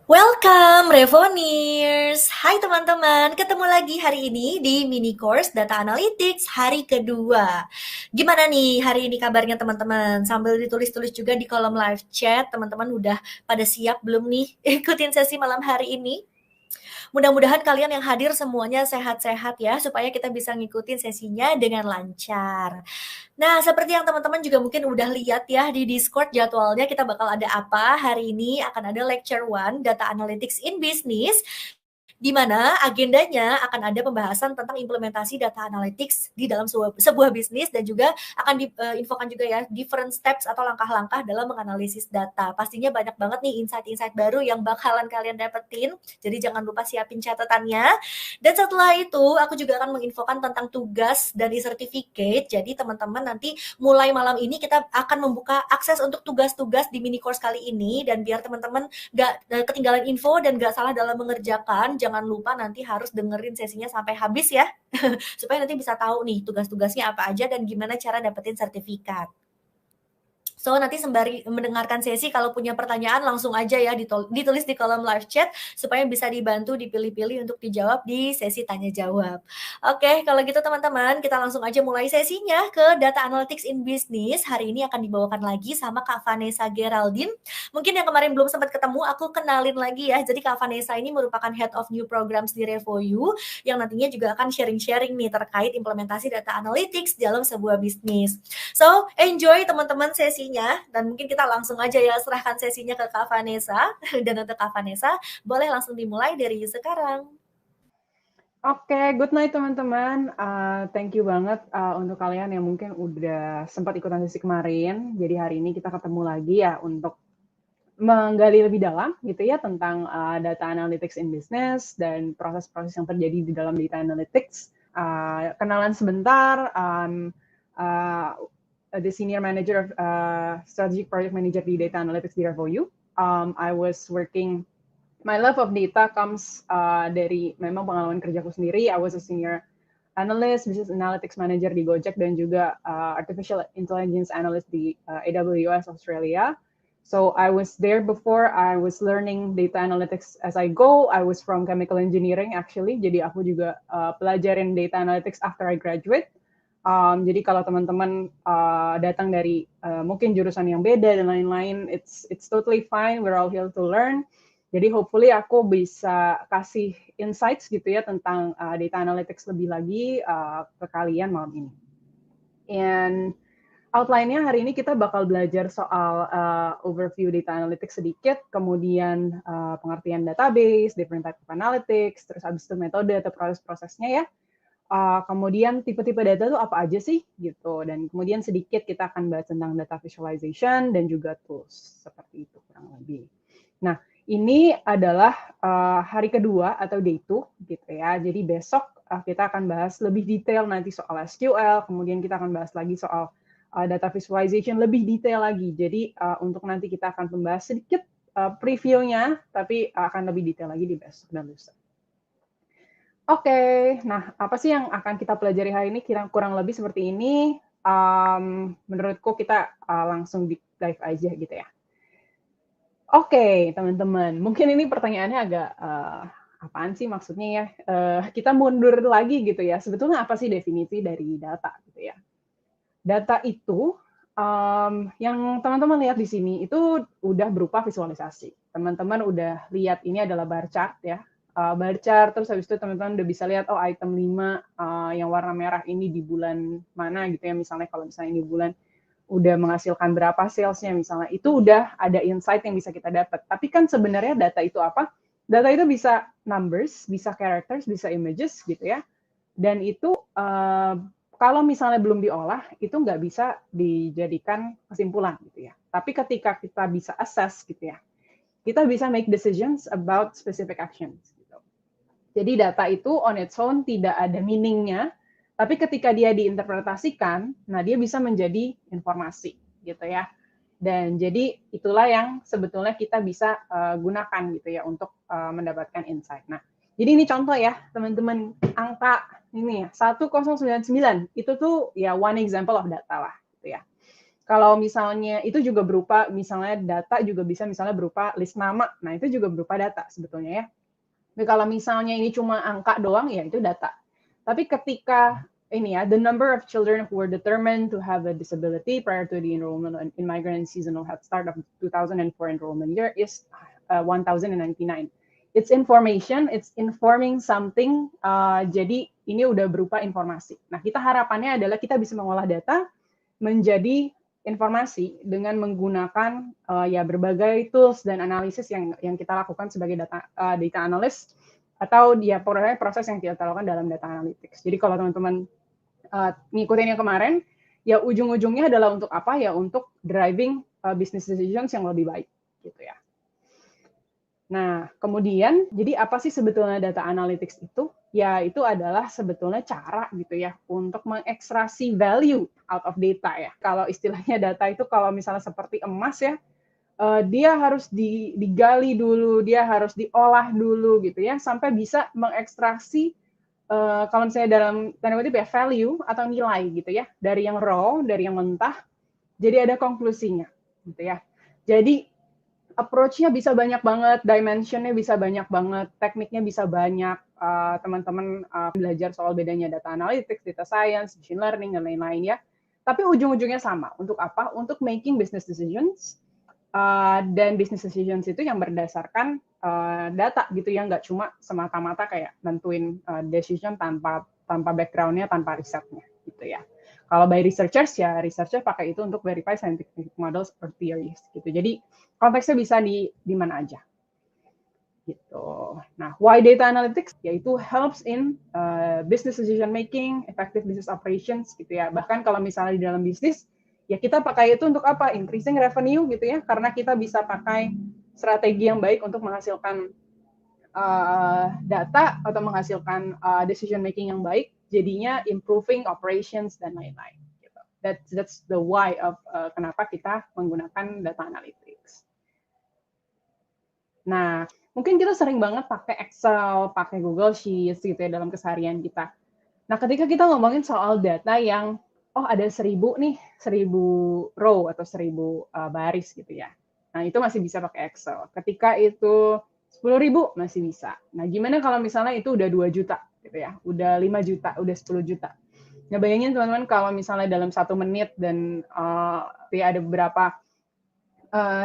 Welcome, Revoniers! Hai teman-teman, ketemu lagi hari ini di mini course Data Analytics hari kedua. Gimana nih hari ini kabarnya teman-teman? Sambil ditulis-tulis juga di kolom live chat, teman-teman udah pada siap belum nih ikutin sesi malam hari ini? Mudah-mudahan kalian yang hadir semuanya sehat-sehat ya, supaya kita bisa ngikutin sesinya dengan lancar. Nah, seperti yang teman-teman juga mungkin udah lihat ya di Discord jadwalnya kita bakal ada apa hari ini akan ada lecture 1 Data Analytics in Business di mana agendanya akan ada pembahasan tentang implementasi data analytics di dalam sebuah bisnis dan juga akan diinfokan juga ya different steps atau langkah-langkah dalam menganalisis data. Pastinya banyak banget nih insight-insight baru yang bakalan kalian dapetin. Jadi jangan lupa siapin catatannya. Dan setelah itu aku juga akan menginfokan tentang tugas dan e-certificate. Jadi teman-teman nanti mulai malam ini kita akan membuka akses untuk tugas-tugas di mini course kali ini dan biar teman-teman nggak ketinggalan info dan nggak salah dalam mengerjakan, jangan lupa nanti harus dengerin sesinya sampai habis ya, supaya nanti bisa tahu nih tugas-tugasnya apa aja dan gimana cara dapetin sertifikat. So, nanti sembari mendengarkan sesi, kalau punya pertanyaan langsung aja ya ditulis di kolom live chat supaya bisa dibantu dipilih-pilih untuk dijawab di sesi tanya jawab. Oke, kalau gitu teman-teman, kita langsung aja mulai sesinya ke Data Analytics in Business. Hari ini akan dibawakan lagi sama Kak Vanessa Geraldine. Mungkin yang kemarin belum sempat ketemu, aku kenalin lagi ya. Jadi Kak Vanessa ini merupakan Head of New Programs di RevoYou yang nantinya juga akan sharing-sharing nih terkait implementasi data analytics dalam sebuah bisnis. So, enjoy teman-teman sesinya dan mungkin kita langsung aja ya serahkan sesinya ke Kak Vanessa. Dan untuk Kak Vanessa, boleh langsung dimulai dari sekarang. Oke, good night teman-teman. Thank you banget untuk kalian yang mungkin udah sempat ikutan sesi kemarin. Jadi hari ini kita ketemu lagi ya untuk menggali lebih dalam gitu ya tentang data analytics in business dan proses-proses yang terjadi di dalam data analytics. Kenalan sebentar, the senior manager of strategic project manager di data analytics di RevoYou. I was working. My love of data comes dari memang pengalaman kerjaku sendiri. I was a senior analyst, business analytics manager di Gojek dan juga artificial intelligence analyst di AWS Australia. So I was there before. I was learning data analytics as I go. I was from chemical engineering actually. Jadi aku juga pelajarin data analytics after I graduate. Jadi kalau teman-teman datang dari mungkin jurusan yang beda dan lain-lain, it's totally fine. We're all here to learn. Jadi hopefully aku bisa kasih insights gitu ya tentang data analytics lebih lagi ke kalian malam ini. And outline-nya hari ini kita bakal belajar soal overview data analytics sedikit, kemudian pengertian database, different type of analytics, terus habis itu metode atau proses-prosesnya ya. Kemudian tipe-tipe data itu apa aja sih gitu, dan kemudian sedikit kita akan bahas tentang data visualization dan juga tools seperti itu kurang lebih. Nah, ini adalah hari kedua atau day 2 gitu ya. Jadi besok kita akan bahas lebih detail nanti soal SQL, kemudian kita akan bahas lagi soal data visualization lebih detail lagi. Jadi untuk nanti kita akan membahas sedikit previewnya, tapi akan lebih detail lagi di besok dan lusa. Oke, nah apa sih yang akan kita pelajari hari ini? Kurang lebih seperti ini. Menurutku kita langsung di dive aja gitu ya. Oke, teman-teman. Mungkin ini pertanyaannya agak apaan sih maksudnya ya? Kita mundur lagi gitu ya. Sebetulnya apa sih definisi dari data gitu ya? Data itu yang teman-teman lihat di sini itu udah berupa visualisasi. Teman-teman udah lihat ini adalah bar chart ya. Bar chart, terus habis itu teman-teman udah bisa lihat, oh item 5 yang warna merah ini di bulan mana gitu ya. Misalnya kalau misalnya ini bulan udah menghasilkan berapa salesnya misalnya, itu udah ada insight yang bisa kita dapat. Tapi kan sebenarnya data itu apa? Data itu bisa numbers, bisa characters, bisa images gitu ya. Dan itu kalau misalnya belum diolah, itu nggak bisa dijadikan kesimpulan gitu ya. Tapi ketika kita bisa assess gitu ya, kita bisa make decisions about specific actions. Gitu. Jadi data itu on its own tidak ada meaning-nya, tapi ketika dia diinterpretasikan, nah dia bisa menjadi informasi gitu ya. Dan jadi itulah yang sebetulnya kita bisa gunakan gitu ya untuk mendapatkan insight. Nah, jadi ini contoh ya, teman-teman, angka ini ya, 1099 itu tuh ya one example of data lah gitu ya. Kalau misalnya itu juga berupa misalnya data juga bisa misalnya berupa list nama. Nah, itu juga berupa data sebetulnya ya. Tapi kalau misalnya ini cuma angka doang ya itu data. Tapi ketika ini ya, the number of children who were determined to have a disability prior to the enrollment in migrant and seasonal head start of 2004 enrollment year is 1099. It's information, it's informing something. Jadi ini udah berupa informasi. Nah, kita harapannya adalah kita bisa mengolah data menjadi informasi dengan menggunakan ya berbagai tools dan analisis yang kita lakukan sebagai data analyst atau dia proses yang kita lakukan dalam data analytics. Jadi kalau teman-teman ngikutin yang kemarin, ya ujung-ujungnya adalah untuk apa ya? Untuk driving business decisions yang lebih baik, gitu ya. Nah, kemudian, jadi apa sih sebetulnya data analytics itu? Ya, itu adalah sebetulnya cara gitu ya, untuk mengekstraksi value out of data ya. Kalau istilahnya data itu kalau misalnya seperti emas ya, dia harus digali dulu, dia harus diolah dulu gitu ya, sampai bisa mengekstraksi, kalau misalnya dalam tanda kutip ya, value atau nilai gitu ya, dari yang raw, dari yang mentah, jadi ada konklusinya gitu ya. Jadi, approach-nya bisa banyak banget, dimension-nya bisa banyak banget, tekniknya bisa banyak. Teman-teman belajar soal bedanya data analytics, data science, machine learning, dan lain-lain ya. Tapi ujung-ujungnya sama. Untuk apa? Untuk making business decisions. Dan business decisions itu yang berdasarkan data gitu ya, nggak cuma semata-mata kayak nentuin decision tanpa background-nya, tanpa risetnya gitu ya. Kalau by researchers ya researcher pakai itu untuk verify scientific models or theories gitu. Jadi konteksnya bisa di mana aja. Gitu. Nah, why data analytics? Yaitu helps in business decision making, effective business operations gitu ya. Bahkan kalau misalnya di dalam bisnis, ya kita pakai itu untuk apa? Increasing revenue gitu ya, karena kita bisa pakai strategi yang baik untuk menghasilkan data atau menghasilkan decision making yang baik, jadinya improving operations dan lain-lain. Gitu. That's the why of kenapa kita menggunakan data analytics. Nah, mungkin kita sering banget pakai Excel, pakai Google Sheets gitu ya dalam keseharian kita. Nah, ketika kita ngomongin soal data yang, oh ada 1000 nih, 1000 row atau 1000 baris gitu ya. Nah, itu masih bisa pakai Excel. Ketika itu 10.000 masih bisa. Nah, gimana kalau misalnya itu udah 2 juta gitu ya, udah 5 juta, udah 10 juta. Nah, bayangin teman-teman kalau misalnya dalam 1 menit dan ya ada beberapa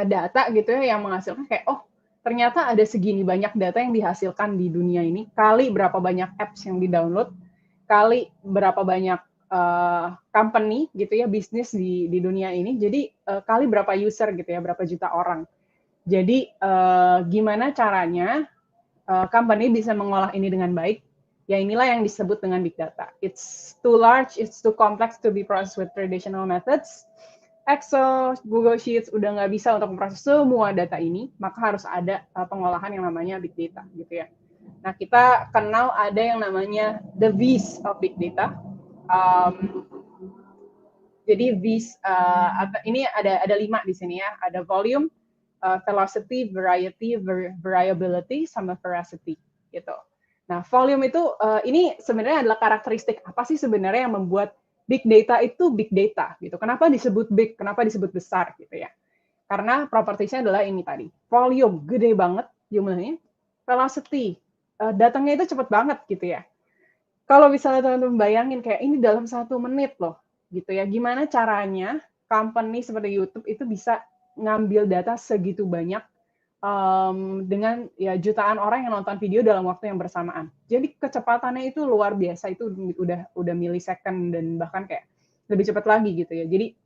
data gitu ya yang menghasilkan kayak, oh ternyata ada segini banyak data yang dihasilkan di dunia ini, kali berapa banyak apps yang di-download, kali berapa banyak company gitu ya, bisnis di dunia ini, jadi kali berapa user gitu ya, berapa juta orang. Jadi gimana caranya company bisa mengolah ini dengan baik? Ya inilah yang disebut dengan big data. It's too large, it's too complex to be processed with traditional methods. Excel, Google Sheets udah nggak bisa untuk memproses semua data ini, maka harus ada pengolahan yang namanya big data gitu ya. Nah, kita kenal ada yang namanya the V's of big data. Jadi V's ini ada 5 di sini ya. Ada volume, velocity, variety, variability, sama veracity gitu. Nah, volume itu ini sebenarnya adalah karakteristik apa sih sebenarnya yang membuat big data itu big data gitu. Kenapa disebut big? Kenapa disebut besar gitu ya? Karena propertiesnya adalah ini tadi. Volume gede banget jumlahnya. Velocity datangnya itu cepet banget gitu ya. Kalau misalnya teman-teman bayangin kayak ini dalam 1 menit loh gitu ya. Gimana caranya company seperti YouTube itu bisa ngambil data segitu banyak dengan ya jutaan orang yang nonton video dalam waktu yang bersamaan. Jadi kecepatannya itu luar biasa, itu udah millisecond dan bahkan kayak lebih cepat lagi gitu ya. Jadi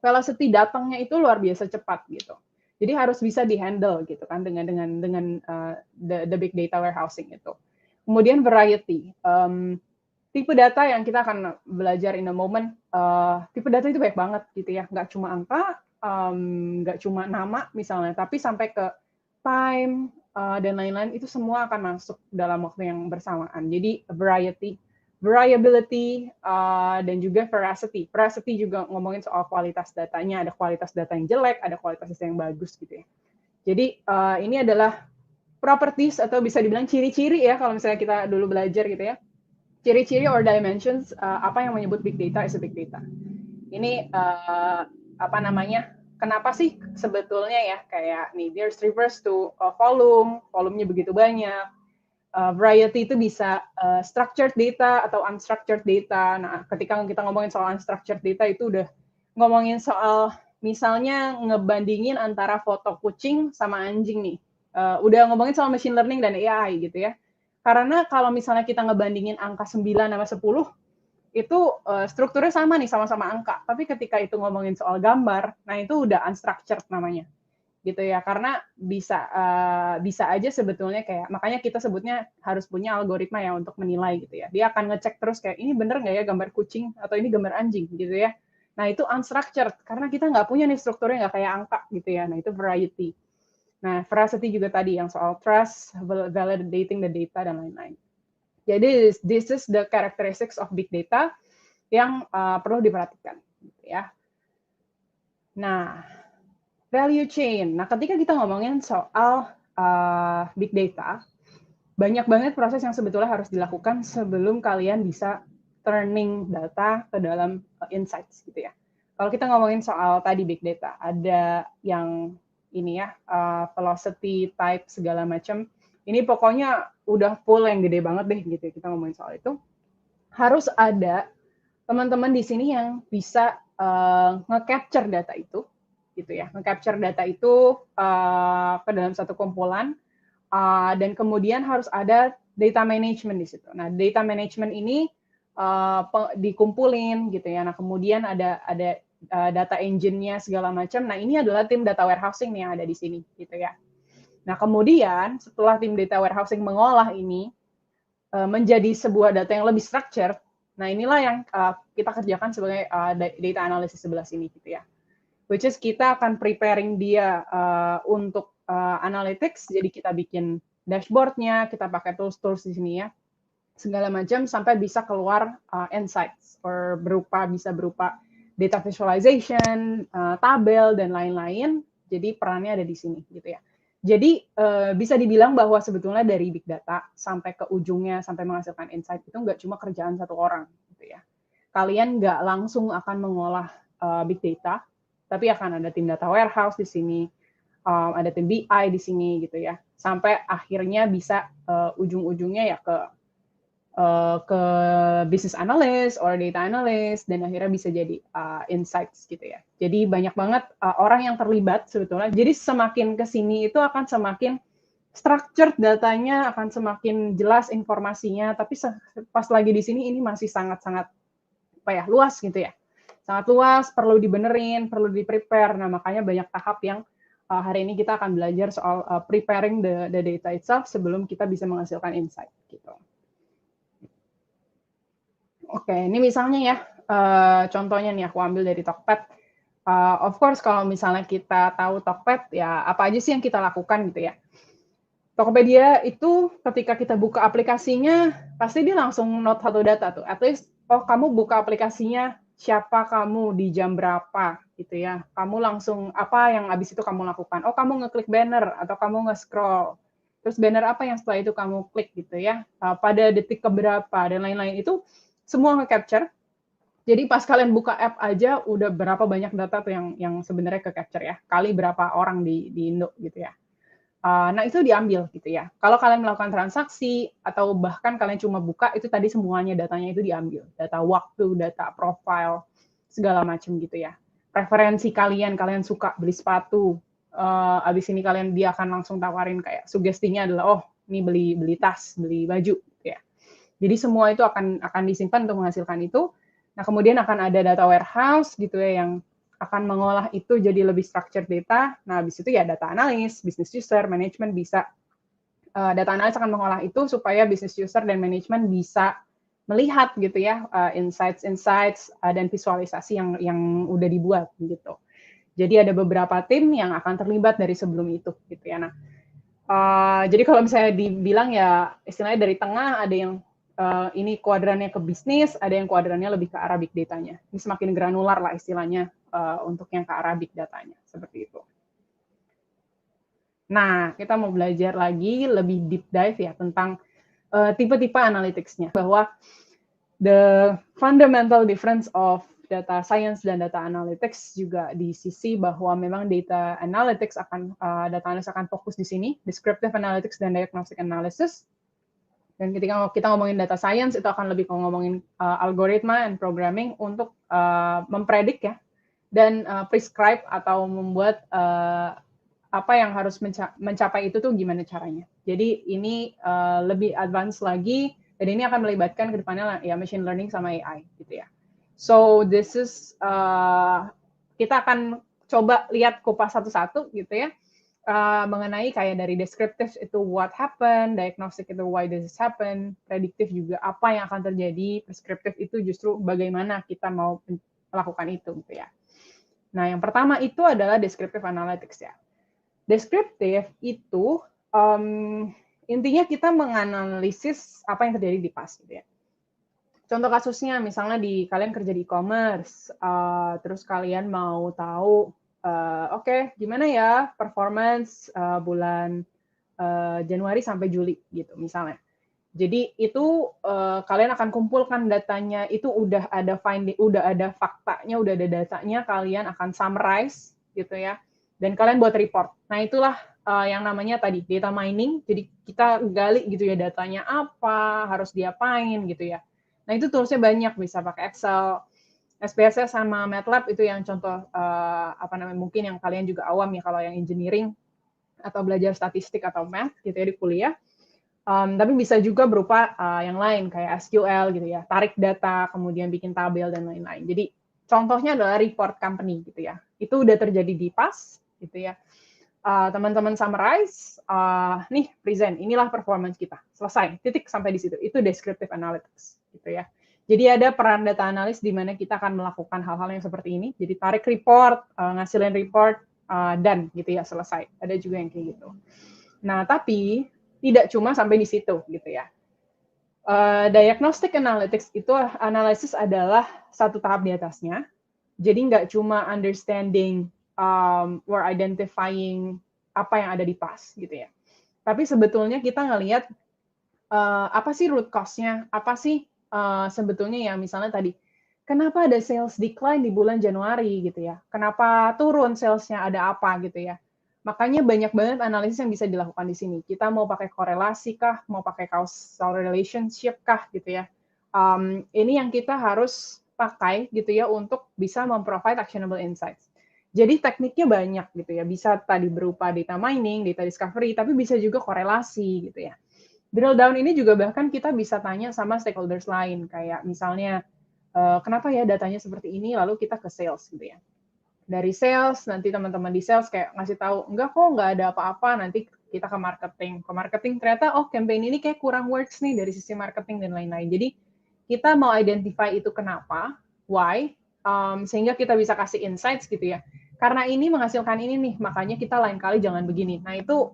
velocity datangnya itu luar biasa cepat gitu. Jadi harus bisa dihandle gitu kan dengan the big data warehousing itu. Kemudian variety. Tipe data yang kita akan belajar in a moment, tipe data itu banyak banget gitu ya. Nggak cuma angka, nggak cuma nama misalnya, tapi sampai ke time dan lain-lain itu semua akan masuk dalam waktu yang bersamaan. Jadi variety, variability, dan juga veracity. Veracity juga ngomongin soal kualitas datanya. Ada kualitas data yang jelek, ada kualitas data yang bagus gitu ya. Jadi ini adalah properties atau bisa dibilang ciri-ciri ya kalau misalnya kita dulu belajar gitu ya. Ciri-ciri or dimensions apa yang menyebut big data is a big data. Ini apa namanya, kenapa sih sebetulnya ya kayak nih there's refers to volumenya begitu banyak. Variety itu bisa structured data atau unstructured data. Nah, ketika kita ngomongin soal unstructured data itu udah ngomongin soal misalnya ngebandingin antara foto kucing sama anjing nih. Udah ngomongin soal machine learning dan AI gitu ya. Karena kalau misalnya kita ngebandingin angka 9 sama 10, itu strukturnya sama nih, sama-sama angka. Tapi ketika itu ngomongin soal gambar, nah itu udah unstructured namanya gitu ya, karena bisa aja sebetulnya kayak makanya kita sebutnya harus punya algoritma ya untuk menilai gitu ya. Dia akan ngecek terus kayak ini bener nggak ya gambar kucing atau ini gambar anjing gitu ya. Nah itu unstructured karena kita nggak punya nih strukturnya nggak kayak angka gitu ya. Nah itu variety. Nah veracity juga tadi yang soal trust, validating the data dan lain-lain. Jadi this is the characteristics of big data yang perlu diperhatikan gitu ya. Nah, value chain. Nah, ketika kita ngomongin soal big data, banyak banget proses yang sebetulnya harus dilakukan sebelum kalian bisa turning data ke dalam insights gitu ya. Kalau kita ngomongin soal tadi big data, ada yang ini ya, velocity, type, segala macam. Ini pokoknya udah full yang gede banget deh gitu ya, kita ngomongin soal itu. Harus ada teman-teman di sini yang bisa nge-capture data itu, gitu ya, nge-capture data itu ke dalam satu kumpulan, dan kemudian harus ada data management di situ. Nah, data management ini dikumpulin gitu ya. Nah, kemudian ada data engine-nya segala macam. Nah, ini adalah tim data warehousing nih yang ada di sini gitu ya. Nah, kemudian setelah tim data warehousing mengolah ini menjadi sebuah data yang lebih structured, nah inilah yang kita kerjakan sebagai data analysis sebelah sini gitu ya. Which is kita akan preparing dia untuk analytics, jadi kita bikin dashboard-nya, kita pakai tools-tools di sini ya, segala macam sampai bisa keluar insights, or bisa berupa data visualization, tabel dan lain-lain. Jadi perannya ada di sini gitu ya. Jadi bisa dibilang bahwa sebetulnya dari big data sampai ke ujungnya, sampai menghasilkan insight itu nggak cuma kerjaan satu orang gitu ya. Kalian nggak langsung akan mengolah big data, tapi akan ada tim data warehouse di sini, ada tim BI di sini gitu ya, sampai akhirnya bisa ujung-ujungnya ya ke business analyst or data analyst, dan akhirnya bisa jadi insights gitu ya. Jadi banyak banget orang yang terlibat sebetulnya. Jadi semakin ke sini itu akan semakin structured datanya, akan semakin jelas informasinya, tapi pas lagi di sini ini masih sangat-sangat luas gitu ya. Sangat luas, perlu dibenerin, perlu di-prepare. Nah, makanya banyak tahap yang hari ini kita akan belajar soal preparing the data itself sebelum kita bisa menghasilkan insight gitu. Oke, ini misalnya ya, contohnya nih aku ambil dari Tokped. Of course, kalau misalnya kita tahu Tokped, ya apa aja sih yang kita lakukan gitu ya. Tokopedia itu ketika kita buka aplikasinya, pasti dia langsung note satu data tuh. At least, oh kamu buka aplikasinya, siapa kamu, di jam berapa gitu ya. Kamu langsung, apa yang abis itu kamu lakukan. Oh kamu ngeklik banner, atau kamu nge-scroll. Terus banner apa yang setelah itu kamu klik gitu ya. Pada detik keberapa, dan lain-lain itu, semua nge-capture. Jadi pas kalian buka app aja udah berapa banyak data tuh yang sebenarnya ke-capture ya. Kali berapa orang di Indo gitu ya. Nah itu diambil gitu ya. Kalau kalian melakukan transaksi atau bahkan kalian cuma buka, itu tadi semuanya datanya itu diambil. Data waktu, data profile, segala macam gitu ya. Preferensi kalian suka beli sepatu, abis ini dia akan langsung tawarin kayak sugestinya adalah, oh ini beli tas, beli baju gitu ya. Jadi semua itu akan disimpan untuk menghasilkan itu. Nah, kemudian akan ada data warehouse gitu ya yang akan mengolah itu jadi lebih structured data. Nah, habis itu ya data analis, business user, management bisa data analis akan mengolah itu supaya business user dan management bisa melihat gitu ya insights dan visualisasi yang udah dibuat gitu. Jadi ada beberapa tim yang akan terlibat dari sebelum itu gitu ya. Nah, jadi kalau misalnya dibilang ya istilahnya dari tengah ada yang ini kuadrannya ke bisnis, ada yang kuadrannya lebih ke arah big datanya. Ini semakin granular lah istilahnya untuk yang ke arah big datanya, seperti itu. Nah, kita mau belajar lagi lebih deep dive ya tentang tipe-tipe analytics-nya, bahwa the fundamental difference of data science dan data analytics juga di sisi bahwa memang data analytics data analytics akan fokus di sini, descriptive analytics dan diagnostic analysis. Dan ketika kita ngomongin data science itu akan lebih ngomongin algoritma and programming untuk mempredik ya dan prescribe atau membuat apa yang harus mencapai itu tuh gimana caranya. Jadi ini lebih advance lagi dan ini akan melibatkan ke depannya ya machine learning sama AI gitu ya. So this is kita akan coba lihat kupas satu-satu gitu ya. Mengenai kayak dari descriptive itu what happened, diagnostic itu why this happen, predictive juga apa yang akan terjadi, prescriptive itu justru bagaimana kita mau melakukan itu gitu ya. Nah, yang pertama itu adalah descriptive analytics ya. Descriptive itu intinya kita menganalisis apa yang terjadi di past gitu ya. Contoh kasusnya misalnya kalian kerja di e-commerce, terus kalian mau tahu oke, gimana ya performance bulan Januari sampai Juli gitu misalnya. Jadi itu kalian akan kumpulkan datanya, itu udah ada faktanya, udah ada datanya, kalian akan summarize gitu ya, dan kalian buat report. Nah itulah yang namanya tadi data mining. Jadi kita gali gitu ya datanya apa, harus diapain gitu ya. Nah itu toolsnya banyak, bisa pakai Excel, SPSS sama MATLAB itu yang contoh mungkin yang kalian juga awam ya kalau yang engineering atau belajar statistik atau math gitu ya di kuliah. Tapi bisa juga berupa yang lain kayak SQL gitu ya, tarik data, kemudian bikin tabel dan lain-lain. Jadi contohnya adalah report company gitu ya. Itu udah terjadi di PAS gitu ya. Teman-teman summarize, nih present, inilah performance kita. Selesai, titik sampai di situ. Itu descriptive analytics gitu ya. Jadi ada peran data analis di mana kita akan melakukan hal-hal yang seperti ini. Jadi tarik report, ngasilin report, dan gitu ya, selesai. Ada juga yang kayak gitu. Nah, tapi tidak cuma sampai di situ gitu ya. Diagnostic analytics itu analisis adalah satu tahap di atasnya. Jadi nggak cuma understanding or identifying apa yang ada di past gitu ya. Tapi sebetulnya kita ngelihat apa sih root cause-nya, apa sih sebetulnya ya misalnya tadi, kenapa ada sales decline di bulan Januari gitu ya, kenapa turun sales-nya, ada apa gitu ya. Makanya banyak banget analisis yang bisa dilakukan di sini. Kita mau pakai korelasi kah, mau pakai causal relationship kah gitu ya. Ini yang kita harus pakai gitu ya untuk bisa memprovide actionable insights. Jadi tekniknya banyak gitu ya, bisa tadi berupa data mining, data discovery, tapi bisa juga korelasi gitu ya. Drill down ini juga bahkan kita bisa tanya sama stakeholders lain, kayak misalnya, kenapa ya datanya seperti ini, lalu kita ke sales gitu ya. Dari sales, nanti teman-teman di sales kayak ngasih tahu, enggak kok, nggak ada apa-apa, nanti kita ke marketing. Ke marketing ternyata, oh campaign ini kayak kurang works nih dari sisi marketing dan lain-lain. Jadi kita mau identify itu kenapa, why, sehingga kita bisa kasih insights gitu ya. Karena ini menghasilkan ini nih, makanya kita lain kali jangan begini. Nah itu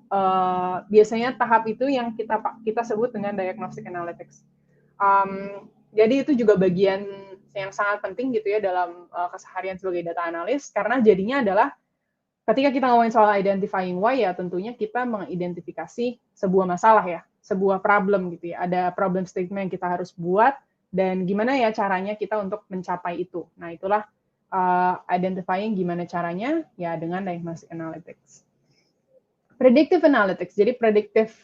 biasanya tahap itu yang kita sebut dengan diagnostic analytics. Jadi itu juga bagian yang sangat penting gitu ya dalam keseharian sebagai data analis, karena jadinya adalah ketika kita ngomongin soal identifying why ya tentunya kita mengidentifikasi sebuah masalah ya, sebuah problem gitu ya. Ada problem statement yang kita harus buat dan gimana ya caranya kita untuk mencapai itu. Nah itulah identifying gimana caranya ya dengan diagnostic analytics. Predictive analytics. Jadi predictive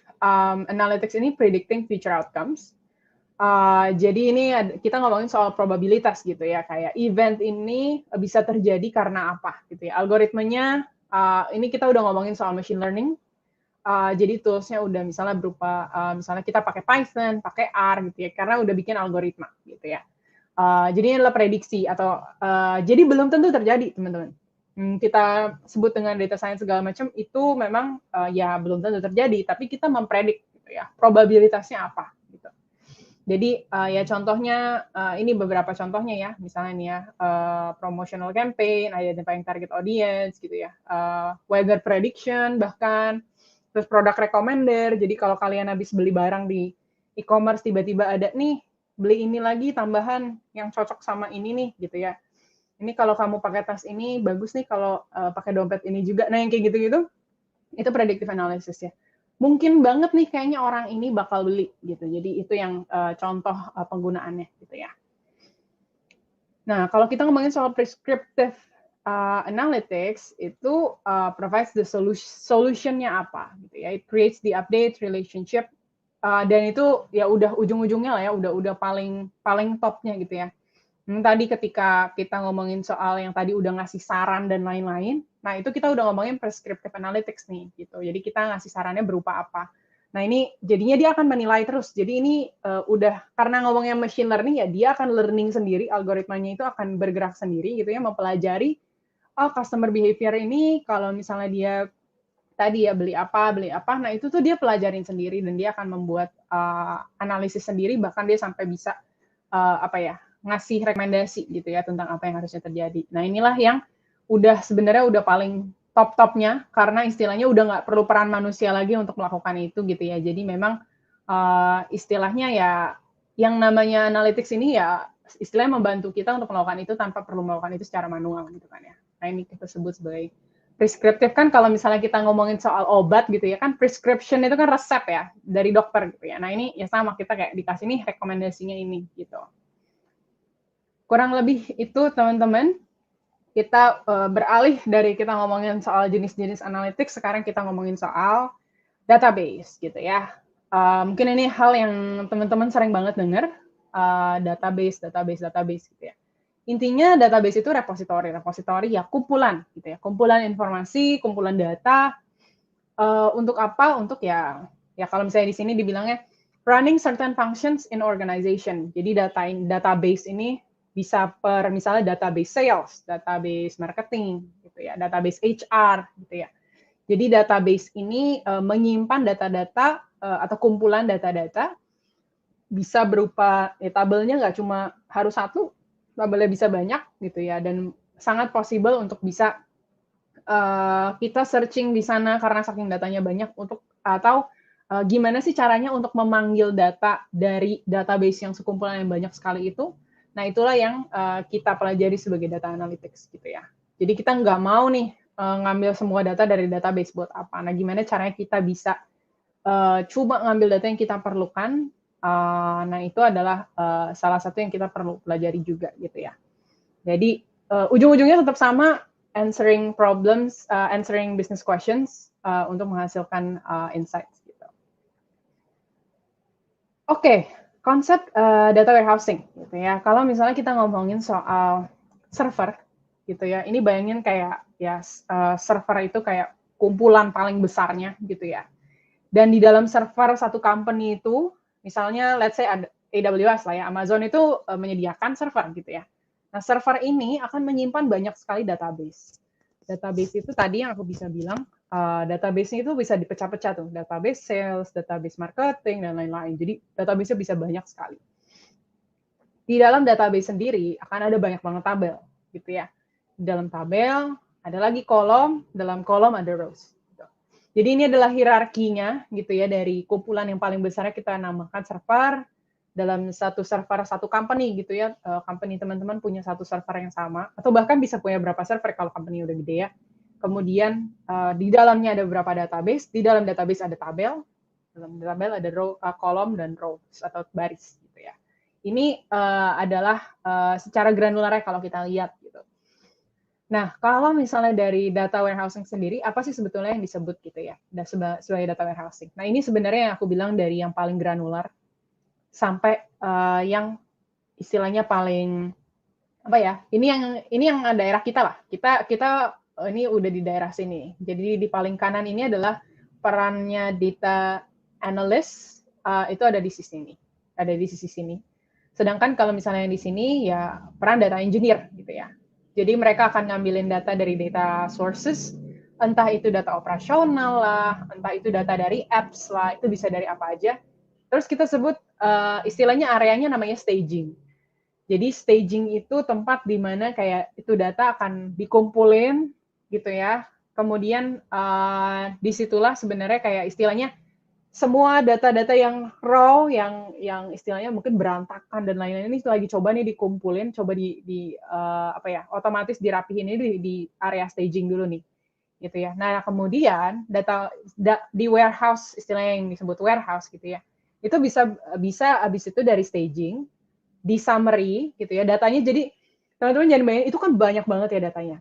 analytics ini predicting future outcomes. Jadi ini kita ngomongin soal probabilitas gitu ya, kayak event ini bisa terjadi karena apa gitu ya. Algoritmanya, ini kita udah ngomongin soal machine learning, jadi toolsnya udah misalnya berupa, misalnya kita pakai Python, pakai R gitu ya, karena udah bikin algoritma gitu ya. Jadi ini adalah prediksi atau, jadi belum tentu terjadi teman-teman. Kita sebut dengan data science segala macam, itu memang ya belum tentu terjadi, tapi kita mempredik gitu ya, probabilitasnya apa. Jadi ya contohnya ini beberapa contohnya ya, misalnya nih ya promotional campaign, identifying target audience gitu ya, weather prediction bahkan, terus product recommender. Jadi kalau kalian habis beli barang di e-commerce tiba-tiba ada nih beli ini lagi tambahan yang cocok sama ini nih gitu ya. Ini kalau kamu pakai tas ini bagus nih kalau pakai dompet ini juga. Nah yang kayak gitu-gitu itu predictive analysis ya. Mungkin banget nih kayaknya orang ini bakal beli gitu. Jadi itu yang contoh penggunaannya gitu ya. Nah, kalau kita ngomongin soal prescriptive analytics, itu provides the solution-nya apa, gitu ya. It creates the update relationship, dan itu ya udah ujung-ujungnya lah ya, udah paling topnya gitu ya. Tadi ketika kita ngomongin soal yang tadi udah ngasih saran dan lain-lain, nah itu kita udah ngomongin prescriptive analytics nih, gitu. Jadi kita ngasih sarannya berupa apa. Nah ini jadinya dia akan menilai terus. Jadi ini udah karena ngomongnya machine learning ya dia akan learning sendiri, algoritmanya itu akan bergerak sendiri gitu ya, mempelajari oh customer behavior ini kalau misalnya dia tadi ya beli apa, nah itu tuh dia pelajarin sendiri dan dia akan membuat analisis sendiri bahkan dia sampai bisa apa ya ngasih rekomendasi gitu ya tentang apa yang harusnya terjadi. Nah inilah yang sebenarnya udah paling top-topnya karena istilahnya udah nggak perlu peran manusia lagi untuk melakukan itu gitu ya. Jadi memang istilahnya ya yang namanya analytics ini ya istilahnya membantu kita untuk melakukan itu tanpa perlu melakukan itu secara manual gitu kan ya. Nah ini kita sebut sebagai preskriptif kan kalau misalnya kita ngomongin soal obat gitu ya kan prescription itu kan resep ya dari dokter gitu ya. Nah ini ya sama kita kayak dikasih nih rekomendasinya ini gitu. Kurang lebih itu teman-teman kita beralih dari kita ngomongin soal jenis-jenis analytics, sekarang kita ngomongin soal database gitu ya. Mungkin ini hal yang teman-teman sering banget dengar, database gitu ya. Intinya database itu repository ya kumpulan gitu ya, kumpulan informasi, kumpulan data. Untuk apa? Untuk ya kalau misalnya di sini dibilangnya running certain functions in organization. Jadi database ini bisa misalnya database sales, database marketing, gitu ya, database HR, gitu ya. Jadi database ini menyimpan data-data atau kumpulan data-data bisa berupa tabelnya nggak cuma harus satu, tabelnya bisa banyak, gitu ya, dan sangat possible untuk bisa kita searching di sana karena saking datanya banyak atau gimana sih caranya untuk memanggil data dari database yang sekumpulan yang banyak sekali itu. Nah, itulah yang kita pelajari sebagai data analytics gitu ya. Jadi kita nggak mau nih ngambil semua data dari database buat apa. Nah, gimana caranya kita bisa coba ngambil data yang kita perlukan. Nah, itu adalah salah satu yang kita perlu pelajari juga gitu ya. Jadi ujung-ujungnya tetap sama, answering problems, answering business questions untuk menghasilkan insights. Gitu. Oke, konsep data warehousing, gitu ya. Kalau misalnya kita ngomongin soal server, gitu ya. Ini bayangin kayak ya server itu kayak kumpulan paling besarnya, gitu ya. Dan di dalam server satu company itu, misalnya let's say ada AWS lah ya, Amazon itu menyediakan server, gitu ya. Nah, server ini akan menyimpan banyak sekali database. Database itu tadi yang aku bisa bilang, database-nya itu bisa dipecah-pecah tuh, database sales, database marketing, dan lain-lain. Jadi, database-nya bisa banyak sekali. Di dalam database sendiri akan ada banyak banget tabel, gitu ya. Di dalam tabel ada lagi kolom, dalam kolom ada rows. Jadi ini adalah hierarkinya, gitu ya, dari kumpulan yang paling besarnya kita namakan server, dalam satu server satu company gitu ya, company teman-teman punya satu server yang sama atau bahkan bisa punya berapa server kalau company udah gede ya. Kemudian di dalamnya ada beberapa database, di dalam database ada tabel, dalam tabel ada kolom dan rows atau baris gitu ya. Ini adalah secara granular kalau kita lihat gitu. Nah, kalau misalnya dari data warehousing sendiri, apa sih sebetulnya yang disebut gitu ya, sebagai data warehousing? Nah, ini sebenarnya yang aku bilang dari yang paling granular sampai yang istilahnya paling apa ya? Ini yang daerah kita lah. Kita ini udah di daerah sini. Jadi di paling kanan ini adalah perannya data analyst itu ada di sisi ini. Ada di sisi sini. Sedangkan kalau misalnya yang di sini ya peran data engineer gitu ya. Jadi mereka akan ngambilin data dari data sources, entah itu data operasional lah, entah itu data dari apps lah, itu bisa dari apa aja. Terus kita sebut istilahnya areanya namanya staging. Jadi staging itu tempat di mana kayak itu data akan dikumpulin gitu ya. Kemudian disitulah sebenarnya kayak istilahnya semua data-data yang raw, yang istilahnya mungkin berantakan dan lain-lain ini lagi coba nih dikumpulin, coba di apa ya, otomatis dirapihin ini di area staging dulu nih, gitu ya. Nah kemudian di warehouse, istilahnya yang disebut warehouse gitu ya, itu bisa habis itu dari staging, di summary gitu ya, datanya jadi Teman-teman jangan bayangin, itu kan banyak banget ya datanya.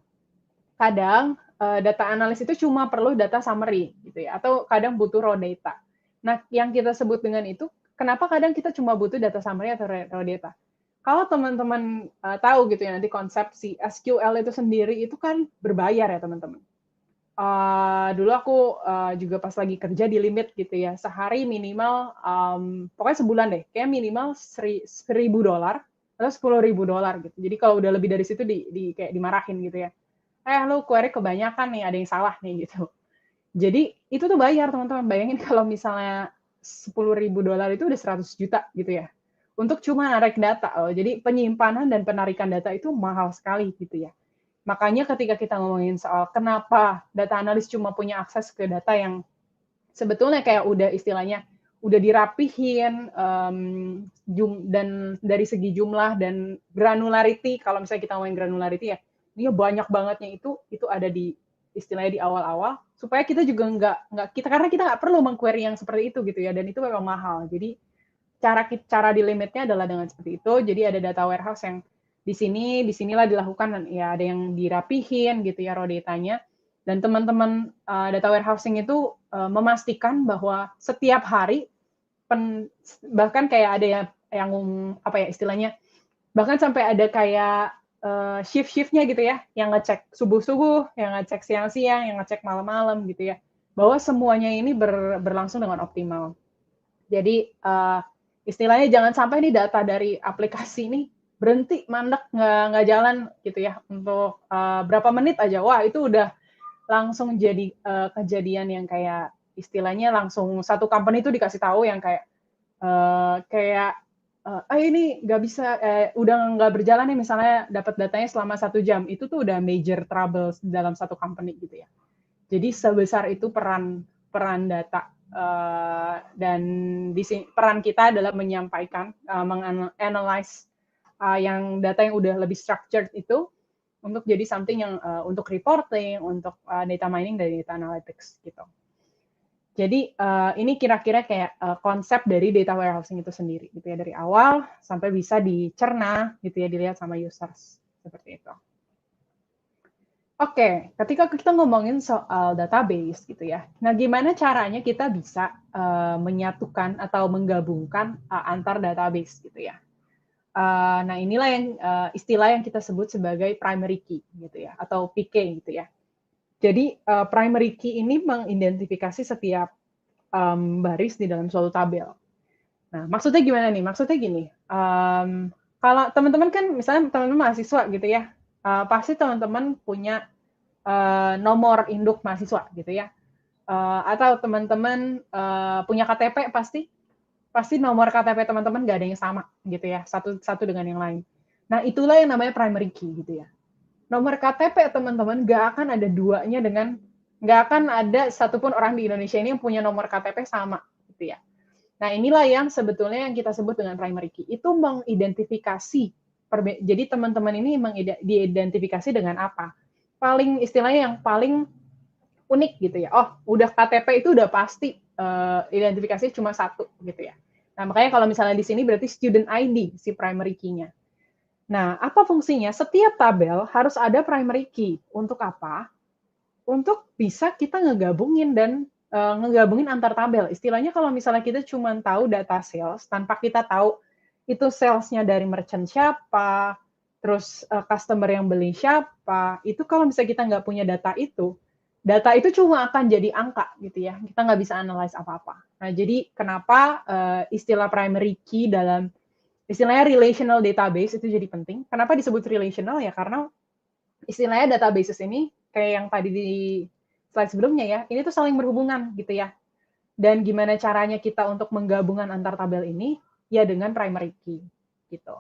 Kadang data analis itu cuma perlu data summary gitu ya, atau kadang butuh raw data. Nah, yang kita sebut dengan itu, kenapa kadang kita cuma butuh data summary atau raw data? Kalau teman-teman tahu gitu ya, nanti konsep si SQL itu sendiri itu kan berbayar ya teman-teman. Dulu aku juga pas lagi kerja di limit gitu ya, sehari minimal, pokoknya sebulan deh, kayak minimal $1.000 atau $10.000 gitu. Jadi kalau udah lebih dari situ kayak dimarahin gitu ya. Lu query kebanyakan nih, ada yang salah nih gitu. Jadi itu tuh bayar teman-teman. Bayangin kalau misalnya $10.000 itu udah 100 juta gitu ya. Untuk cuma narik data loh. Jadi penyimpanan dan penarikan data itu mahal sekali gitu ya. Makanya ketika kita ngomongin soal kenapa data analis cuma punya akses ke data yang sebetulnya kayak udah istilahnya udah dirapihin dan dari segi jumlah dan granularity, kalau misalnya kita ngomongin granularity ya, dia banyak bangetnya itu ada di istilahnya di awal-awal supaya kita juga nggak kita karena kita nggak perlu mengquery yang seperti itu gitu ya, dan itu memang mahal. Jadi cara di limitnya adalah dengan seperti itu. Jadi ada data warehouse yang disinilah dilakukan, dan ya ada yang dirapihin gitu ya raw datanya. Dan teman-teman data warehousing itu memastikan bahwa setiap hari bahkan kayak ada yang apa ya istilahnya, bahkan sampai ada kayak shift-shiftnya gitu ya, yang ngecek subuh-subuh, yang ngecek siang-siang, yang ngecek malam-malam gitu ya, bahwa semuanya ini berlangsung dengan optimal. Jadi istilahnya jangan sampai nih data dari aplikasi ini berhenti, mandek, nggak jalan gitu ya, untuk berapa menit aja, wah itu udah langsung jadi kejadian yang kayak istilahnya langsung satu company itu dikasih tahu yang kayak ini nggak bisa, udah nggak berjalan nih, misalnya dapat datanya selama 1 jam, itu tuh udah major trouble dalam satu company gitu ya. Jadi sebesar itu peran data, dan peran kita adalah menyampaikan, menganalyze yang data yang udah lebih structured itu untuk jadi something yang untuk reporting, untuk data mining dan data analytics gitu. Jadi ini kira-kira kayak konsep dari data warehousing itu sendiri gitu ya, dari awal sampai bisa dicerna gitu ya, dilihat sama users seperti itu. Oke, ketika kita ngomongin soal database gitu ya, nah gimana caranya kita bisa menyatukan atau menggabungkan antar database gitu ya. Nah inilah yang istilah yang kita sebut sebagai primary key gitu ya, atau PK gitu ya. Jadi primary key ini mengidentifikasi setiap baris di dalam suatu tabel. Nah maksudnya gimana nih? Maksudnya gini, kalau teman-teman kan misalnya teman-teman mahasiswa gitu ya, pasti teman-teman punya nomor induk mahasiswa gitu ya, atau teman-teman punya KTP, pasti nomor KTP teman-teman nggak ada yang sama gitu ya, satu dengan yang lain. Nah itulah yang namanya primary key gitu ya. Nomor KTP teman-teman nggak akan ada duanya nggak akan ada satupun orang di Indonesia ini yang punya nomor KTP sama gitu ya. Nah inilah yang sebetulnya yang kita sebut dengan primary key. Itu mengidentifikasi, jadi teman-teman ini diidentifikasi dengan apa? Paling istilahnya yang paling unik gitu ya. Oh, udah KTP itu udah pasti identifikasi cuma satu gitu ya. Nah, makanya kalau misalnya di sini berarti student ID si primary key-nya. Nah, apa fungsinya? Setiap tabel harus ada primary key. Untuk apa? Untuk bisa kita ngegabungin dan ngegabungin antar tabel. Istilahnya kalau misalnya kita cuma tahu data sales tanpa kita tahu itu salesnya dari merchant siapa, terus customer yang beli siapa, itu kalau misalnya kita nggak punya data itu cuma akan jadi angka gitu ya, kita nggak bisa analyze apa-apa. Nah jadi kenapa istilah primary key dalam istilahnya relational database itu jadi penting. Kenapa disebut relational ya, karena istilahnya databases ini kayak yang tadi di slide sebelumnya ya, ini tuh saling berhubungan gitu ya. Dan gimana caranya kita untuk menggabungkan antar tabel ini? Ya dengan primary key gitu.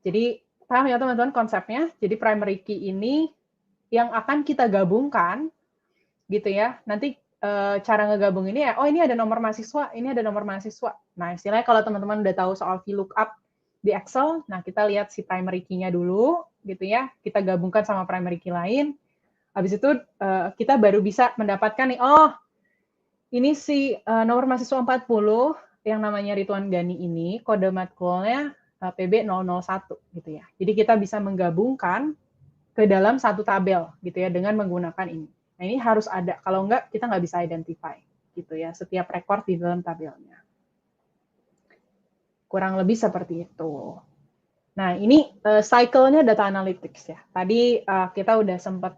Jadi paham ya teman-teman konsepnya? Jadi primary key ini yang akan kita gabungkan gitu ya. Nanti cara ngegabung ini ya, oh ini ada nomor mahasiswa, ini ada nomor mahasiswa. Nah istilahnya kalau teman-teman udah tahu soal VLOOKUP di Excel, nah kita lihat si primary key-nya dulu gitu ya, kita gabungkan sama primary key lain, habis itu kita baru bisa mendapatkan nih, oh ini si nomor mahasiswa 40 yang namanya Ridwan Gani ini, kode matkulnya PB001 gitu ya. Jadi kita bisa menggabungkan ke dalam satu tabel gitu ya dengan menggunakan ini. Nah ini harus ada, kalau enggak kita nggak bisa identify gitu ya setiap record di dalam tabelnya. Kurang lebih seperti itu. Nah ini cycle-nya data analytics ya. Tadi kita udah sempat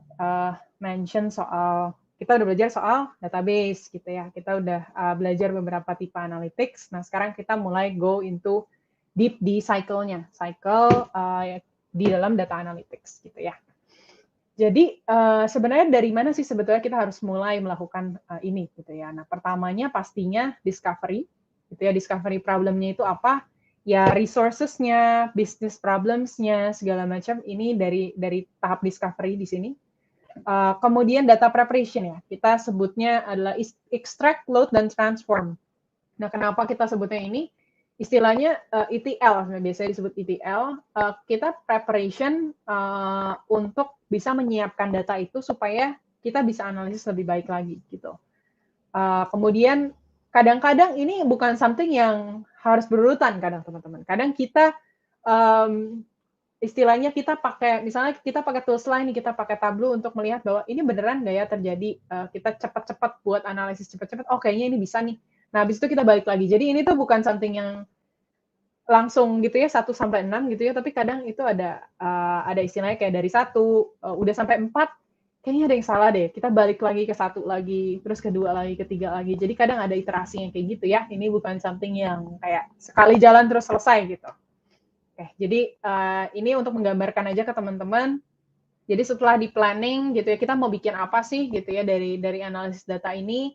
mention soal, kita udah belajar soal database gitu ya. Kita udah belajar beberapa tipe analytics. Nah sekarang kita mulai go into deep di cycle-nya, cycle di dalam data analytics gitu ya. Jadi sebenarnya dari mana sih sebetulnya kita harus mulai melakukan ini gitu ya. Nah pertamanya pastinya discovery, gitu ya. Discovery problemnya itu apa? Ya resources-nya, business problems-nya, segala macam ini dari tahap discovery di sini. Kemudian data preparation ya, kita sebutnya adalah extract, load, dan transform. Nah kenapa kita sebutnya ini? Istilahnya ETL, biasanya disebut ETL, kita preparation untuk bisa menyiapkan data itu supaya kita bisa analisis lebih baik lagi gitu. Kemudian kadang-kadang ini bukan something yang harus berurutan kadang teman-teman. Kadang kita istilahnya kita pakai, misalnya kita pakai tools lain, kita pakai Tableau untuk melihat bahwa ini beneran nggak ya terjadi, kita cepat-cepat buat analisis cepat-cepat, oh kayaknya ini bisa nih. Nah, habis itu kita balik lagi. Jadi ini tuh bukan something yang langsung gitu ya 1 sampai 6 gitu ya, tapi kadang itu ada istilahnya kayak dari 1 udah sampai 4 kayaknya ada yang salah deh. Kita balik lagi ke 1 lagi, terus kedua lagi, ketiga lagi. Jadi kadang ada iterasinya kayak gitu ya. Ini bukan something yang kayak sekali jalan terus selesai gitu. Oke, jadi ini untuk menggambarkan aja ke teman-teman. Jadi setelah di planning gitu ya, kita mau bikin apa sih gitu ya dari analisis data ini,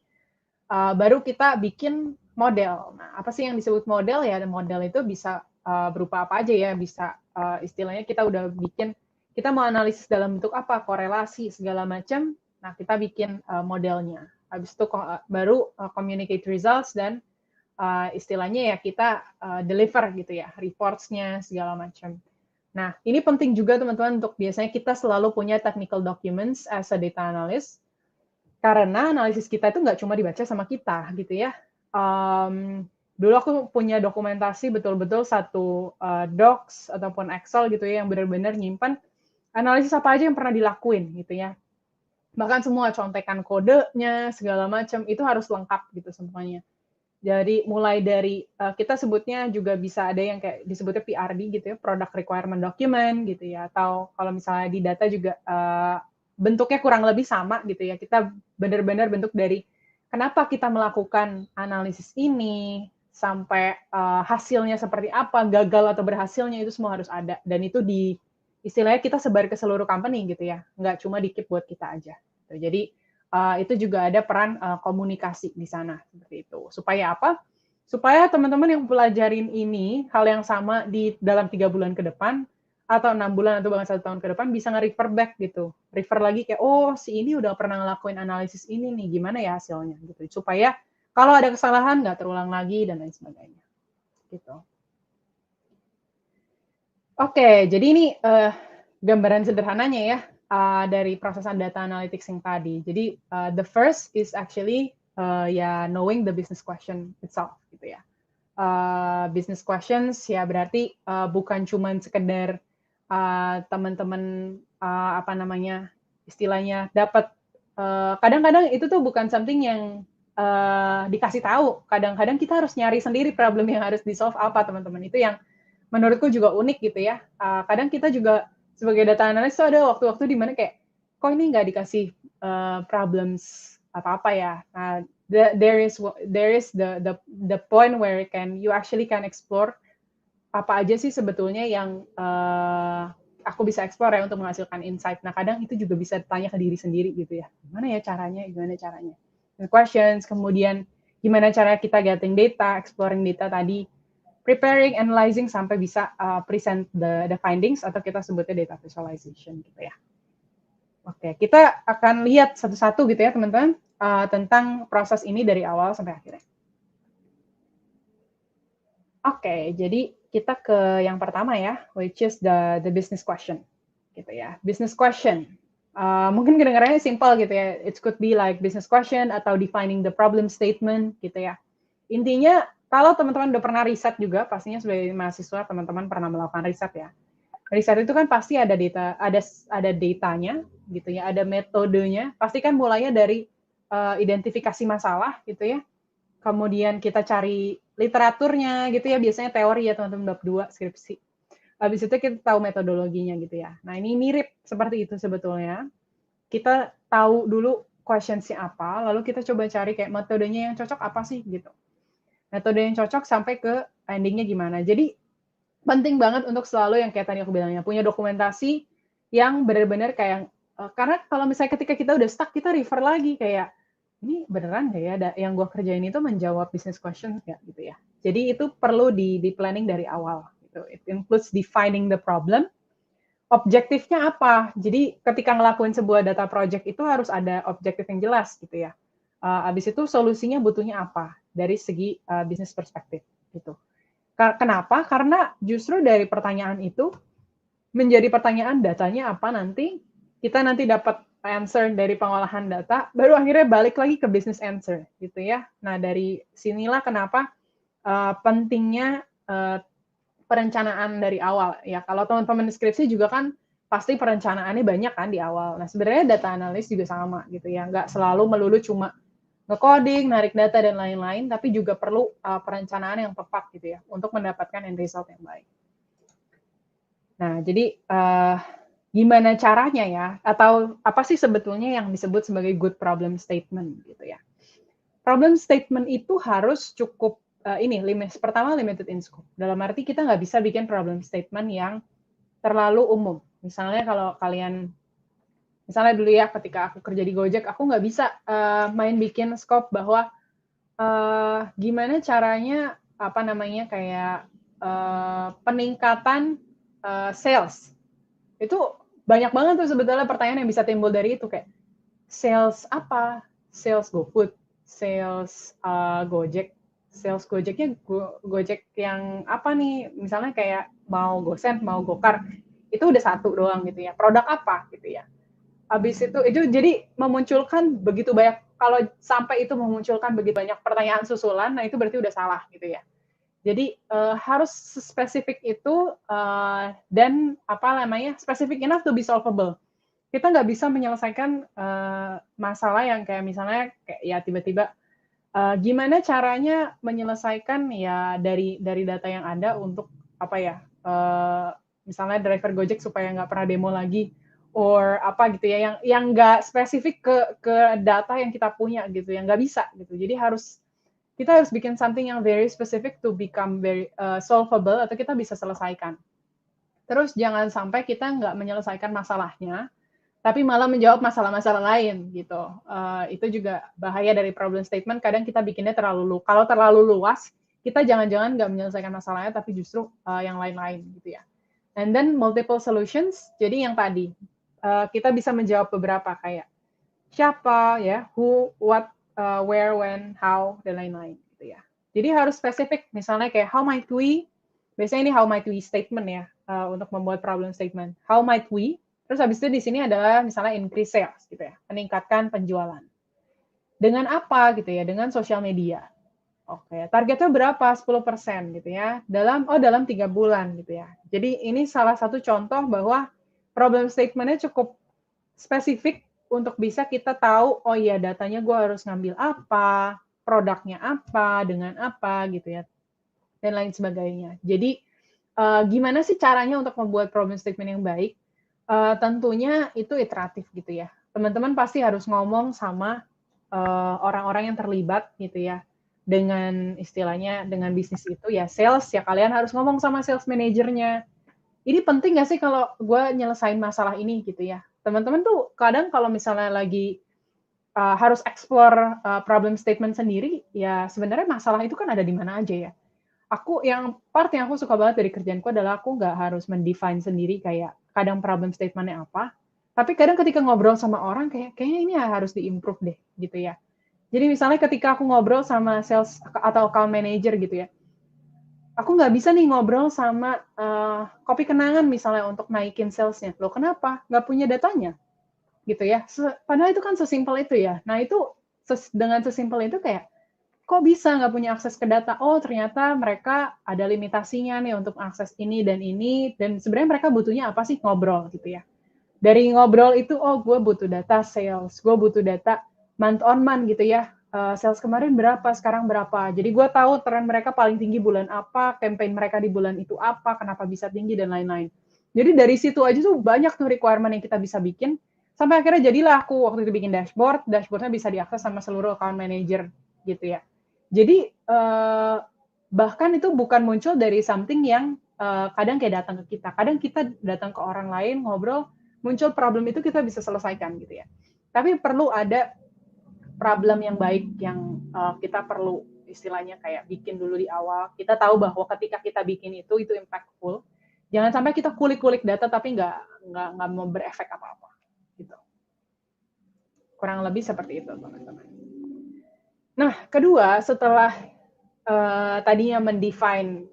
baru kita bikin model. Nah, apa sih yang disebut model ya? Model itu bisa berupa apa aja ya? Bisa istilahnya kita udah bikin, kita mau analisis dalam bentuk apa? Korelasi segala macam. Nah, kita bikin modelnya. Habis itu baru communicate results dan istilahnya ya kita deliver gitu ya, reports-nya segala macam. Nah, ini penting juga teman-teman untuk biasanya kita selalu punya technical documents as a data analyst, karena analisis kita itu nggak cuma dibaca sama kita gitu ya. Dulu aku punya dokumentasi betul-betul satu docs ataupun Excel gitu ya yang benar-benar nyimpan analisis apa aja yang pernah dilakuin gitu ya. Bahkan semua contekan kodenya segala macam itu harus lengkap gitu semuanya. Jadi mulai dari kita sebutnya juga bisa ada yang kayak disebutnya PRD gitu ya, Product Requirement Document gitu ya, atau kalau misalnya di data juga bentuknya kurang lebih sama gitu ya. Kita benar-benar bentuk dari kenapa kita melakukan analisis ini, sampai hasilnya seperti apa, gagal atau berhasilnya itu semua harus ada. Dan itu di istilahnya kita sebar ke seluruh company gitu ya, nggak cuma di-keep buat kita aja. Jadi itu juga ada peran komunikasi di sana seperti itu. Supaya apa? Supaya teman-teman yang pelajarin ini hal yang sama di dalam 3 bulan ke depan atau 6 bulan atau bahkan 1 tahun ke depan bisa nge-refer back gitu. Refer lagi kayak, oh si ini udah pernah ngelakuin analisis ini nih, gimana ya hasilnya gitu. Supaya kalau ada kesalahan nggak terulang lagi dan lain sebagainya. Gitu. Oke, jadi ini gambaran sederhananya ya. Dari prosesan data analytics yang tadi. Jadi the first is actually knowing the business question itself gitu ya. Business questions ya berarti bukan cuma sekedar teman-teman apa namanya istilahnya dapat kadang-kadang itu tuh bukan something yang dikasih tahu. Kadang-kadang kita harus nyari sendiri problem yang harus di-solve apa teman-teman. Itu yang menurutku juga unik gitu ya. Kadang kita juga sebagai data analyst tuh ada waktu-waktu di mana kayak kok ini nggak dikasih problems apa-apa ya. Nah, there is the point where you actually can explore apa aja sih sebetulnya yang aku bisa explore ya untuk menghasilkan insight. Nah, kadang itu juga bisa tanya ke diri sendiri gitu ya. Gimana caranya? Questions, kemudian gimana cara kita getting data, exploring data tadi, preparing, analyzing sampai bisa present the findings atau kita sebutnya data visualization gitu ya. Oke, kita akan lihat satu-satu gitu ya teman-teman tentang proses ini dari awal sampai akhirnya. Oke, jadi kita ke yang pertama ya, which is the business question gitu ya. Business question. Mungkin kedengarannya simple gitu ya. It could be like business question atau defining the problem statement gitu ya. Intinya kalau teman-teman udah pernah riset juga, pastinya sebagai mahasiswa teman-teman pernah melakukan riset ya. Riset itu kan pasti ada datanya gitu ya, ada metodenya. Pasti kan mulainya dari identifikasi masalah gitu ya. Kemudian kita cari literaturnya gitu ya, biasanya teori ya teman-teman bab 2 skripsi. Habis itu kita tahu metodologinya gitu ya. Nah, ini mirip seperti itu sebetulnya. Kita tahu dulu questions-nya apa, lalu kita coba cari kayak metodenya yang cocok apa sih gitu. Metode yang cocok sampai ke ending-nya gimana. Jadi penting banget untuk selalu yang kayak tadi aku bilangnya, punya dokumentasi yang benar-benar kayak karena kalau misalnya ketika kita udah stuck, kita refer lagi kayak ini beneran nggak ya yang gue kerjain itu menjawab business questions nggak gitu ya. Jadi itu perlu di planning dari awal. Gitu. It includes defining the problem. Objektifnya apa? Jadi ketika ngelakuin sebuah data project itu harus ada objektif yang jelas gitu ya. Abis itu solusinya butuhnya apa dari segi bisnis perspektif gitu. Kenapa? Karena justru dari pertanyaan itu menjadi pertanyaan datanya apa nanti, kita nanti dapat answer dari pengolahan data, baru akhirnya balik lagi ke business answer gitu ya. Nah dari sinilah kenapa pentingnya perencanaan dari awal ya. Kalau teman-teman skripsi juga kan pasti perencanaannya banyak kan di awal. Nah sebenarnya data analis juga sama gitu ya, nggak selalu melulu cuma nge-coding, narik data, dan lain-lain, tapi juga perlu perencanaan yang tepat gitu ya, untuk mendapatkan end result yang baik. Nah, jadi gimana caranya ya, atau apa sih sebetulnya yang disebut sebagai good problem statement gitu ya. Problem statement itu harus cukup, pertama limited in scope. Dalam arti kita nggak bisa bikin problem statement yang terlalu umum. Misalnya kalau kalian misalnya dulu ya ketika aku kerja di Gojek, aku nggak bisa main bikin scope bahwa gimana caranya apa namanya kayak peningkatan sales. Itu banyak banget tuh sebetulnya pertanyaan yang bisa timbul dari itu kayak sales apa? Sales GoFood, sales Gojek. Sales Gojeknya Gojek yang apa nih? Misalnya kayak mau GoSend, mau GoCar. Itu udah satu doang gitu ya. Produk apa gitu ya. Habis itu jadi memunculkan begitu banyak, kalau sampai itu memunculkan begitu banyak pertanyaan susulan, nah itu berarti udah salah gitu ya. Jadi harus spesifik itu dan apa namanya spesifik enough to be solvable. Kita nggak bisa menyelesaikan masalah yang kayak misalnya kayak ya tiba-tiba gimana caranya menyelesaikan ya dari data yang ada untuk apa ya misalnya driver Gojek supaya nggak pernah demo lagi or apa gitu ya yang nggak spesifik ke data yang kita punya gitu yang nggak bisa gitu. Jadi kita harus bikin something yang very specific to become very solvable atau kita bisa selesaikan. Terus jangan sampai kita nggak menyelesaikan masalahnya, tapi malah menjawab masalah-masalah lain gitu. Itu juga bahaya dari problem statement. Kadang kita bikinnya kalau terlalu luas, kita jangan-jangan nggak menyelesaikan masalahnya, tapi justru yang lain-lain gitu ya. And then multiple solutions. Jadi yang tadi kita bisa menjawab beberapa kayak siapa ya, who, what, where, when, how, dan lain-lain gitu ya. Jadi harus spesifik. Misalnya kayak how might we, biasanya ini how might we statement ya untuk membuat problem statement. How might we, terus habis itu di sini adalah misalnya increase sales gitu ya, meningkatkan penjualan. Dengan apa gitu ya? Dengan sosial media. Oke, targetnya berapa? 10% gitu ya. Dalam 3 bulan gitu ya. Jadi ini salah satu contoh bahwa problem statement-nya cukup spesifik untuk bisa kita tahu, oh iya datanya gue harus ngambil apa, produknya apa, dengan apa gitu ya, dan lain sebagainya. Jadi gimana sih caranya untuk membuat problem statement yang baik? Tentunya itu iteratif gitu ya. Teman-teman pasti harus ngomong sama orang-orang yang terlibat gitu ya dengan istilahnya dengan bisnis itu ya sales ya kalian harus ngomong sama sales manajernya. Ini penting nggak sih kalau gue nyelesain masalah ini gitu ya. Teman-teman tuh kadang kalau misalnya lagi harus explore problem statement sendiri ya sebenarnya masalah itu kan ada di mana aja ya. Part yang aku suka banget dari kerjaanku adalah aku nggak harus mendefine sendiri kayak kadang problem statement-nya apa, tapi kadang ketika ngobrol sama orang kayaknya ini harus di-improve deh gitu ya. Jadi misalnya ketika aku ngobrol sama sales atau account manager gitu ya, aku nggak bisa nih ngobrol sama kopi kenangan misalnya untuk naikin sales-nya. Loh kenapa? Nggak punya datanya gitu ya. Padahal itu kan sesimpel itu ya. Nah itu dengan sesimpel itu kayak kok bisa nggak punya akses ke data? Oh, ternyata mereka ada limitasinya nih untuk akses ini, dan sebenarnya mereka butuhnya apa sih? Ngobrol gitu ya. Dari ngobrol itu, oh gue butuh data sales, gue butuh data month on month gitu ya. Sales kemarin berapa, sekarang berapa. Jadi gue tahu tren mereka paling tinggi bulan apa, campaign mereka di bulan itu apa, kenapa bisa tinggi, dan lain-lain. Jadi dari situ aja tuh banyak tuh requirement yang kita bisa bikin, sampai akhirnya jadilah aku waktu itu bikin dashboardnya bisa diakses sama seluruh account manager gitu ya. Jadi bahkan itu bukan muncul dari something yang kadang kayak datang ke kita. Kadang kita datang ke orang lain, ngobrol, muncul problem itu kita bisa selesaikan gitu ya. Tapi perlu ada problem yang baik yang kita perlu istilahnya kayak bikin dulu di awal. Kita tahu bahwa ketika kita bikin itu impactful. Jangan sampai kita kulik-kulik data tapi nggak mau berefek apa-apa. Gitu. Kurang lebih seperti itu, teman-teman. Nah, kedua, setelah tadinya mendefine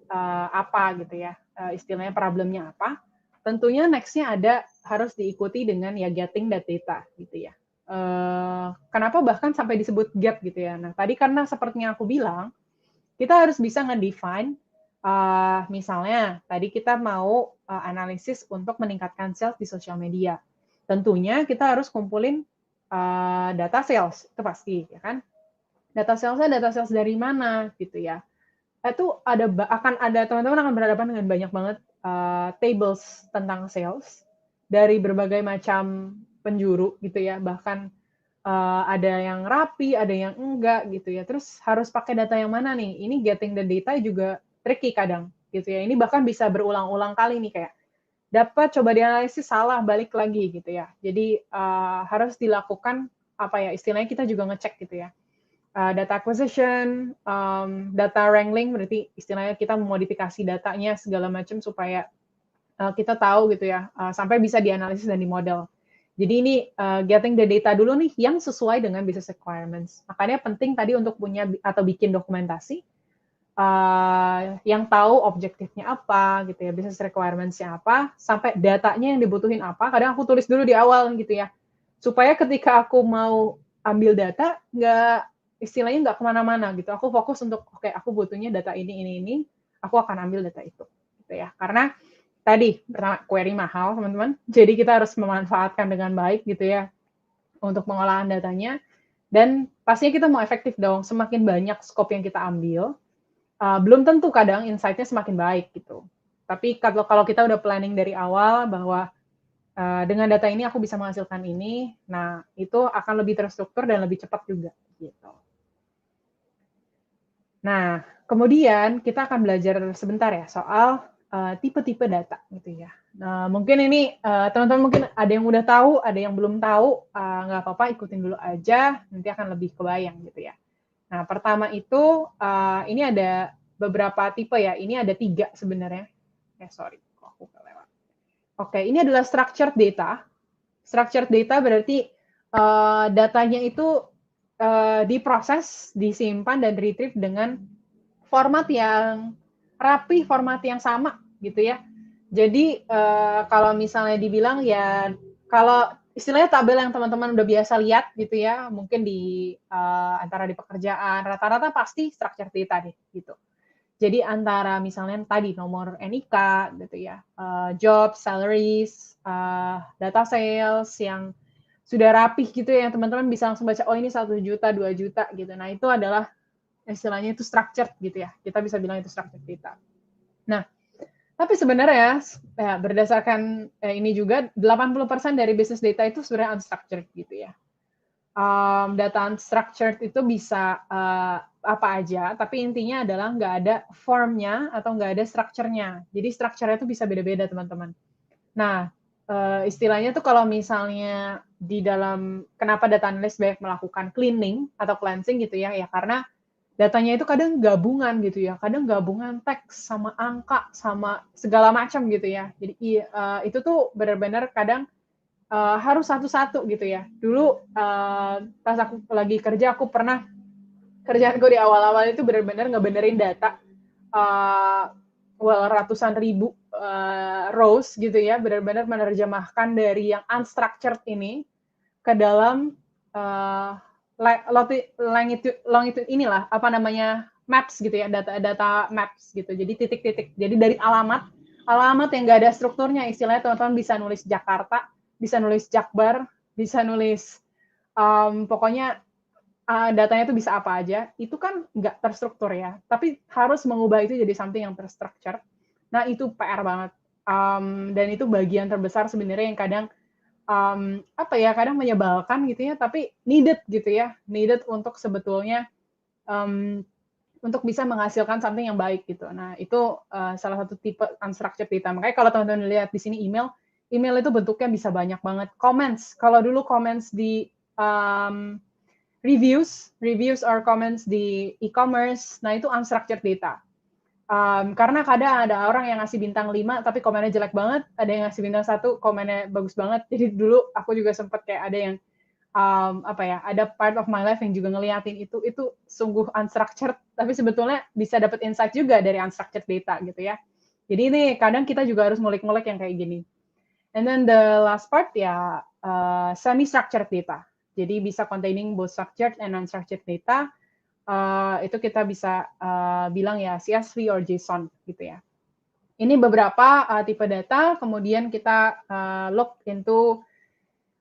apa gitu ya, istilahnya problemnya apa, tentunya next-nya harus diikuti dengan ya getting that data gitu ya. Kenapa bahkan sampai disebut get gitu ya. Nah, tadi karena seperti yang aku bilang, kita harus bisa nge-define, misalnya tadi kita mau analisis untuk meningkatkan sales di sosial media. Tentunya kita harus kumpulin data sales, itu pasti ya kan. Data sales dari mana gitu ya. Itu akan ada teman-teman akan berhadapan dengan banyak banget tables tentang sales dari berbagai macam penjuru gitu ya, bahkan ada yang rapi, ada yang enggak gitu ya. Terus harus pakai data yang mana nih? Ini getting the data juga tricky kadang gitu ya. Ini bahkan bisa berulang-ulang kali nih kayak dapat coba dianalisis salah balik lagi gitu ya. Jadi harus dilakukan apa ya istilahnya kita juga ngecek gitu ya. Data acquisition, data wrangling berarti istilahnya kita memodifikasi datanya segala macam supaya kita tahu gitu ya, sampai bisa dianalisis dan dimodel. Jadi ini getting the data dulu nih yang sesuai dengan business requirements. Makanya penting tadi untuk punya atau bikin dokumentasi yang tahu objektifnya apa gitu ya, business requirements-nya apa, sampai datanya yang dibutuhin apa. Kadang aku tulis dulu di awal gitu ya, supaya ketika aku mau ambil data istilahnya nggak kemana-mana gitu. Aku fokus untuk oke, aku butuhnya data ini, aku akan ambil data itu gitu ya. Karena tadi pertama query mahal teman-teman, jadi kita harus memanfaatkan dengan baik gitu ya untuk pengolahan datanya, dan pastinya kita mau efektif dong. Semakin banyak scope yang kita ambil, belum tentu kadang insight-nya semakin baik gitu. Tapi kalau kita udah planning dari awal bahwa dengan data ini aku bisa menghasilkan ini, nah itu akan lebih terstruktur dan lebih cepat juga gitu. Nah, kemudian kita akan belajar sebentar ya soal tipe-tipe data gitu ya. Nah, mungkin ini teman-teman mungkin ada yang udah tahu, ada yang belum tahu, nggak apa-apa ikutin dulu aja, nanti akan lebih kebayang gitu ya. Nah, pertama itu ini ada beberapa tipe ya, ini ada 3 sebenarnya. Sorry, aku kelewat. Oke, ini adalah structured data. Structured data berarti datanya itu diproses, disimpan, dan retrieve dengan format yang rapi, format yang sama gitu ya. Jadi kalau misalnya dibilang ya, kalau istilahnya tabel yang teman-teman udah biasa lihat gitu ya, mungkin di antara di pekerjaan, rata-rata pasti structure data deh gitu. Jadi antara misalnya tadi nomor NIK gitu ya, job, salaries, data sales yang sudah rapih gitu ya, yang teman-teman bisa langsung baca, oh ini 1 juta, 2 juta gitu. Nah itu adalah istilahnya itu structured gitu ya, kita bisa bilang itu structured data. Nah, tapi sebenarnya ya, berdasarkan ini juga 80% dari business data itu sebenarnya unstructured gitu ya. Data unstructured itu bisa apa aja, tapi intinya adalah nggak ada formnya atau nggak ada structure-nya. Jadi structure-nya itu bisa beda-beda teman-teman. Nah, istilahnya tuh kalau misalnya di dalam kenapa data analyst banyak melakukan cleaning atau cleansing gitu ya, ya karena datanya itu kadang gabungan gitu ya, kadang gabungan teks sama angka sama segala macam gitu ya. Jadi itu tuh benar-benar kadang harus satu-satu gitu ya. Dulu pas aku lagi kerja, aku pernah kerjaanku di awal-awal itu benar-benar ngebenerin data ratusan ribu rows gitu ya, benar-benar menerjemahkan dari yang unstructured ini ke dalam longitude inilah apa namanya maps gitu ya, data maps gitu. Jadi titik-titik. Jadi dari alamat yang nggak ada strukturnya, istilahnya teman-teman bisa nulis Jakarta, bisa nulis Jakbar, bisa nulis pokoknya datanya itu bisa apa aja. Itu kan nggak terstruktur ya, tapi harus mengubah itu jadi something yang terstruktur. Nah itu PR banget. Dan itu bagian terbesar sebenarnya yang kadang apa ya, kadang menyebalkan gitu ya, tapi needed gitu ya, needed untuk sebetulnya untuk bisa menghasilkan something yang baik gitu. Nah, itu salah satu tipe unstructured data. Makanya kalau teman-teman lihat di sini email itu bentuknya bisa banyak banget. Comments, kalau dulu comments di reviews or comments di e-commerce, nah itu unstructured data. Karena kadang ada orang yang ngasih bintang 5 tapi komennya jelek banget, ada yang ngasih bintang 1 komennya bagus banget. Jadi dulu aku juga sempat kayak ada yang apa ya, ada part of my life yang juga ngeliatin itu sungguh unstructured, tapi sebetulnya bisa dapat insight juga dari unstructured data gitu ya. Jadi ini kadang kita juga harus ngulik-ngulik yang kayak gini. And then the last part ya semi-structured data. Jadi bisa containing both structured and unstructured data. Itu kita bisa bilang ya CSV or JSON gitu ya. Ini beberapa tipe data, kemudian kita look into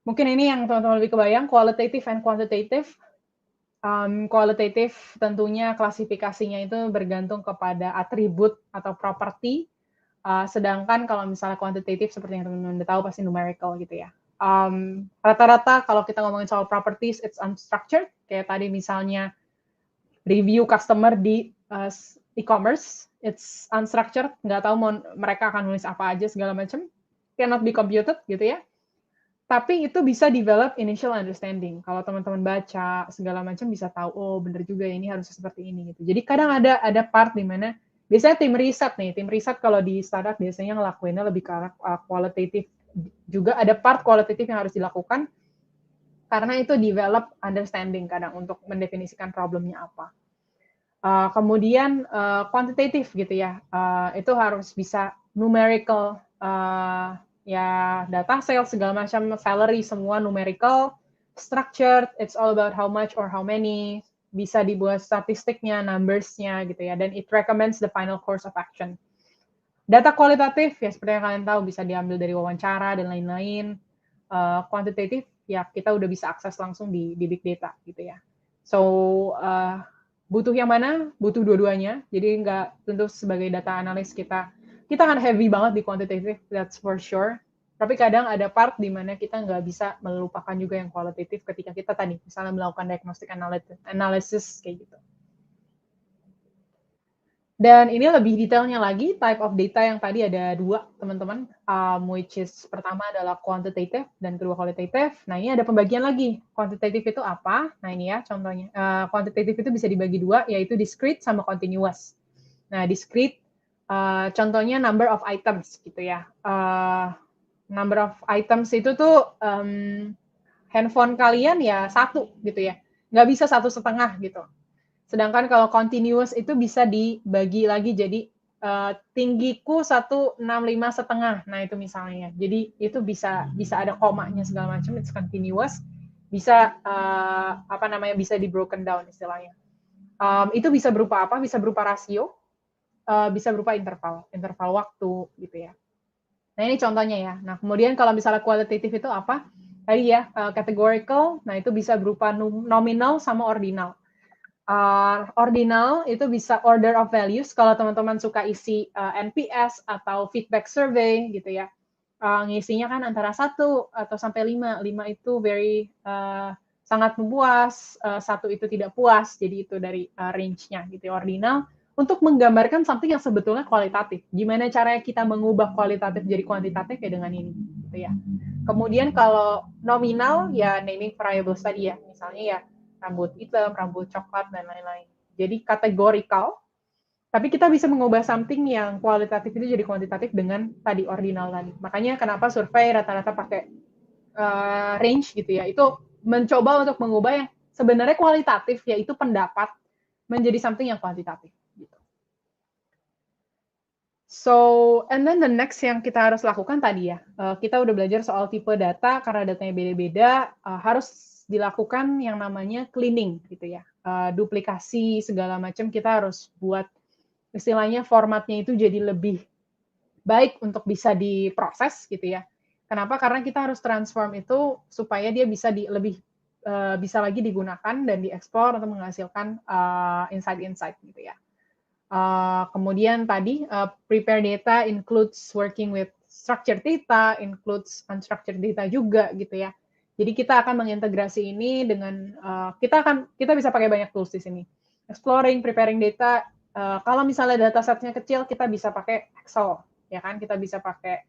mungkin ini yang teman-teman lebih kebayang, qualitative and quantitative. Qualitative tentunya klasifikasinya itu bergantung kepada atribut atau properti, sedangkan kalau misalnya quantitative seperti yang teman-teman udah tahu pasti numerical gitu ya. Rata-rata kalau kita ngomongin soal properties, it's unstructured, kayak tadi misalnya review customer di e-commerce, it's unstructured, nggak tahu mereka akan nulis apa aja segala macam, cannot be computed gitu ya. Tapi itu bisa develop initial understanding. Kalau teman-teman baca segala macam bisa tahu, oh bener juga ini harus seperti ini gitu. Jadi kadang ada part di mana biasanya tim riset kalau di startup biasanya ngelakuinnya lebih ke arah qualitative. Juga ada part qualitative yang harus dilakukan karena itu develop understanding kadang untuk mendefinisikan problemnya apa. Kemudian quantitative gitu ya, itu harus bisa numerical, ya data sales segala macam, salary semua numerical, structured, it's all about how much or how many, bisa dibuat statistiknya, numbers-nya gitu ya, dan it recommends the final course of action. Data kualitatif ya seperti yang kalian tahu bisa diambil dari wawancara dan lain-lain. Quantitative ya kita udah bisa akses langsung di big data gitu ya. So butuh yang mana? Butuh dua-duanya. Jadi nggak tentu sebagai data analis kita akan heavy banget di quantitative, that's for sure. Tapi kadang ada part di mana kita nggak bisa melupakan juga yang kualitatif ketika kita tadi misalnya melakukan diagnostic analysis kayak gitu. Dan ini lebih detailnya lagi, type of data yang tadi ada 2, teman-teman, which is pertama adalah quantitative dan kedua qualitative. Nah, ini ada pembagian lagi. Quantitative itu apa? Nah, ini ya contohnya. Quantitative itu bisa dibagi 2, yaitu discrete sama continuous. Nah, discrete, contohnya number of items gitu ya. Number of items itu tuh handphone kalian ya 1 gitu ya. Nggak bisa 1,5 gitu. Sedangkan kalau continuous itu bisa dibagi lagi jadi tinggiku 165,5. Nah, itu misalnya. Jadi itu bisa ada komanya segala macam, it's continuous. Bisa bisa di broken down istilahnya. Itu bisa berupa apa? Bisa berupa rasio, bisa berupa interval waktu gitu ya. Nah, ini contohnya ya. Nah, kemudian kalau misalnya qualitative itu apa? Tadi ya, categorical, nah itu bisa berupa nominal sama ordinal. Ordinal itu bisa order of values, kalau teman-teman suka isi NPS atau feedback survey gitu ya. Ngisinya kan antara 1 atau sampai 5. 5 itu very sangat puas, 1 itu tidak puas, jadi itu dari range-nya gitu ya, ordinal. Untuk menggambarkan something yang sebetulnya kualitatif. Gimana caranya kita mengubah kualitatif jadi kuantitatif ya dengan ini gitu ya. Kemudian kalau nominal ya naming variables tadi ya, misalnya ya rambut hitam, rambut coklat, dan lain-lain. Jadi kategorikal, tapi kita bisa mengubah something yang kualitatif itu jadi kuantitatif dengan tadi ordinal tadi. Makanya kenapa survei rata-rata pakai range gitu ya, itu mencoba untuk mengubah yang sebenarnya kualitatif, yaitu pendapat, menjadi something yang kuantitatif. Gitu. So, and then the next yang kita harus lakukan tadi ya, kita udah belajar soal tipe data, karena datanya beda-beda, harus dilakukan yang namanya cleaning gitu ya. Duplikasi segala macam kita harus buat, istilahnya formatnya itu jadi lebih baik untuk bisa diproses gitu ya. Kenapa? Karena kita harus transform itu supaya dia bisa lebih bisa lagi digunakan dan dieksplor untuk menghasilkan insight-insight gitu ya. Kemudian tadi prepare data includes working with structured data, includes unstructured data juga gitu ya. Jadi kita akan mengintegrasi ini dengan kita bisa pakai banyak tools di sini. Exploring, preparing data. Kalau misalnya data setnya kecil, kita bisa pakai Excel, ya kan? Kita bisa pakai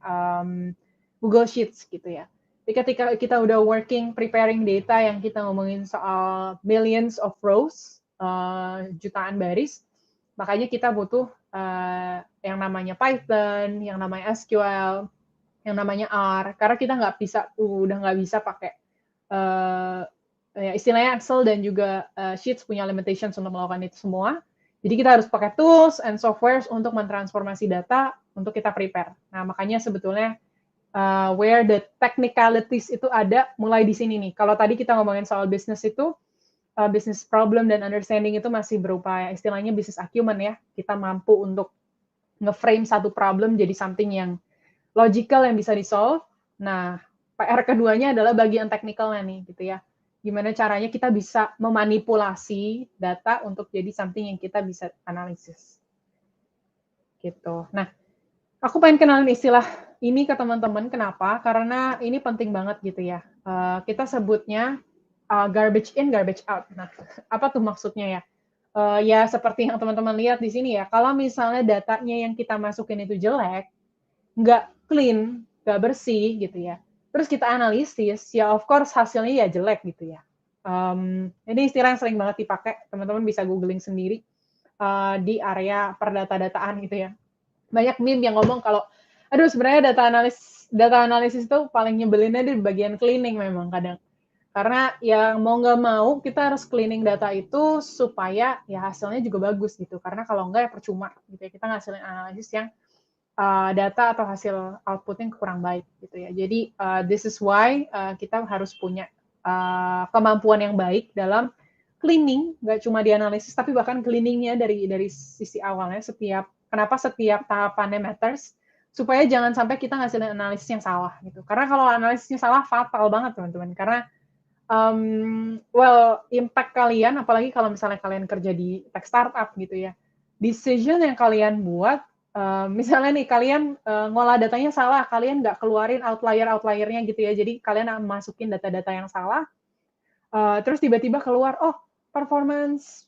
Google Sheets gitu ya. Jadi ketika kita udah working, preparing data yang kita ngomongin soal millions of rows, jutaan baris, makanya kita butuh yang namanya Python, yang namanya SQL, yang namanya R, karena kita udah nggak bisa pakai ya istilahnya Excel dan juga Sheets punya limitations untuk melakukan itu semua. Jadi kita harus pakai tools and softwares untuk mentransformasi data untuk kita prepare. Nah, makanya sebetulnya where the technicalities itu ada mulai di sini nih. Kalau tadi kita ngomongin soal business itu, business problem dan understanding itu masih berupa istilahnya business acumen ya. Kita mampu untuk nge-frame satu problem jadi something yang logical yang bisa di-solve. Nah, PR keduanya adalah bagian teknikalnya nih gitu ya. Gimana caranya kita bisa memanipulasi data untuk jadi something yang kita bisa analisis. Gitu. Nah, aku pengen kenalin istilah ini ke teman-teman. Kenapa? Karena ini penting banget gitu ya. Kita sebutnya garbage in, garbage out. Nah, apa tuh maksudnya ya? Ya seperti yang teman-teman lihat di sini ya, kalau misalnya datanya yang kita masukin itu jelek, nggak clean, nggak bersih gitu ya, terus kita analisis, ya of course hasilnya ya jelek gitu ya. Ini istilah yang sering banget dipakai, teman-teman bisa googling sendiri di area perdata-dataan gitu ya. Banyak meme yang ngomong kalau, aduh sebenarnya data analisis itu paling nyebelinnya di bagian cleaning memang kadang. Karena yang mau nggak mau kita harus cleaning data itu supaya ya hasilnya juga bagus gitu. Karena kalau enggak ya percuma gitu ya. Kita ngasilin analisis yang data atau hasil outputnya kurang baik gitu ya. Jadi this is why kita harus punya kemampuan yang baik dalam cleaning, nggak cuma dianalisis tapi bahkan cleaningnya dari sisi awalnya. Kenapa setiap tahapannya matters, supaya jangan sampai kita ngasilin analisis yang salah gitu. Karena kalau analisisnya salah fatal banget teman-teman. Karena impact kalian, apalagi kalau misalnya kalian kerja di tech startup gitu ya, decision yang kalian buat, misalnya nih kalian ngolah datanya salah, kalian nggak keluarin outlier-outliernya gitu ya, jadi kalian masukin data-data yang salah, terus tiba-tiba keluar, oh performance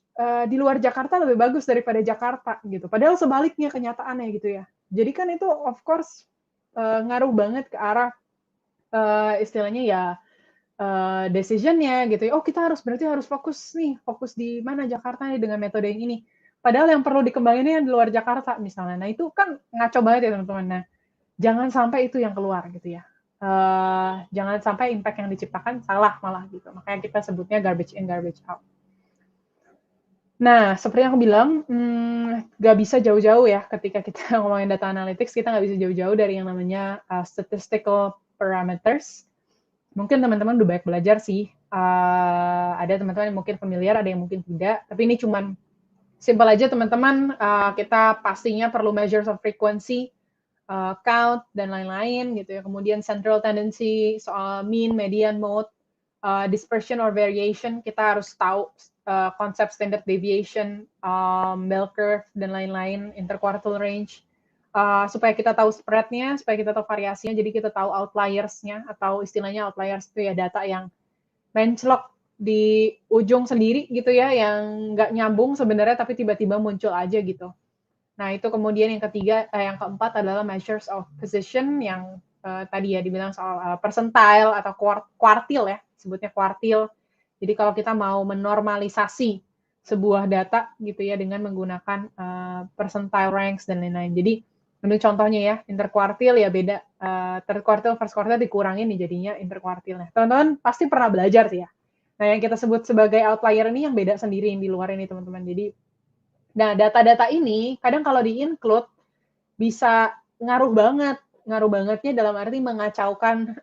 di luar Jakarta lebih bagus daripada Jakarta gitu, padahal sebaliknya kenyataannya gitu ya. Jadi kan itu of course ngaruh banget ke arah istilahnya ya decision-nya gitu ya. Oh, kita berarti harus fokus di mana Jakarta nih dengan metode yang ini. Padahal yang perlu dikembanginnya di luar Jakarta misalnya. Nah, itu kan ngaco banget ya teman-teman. Nah, jangan sampai itu yang keluar gitu ya. Jangan sampai impact yang diciptakan salah malah gitu. Makanya kita sebutnya garbage in, garbage out. Nah, seperti yang aku bilang, nggak bisa jauh-jauh ya ketika kita ngomongin data analytics, kita nggak bisa jauh-jauh dari yang namanya statistical parameters. Mungkin teman-teman udah banyak belajar sih. Ada teman-teman yang mungkin familiar, ada yang mungkin tidak. Tapi ini cuman simple aja teman-teman. Kita pastinya perlu measures of frequency, count, dan lain-lain gitu ya. Kemudian central tendency, soal mean, median, mode, dispersion or variation. Kita harus tahu konsep standard deviation, bell curve, dan lain-lain, interquartile range. Supaya kita tahu spread-nya, supaya kita tahu variasinya, jadi kita tahu outliers-nya, atau istilahnya outliers itu ya data yang menclok di ujung sendiri gitu ya, yang nggak nyambung sebenarnya tapi tiba-tiba muncul aja gitu. Nah itu kemudian yang keempat adalah measures of position yang tadi ya dibilang soal percentile atau quartile ya, sebutnya quartile. Jadi kalau kita mau menormalisasi sebuah data gitu ya dengan menggunakan percentile ranks dan lain-lain. Jadi ini contohnya ya, interquartile ya beda. Third quartile, first quartile dikurangin nih jadinya interquartile. Nah, teman-teman pasti pernah belajar sih ya. Nah, yang kita sebut sebagai outlier ini yang beda sendiri yang di luar ini, teman-teman. Jadi, nah data-data ini kadang kalau di-include, bisa ngaruh bangetnya dalam arti mengacaukan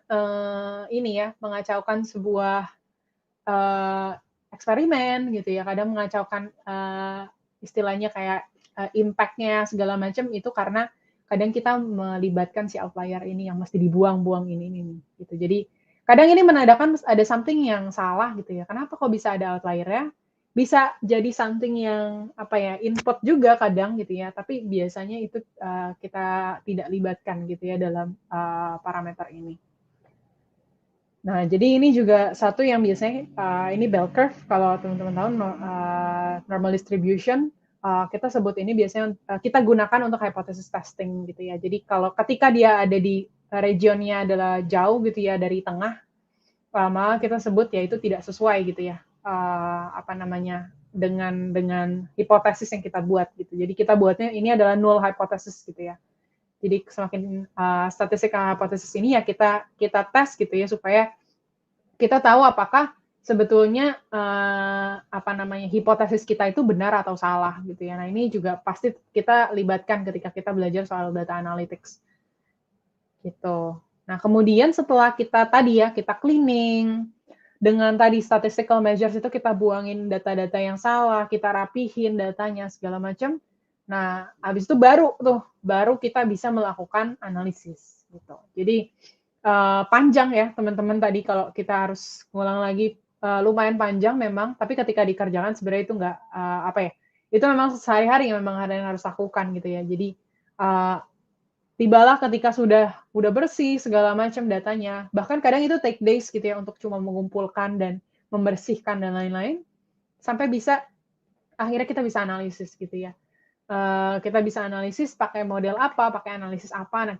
mengacaukan sebuah uh, eksperimen gitu ya, kadang mengacaukan istilahnya kayak impact-nya segala macam itu karena kadang kita melibatkan si outlier ini yang mesti dibuang-buang ini gitu. Jadi kadang ini menandakan ada something yang salah gitu ya. Kenapa kok bisa ada outlier-nya? Bisa jadi something yang input juga kadang gitu ya. Tapi biasanya itu kita tidak libatkan gitu ya dalam parameter ini. Nah, jadi ini juga satu yang biasanya ini bell curve kalau teman-teman tahu normal distribution kita sebut ini biasanya kita gunakan untuk hypothesis testing gitu ya. Jadi kalau ketika dia ada di regionnya adalah jauh gitu ya dari tengah, maka kita sebut ya itu tidak sesuai gitu ya. Dengan hipotesis yang kita buat gitu. Jadi kita buatnya ini adalah null hypothesis gitu ya. Jadi semakin statistical hypothesis ini ya kita tes gitu ya supaya kita tahu apakah sebetulnya hipotesis kita itu benar atau salah gitu ya. Nah, ini juga pasti kita libatkan ketika kita belajar soal data analytics. Gitu. Nah, kemudian setelah kita cleaning dengan tadi statistical measures itu kita buangin data-data yang salah, kita rapihin datanya segala macam. Nah, habis itu baru kita bisa melakukan analisis gitu. Jadi panjang ya teman-teman tadi kalau kita harus ngulang lagi lumayan panjang memang, tapi ketika dikerjakan sebenarnya itu nggak itu memang sehari-hari memang ada yang harus lakukan gitu ya. Jadi tibalah ketika udah bersih segala macam datanya, bahkan kadang itu take days gitu ya untuk cuma mengumpulkan dan membersihkan dan lain-lain, sampai bisa akhirnya kita bisa analisis gitu ya. Kita bisa analisis pakai model apa, pakai analisis apa. Nah,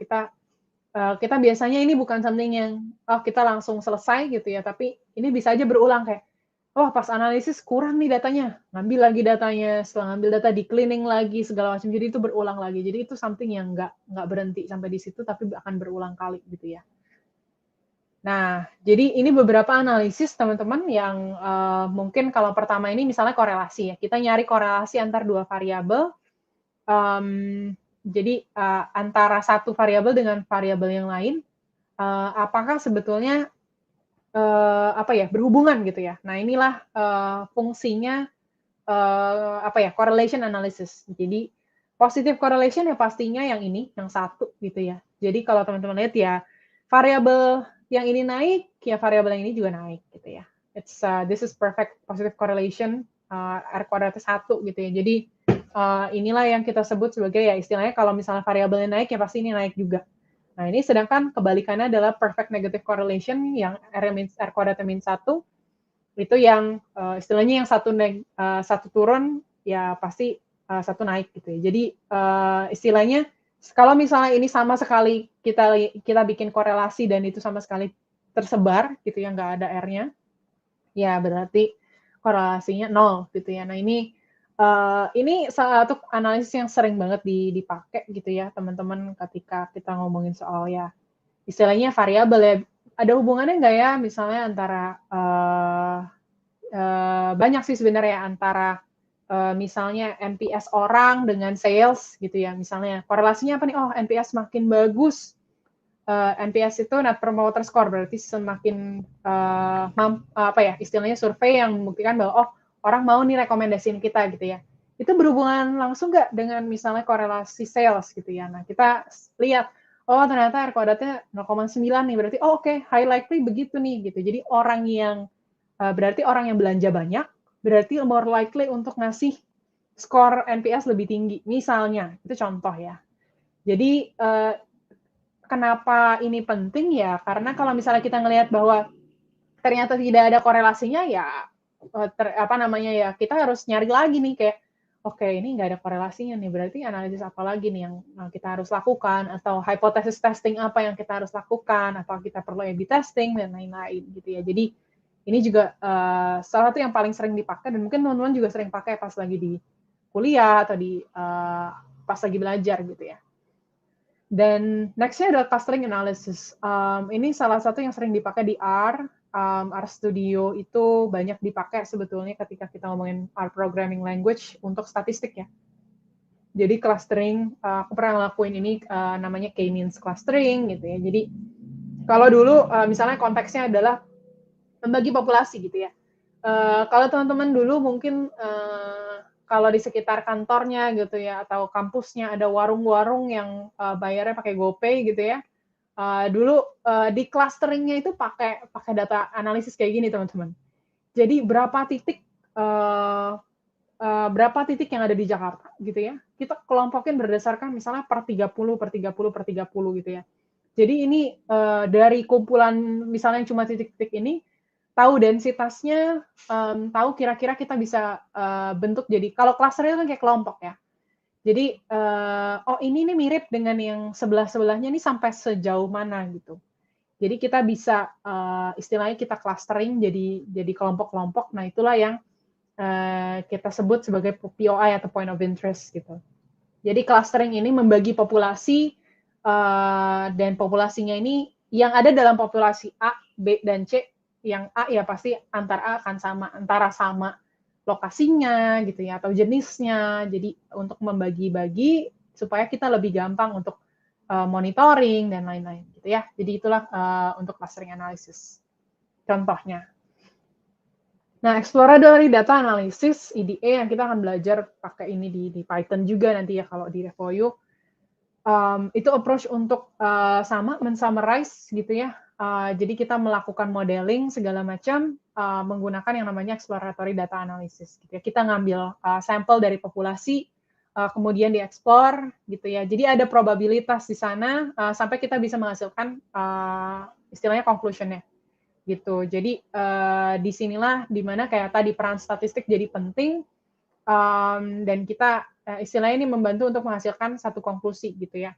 kita biasanya ini bukan something yang kita langsung selesai gitu ya, tapi ini bisa aja berulang kayak pas analisis kurang nih datanya, ngambil lagi datanya, setelah ngambil data di cleaning lagi segala macam, jadi itu berulang lagi. Jadi itu something yang nggak berhenti sampai di situ, tapi akan berulang kali gitu ya. Nah, jadi ini beberapa analisis teman-teman yang mungkin kalau pertama ini misalnya korelasi ya, kita nyari korelasi antar dua variabel. Jadi antara satu variabel dengan variabel yang lain, apakah sebetulnya berhubungan gitu ya. Nah, inilah fungsinya correlation analysis. Jadi positive correlation ya pastinya yang ini, yang satu gitu ya. Jadi kalau teman-teman lihat ya variabel yang ini naik, ya variabel yang ini juga naik gitu ya. This is perfect positive correlation R kuadratnya 1 gitu ya. Jadi inilah yang kita sebut sebagai ya istilahnya kalau misalnya variabelnya naik ya pasti ini naik juga. Nah, ini sedangkan kebalikannya adalah perfect negative correlation yang R kuadratnya min 1 itu yang istilahnya yang satu turun ya pasti satu naik gitu ya. Jadi istilahnya kalau misalnya ini sama sekali kita bikin korelasi dan itu sama sekali tersebar gitu ya, nggak ada R-nya, ya berarti korelasinya 0 gitu ya. Nah, ini salah satu analisis yang sering banget dipakai gitu ya teman-teman ketika kita ngomongin soal ya istilahnya variabel ya, ada hubungannya nggak ya misalnya antara banyak sih sebenarnya antara misalnya NPS orang dengan sales gitu ya, misalnya korelasinya apa nih, NPS makin bagus, NPS itu Net Promoter Score, berarti semakin istilahnya survei yang membuktikan bahwa orang mau nih rekomendasiin kita gitu ya. Itu berhubungan langsung nggak dengan misalnya korelasi sales gitu ya. Nah, kita lihat, ternyata R kuadratnya 0,9 nih, berarti oke, high likely begitu nih gitu. Jadi berarti orang yang belanja banyak, berarti more likely untuk ngasih skor NPS lebih tinggi. Misalnya, itu contoh ya. Jadi kenapa ini penting ya? Karena kalau misalnya kita ngelihat bahwa ternyata tidak ada korelasinya ya kita harus nyari lagi nih kayak oke, ini nggak ada korelasinya nih, berarti analisis apa lagi nih yang kita harus lakukan atau hypothesis testing apa yang kita harus lakukan atau kita perlu A/B testing dan lain-lain gitu ya. Jadi ini juga salah satu yang paling sering dipakai dan mungkin teman-teman juga sering pakai pas lagi di kuliah atau pas lagi belajar gitu ya. Dan next-nya adalah clustering analysis. Ini salah satu yang sering dipakai di R. R Studio itu banyak dipakai sebetulnya ketika kita ngomongin R programming language untuk statistik ya. Jadi clustering, aku pernah ngelakuin ini namanya K-means clustering gitu ya. Jadi kalau dulu misalnya konteksnya adalah membagi populasi gitu ya. Kalau teman-teman dulu mungkin kalau di sekitar kantornya gitu ya atau kampusnya ada warung-warung yang bayarnya pakai GoPay gitu ya. Dulu di clusteringnya itu pakai data analisis kayak gini teman-teman. Jadi berapa titik yang ada di Jakarta gitu ya. Kita kelompokin berdasarkan misalnya per 30 per 30 per 30 gitu ya. Jadi ini dari kumpulan misalnya cuma titik-titik ini tahu densitasnya, tahu kira-kira kita bisa bentuk jadi kalau cluster itu kan kayak kelompok ya. Jadi oh ini nih mirip dengan yang sebelah-sebelahnya nih sampai sejauh mana gitu. Jadi kita bisa istilahnya kita clustering jadi kelompok-kelompok. Nah itulah yang kita sebut sebagai POI atau point of interest gitu. Jadi clustering ini membagi populasi dan populasinya ini yang ada dalam populasi A, B, dan C. Yang A ya pasti antara A akan sama, antara sama lokasinya gitu ya atau jenisnya. Jadi untuk membagi-bagi supaya kita lebih gampang untuk monitoring dan lain-lain gitu ya. Jadi itulah untuk clustering analysis. Contohnya. Nah, exploratory data analysis (EDA) yang kita akan belajar pakai ini di Python juga nanti ya kalau di RevoYou. Itu approach untuk sama men-summarize gitu ya. Jadi kita melakukan modeling segala macam menggunakan yang namanya exploratory data analysis. Gitu ya. Kita ngambil sampel dari populasi, kemudian dieksplor gitu ya. Jadi ada probabilitas di sana sampai kita bisa menghasilkan istilahnya conclusion-nya gitu. Jadi disinilah dimana kayak tadi peran statistik jadi penting dan kita istilahnya ini membantu untuk menghasilkan satu konklusi gitu ya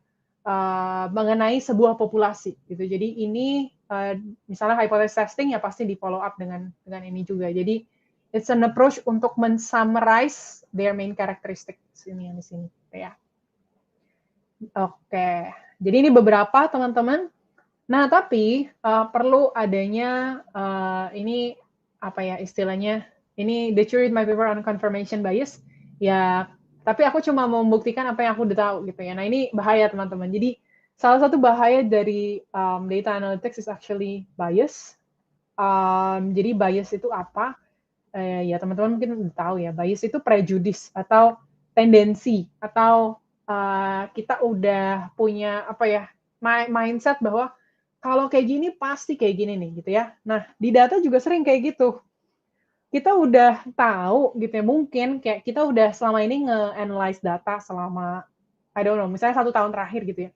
mengenai sebuah populasi gitu. Jadi ini misalnya hypothesis testing ya pasti di follow up dengan ini juga. Jadi it's an approach untuk men-summarize their main characteristics ini yang di sini ya. Oke. Jadi ini beberapa teman-teman. Nah, tapi perlu adanya ini apa ya istilahnya? Ini the truth my paper on confirmation bias. Ya, tapi aku cuma mau membuktikan apa yang aku udah tahu gitu ya. Nah, ini bahaya teman-teman. Jadi salah satu bahaya dari data analytics is actually bias. Jadi bias itu apa? Ya teman-teman mungkin udah tahu ya. Bias itu prejudice atau tendensi atau kita udah punya apa ya mindset bahwa kalau kayak gini pasti kayak gini nih gitu ya. Nah di data juga sering kayak gitu. Kita udah tahu gitu ya mungkin kayak kita udah selama ini nge-analyze data selama I don't know misalnya 1 tahun terakhir gitu ya.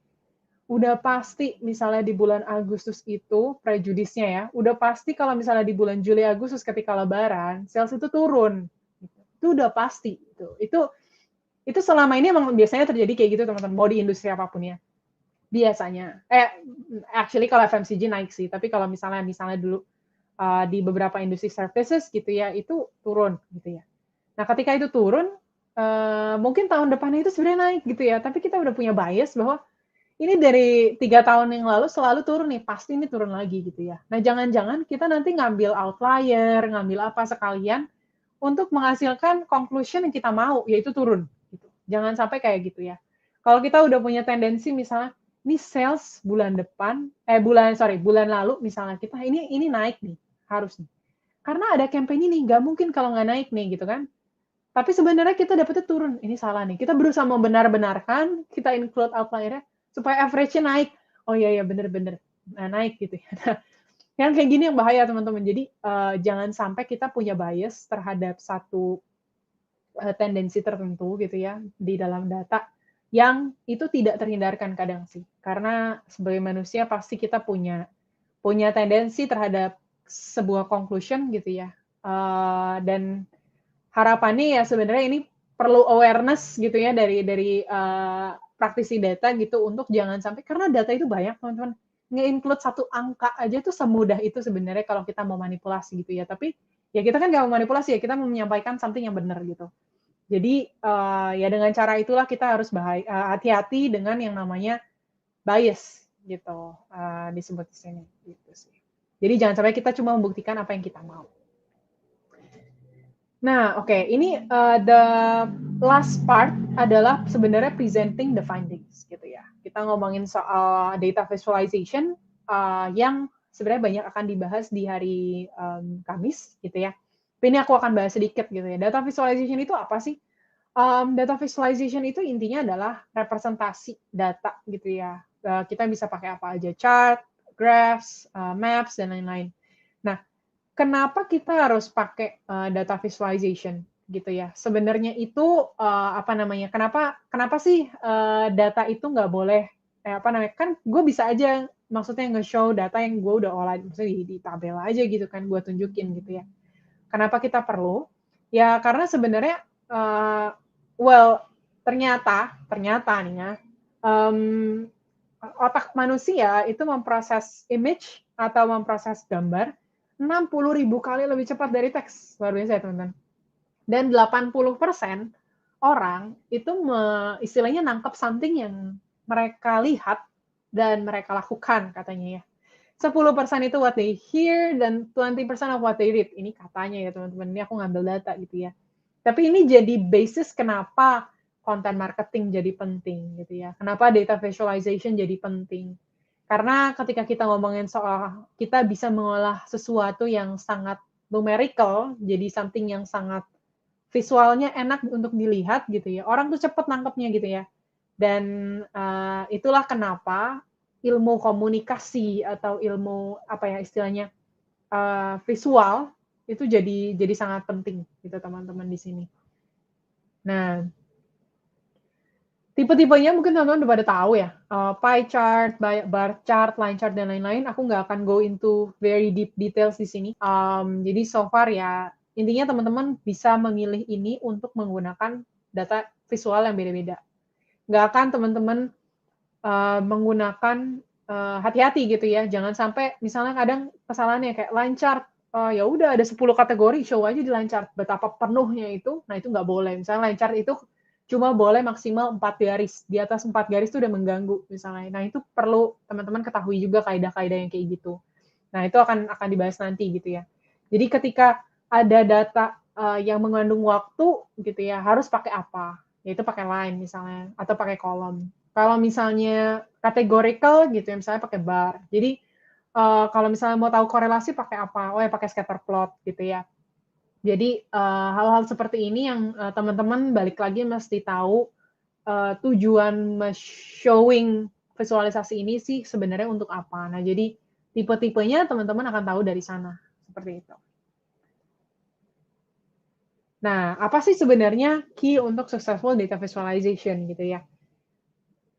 Udah pasti misalnya di bulan Agustus itu prejudisnya ya. Udah pasti kalau misalnya di bulan Juli Agustus ketika Lebaran sales itu turun. Gitu. Itu udah pasti. Itu selama ini emang biasanya terjadi kayak gitu teman-teman. Mau di industri apapun ya biasanya. Actually kalau FMCG naik sih, tapi kalau misalnya dulu di beberapa industri services gitu ya, itu turun gitu ya. Nah, ketika itu turun, mungkin tahun depannya itu sebenarnya naik gitu ya, tapi kita udah punya bias bahwa ini dari 3 tahun yang lalu selalu turun nih, pasti ini turun lagi gitu ya. Nah, jangan-jangan kita nanti ngambil outlier, ngambil apa sekalian untuk menghasilkan conclusion yang kita mau, yaitu turun. Gitu. Jangan sampai kayak gitu ya. Kalau kita udah punya tendensi misalnya, ini sales bulan bulan lalu misalnya kita ini naik nih, harus nih. Karena ada campaign ini, nggak mungkin kalau nggak naik nih gitu kan. Tapi sebenarnya kita dapetnya turun, ini salah nih. Kita berusaha membenar-benarkan, kita include outlier-nya, supaya average-nya naik. Oh iya, iya bener-bener. Nah, naik gitu ya. Yang kayak gini yang bahaya teman-teman. Jadi jangan sampai kita punya bias terhadap satu tendensi tertentu gitu ya di dalam data yang itu tidak terhindarkan kadang sih. Karena sebagai manusia pasti kita punya tendensi terhadap sebuah conclusion gitu ya. Dan harapannya ya sebenarnya ini perlu awareness gitu ya dari praktisi data gitu untuk jangan sampai karena data itu banyak teman-teman nge-include satu angka aja tuh semudah itu sebenarnya kalau kita mau manipulasi gitu ya tapi ya kita kan nggak mau manipulasi ya kita mau menyampaikan something yang benar gitu jadi ya dengan cara itulah kita harus hati-hati dengan yang namanya bias gitu disebut di sini gitu sih jadi jangan sampai kita cuma membuktikan apa yang kita mau. Nah, oke, ini the last part adalah sebenarnya presenting the findings gitu ya. Kita ngomongin soal data visualization yang sebenarnya banyak akan dibahas di hari Kamis gitu ya. Tapi ini aku akan bahas sedikit gitu ya. Data visualization itu apa sih? Data visualization itu intinya adalah representasi data gitu ya. Kita bisa pakai apa aja, chart, graphs, maps, dan lain-lain. Nah, kenapa kita harus pakai data visualization gitu ya? Sebenarnya itu apa namanya? Kenapa sih data itu nggak boleh apa namanya? Kan gue bisa aja maksudnya nge-show data yang gue udah olah, maksudnya di tabel aja gitu kan, gue tunjukin gitu ya. Kenapa kita perlu? Ya karena sebenarnya well ternyata nih ya, um, otak manusia itu memproses image atau memproses gambar 60.000 kali lebih cepat dari teks. Luar biasa ya teman-teman. Dan 80% orang itu istilahnya nangkep something yang mereka lihat dan mereka lakukan katanya ya. 10% itu what they hear dan 20% of what they read. Ini katanya ya teman-teman, ini aku ngambil data gitu ya. Tapi ini jadi basis kenapa content marketing jadi penting gitu ya. Kenapa data visualization jadi penting. Karena ketika kita ngomongin soal kita bisa mengolah sesuatu yang sangat numerical, jadi something yang sangat visualnya enak untuk dilihat gitu ya. Orang tuh cepet nangkepnya gitu ya. Dan itulah kenapa ilmu komunikasi atau ilmu apa ya istilahnya visual itu jadi sangat penting gitu teman-teman di sini. Nah, tipe-tipenya mungkin teman-teman udah pada tahu ya, pie chart, bar chart, line chart, dan lain-lain. Aku nggak akan go into very deep details di sini. Jadi so far ya, intinya teman-teman bisa memilih ini untuk menggunakan data visual yang beda-beda. Nggak akan teman-teman menggunakan hati-hati gitu ya. Jangan sampai misalnya kadang kesalahannya kayak line chart, ya udah ada 10 kategori, show aja di line chart. Betapa penuhnya itu, nah itu nggak boleh. Misalnya line chart itu cuma boleh maksimal 4 garis. Di atas 4 garis itu udah mengganggu misalnya. Nah, itu perlu teman-teman ketahui juga kaidah-kaidah yang kayak gitu. Nah, itu akan dibahas nanti gitu ya. Jadi ketika ada data yang mengandung waktu gitu ya, harus pakai apa? Yaitu pakai line misalnya atau pakai kolom. Kalau misalnya categorical gitu ya, misalnya pakai bar. Jadi kalau misalnya mau tahu korelasi pakai apa? Oh ya pakai scatter plot gitu ya. Jadi hal-hal seperti ini yang teman-teman balik lagi mesti tahu tujuan showing visualisasi ini sih sebenarnya untuk apa. Nah, jadi tipe-tipenya teman-teman akan tahu dari sana, seperti itu. Nah, apa sih sebenarnya key untuk successful data visualization gitu ya?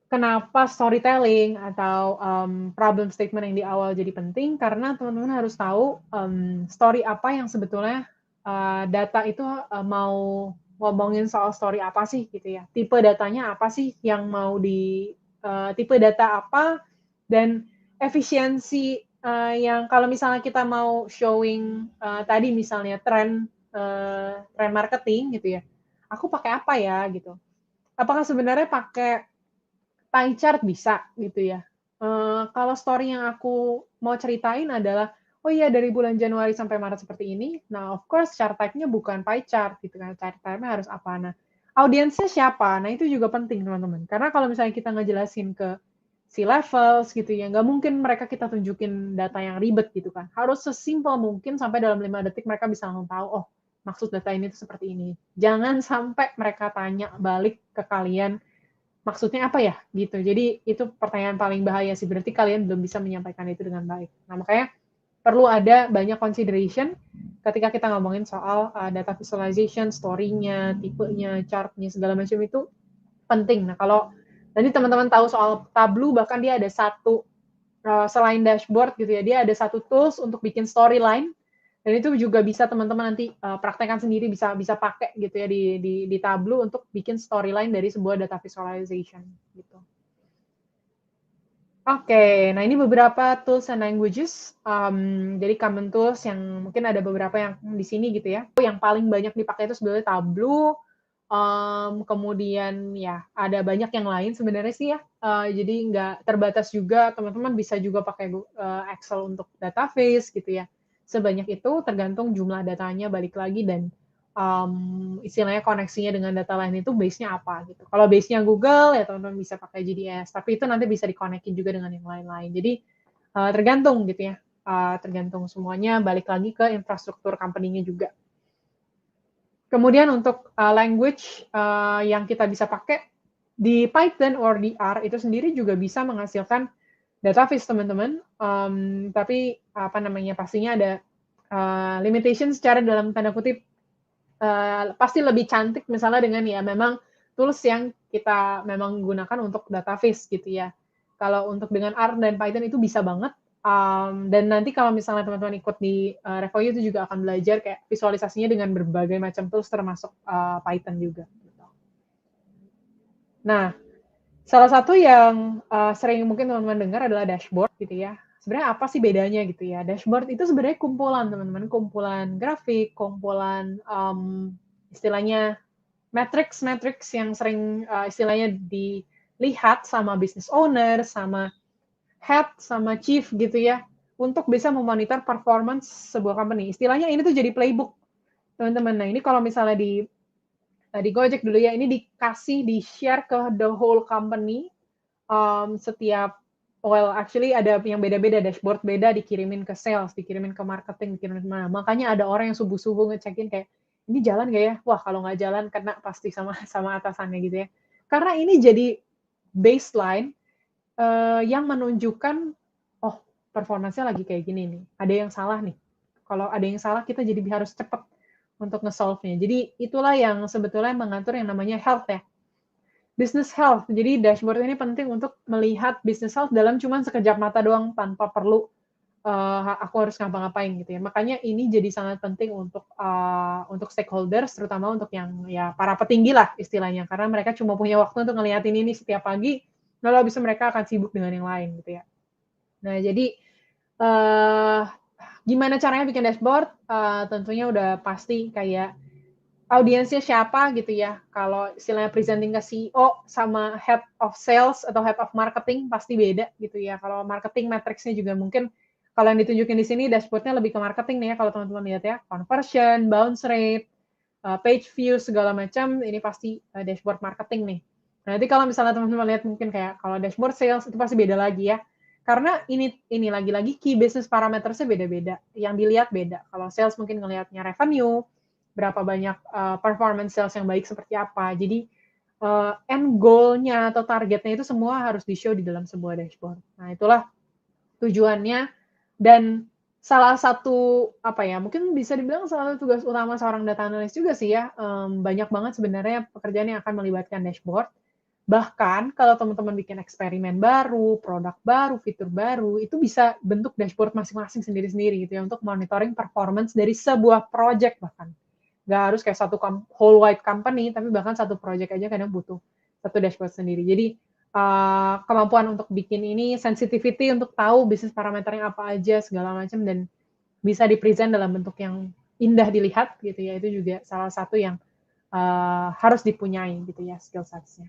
Kenapa storytelling atau problem statement yang di awal jadi penting? Karena teman-teman harus tahu story apa yang sebetulnya data itu mau ngomongin soal story apa sih gitu ya. Tipe datanya apa sih yang mau tipe data apa dan efisiensi yang kalau misalnya kita mau showing tadi misalnya tren marketing gitu ya. Aku pakai apa ya gitu. Apakah sebenarnya pakai pie chart bisa gitu ya. Kalau story yang aku mau ceritain adalah, oh iya dari bulan Januari sampai Maret seperti ini, nah of course chart type-nya bukan pie chart gitu kan, chart type-nya harus apa. Nah, audiensnya siapa? Nah itu juga penting teman-teman. Karena kalau misalnya kita ngejelasin ke C-levels gitu ya, nggak mungkin mereka kita tunjukin data yang ribet gitu kan. Harus sesimpel mungkin sampai dalam 5 detik mereka bisa langsung tahu, oh maksud data ini tuh seperti ini. Jangan sampai mereka tanya balik ke kalian, maksudnya apa ya gitu. Jadi itu pertanyaan paling bahaya sih, berarti kalian belum bisa menyampaikan itu dengan baik. Nah makanya perlu ada banyak consideration ketika kita ngomongin soal data visualization, story-nya, tipenya, chart-nya, segala macam itu penting. Nah kalau nanti teman-teman tahu soal Tableau, bahkan dia ada satu selain dashboard gitu ya, dia ada satu tools untuk bikin storyline. Dan itu juga bisa teman-teman nanti praktekkan sendiri, bisa pakai gitu ya di Tableau untuk bikin storyline dari sebuah data visualization gitu. Oke, nah ini beberapa tools and languages. Jadi common tools yang mungkin ada beberapa yang di sini gitu ya. Yang paling banyak dipakai itu sebenarnya Tableau. Kemudian ya ada banyak yang lain sebenarnya sih ya. Jadi nggak terbatas juga, teman-teman bisa juga pakai Excel untuk database gitu ya. Sebanyak itu tergantung jumlah datanya balik lagi dan istilahnya koneksinya dengan data lain itu base-nya apa gitu. Kalau base-nya Google ya teman-teman bisa pakai GDS, tapi itu nanti bisa dikonekin juga dengan yang lain-lain. Jadi tergantung gitu ya, tergantung semuanya balik lagi ke infrastruktur company-nya juga. Kemudian untuk language yang kita bisa pakai di Python or di R itu sendiri juga bisa menghasilkan database teman-teman, tapi apa namanya pastinya ada limitation secara dalam tanda kutip pasti lebih cantik misalnya dengan ya memang tools yang kita memang gunakan untuk database gitu ya. Kalau untuk dengan R dan Python itu bisa banget. Dan nanti kalau misalnya teman-teman ikut di Revoyu itu juga akan belajar kayak visualisasinya dengan berbagai macam tools termasuk Python juga. Gitu. Nah, salah satu yang sering mungkin teman-teman dengar adalah dashboard gitu ya. Sebenarnya apa sih bedanya gitu ya? Dashboard itu sebenarnya kumpulan teman-teman, kumpulan grafik, kumpulan istilahnya matrix yang sering istilahnya dilihat sama business owner, sama head, sama chief gitu ya, untuk bisa memonitor performance sebuah company. Istilahnya ini tuh jadi playbook, teman-teman. Nah, ini kalau misalnya di Gojek dulu ya, ini dikasih, di-share ke the whole company, setiap, well actually ada yang beda-beda, dashboard beda dikirimin ke sales, dikirimin ke marketing, dikirimin kemana. Makanya ada orang yang subuh-subuh ngecekin kayak, ini jalan nggak ya? Wah, kalau nggak jalan kena pasti sama atasannya gitu ya. Karena ini jadi baseline yang menunjukkan, oh performance-nya lagi kayak gini nih, ada yang salah nih. Kalau ada yang salah, kita jadi harus cepat untuk nge-solve-nya. Jadi itulah yang sebetulnya mengatur yang namanya health ya. Business health. Jadi dashboard ini penting untuk melihat business health dalam cuma sekejap mata doang tanpa perlu aku harus ngapa-ngapain gitu ya. Makanya ini jadi sangat penting untuk stakeholders, terutama untuk yang ya para petinggi lah istilahnya, karena mereka cuma punya waktu untuk ngeliatin ini setiap pagi, lalu habis itu mereka akan sibuk dengan yang lain gitu ya. Nah jadi gimana caranya bikin dashboard? Tentunya udah pasti kayak audiensnya siapa gitu ya. Kalau istilahnya presenting ke CEO sama head of sales atau head of marketing pasti beda gitu ya. Kalau marketing matrixnya juga mungkin kalau yang ditunjukin di sini dashboardnya lebih ke marketing nih ya kalau teman-teman lihat ya. Conversion, bounce rate, page views segala macam ini pasti dashboard marketing nih. Nah, nanti kalau misalnya teman-teman lihat mungkin kayak kalau dashboard sales itu pasti beda lagi ya. Karena ini lagi-lagi key business parametersnya beda-beda. Yang dilihat beda. Kalau sales mungkin ngelihatnya revenue, berapa banyak performance sales yang baik seperti apa. Jadi end goal-nya atau targetnya itu semua harus di-show di dalam sebuah dashboard. Nah, itulah tujuannya dan salah satu apa ya, mungkin bisa dibilang salah satu tugas utama seorang data analyst juga sih ya. Banyak banget sebenarnya pekerjaan yang akan melibatkan dashboard. Bahkan kalau teman-teman bikin eksperimen baru, produk baru, fitur baru, itu bisa bentuk dashboard masing-masing sendiri-sendiri gitu ya untuk monitoring performance dari sebuah project bahkan. Nggak harus kayak satu whole wide company, tapi bahkan satu project aja kadang butuh satu dashboard sendiri. Jadi kemampuan untuk bikin ini, sensitivity untuk tahu bisnis parameternya apa aja, segala macam, dan bisa di-present dalam bentuk yang indah dilihat gitu ya, itu juga salah satu yang harus dipunyai gitu ya, skill sets-nya.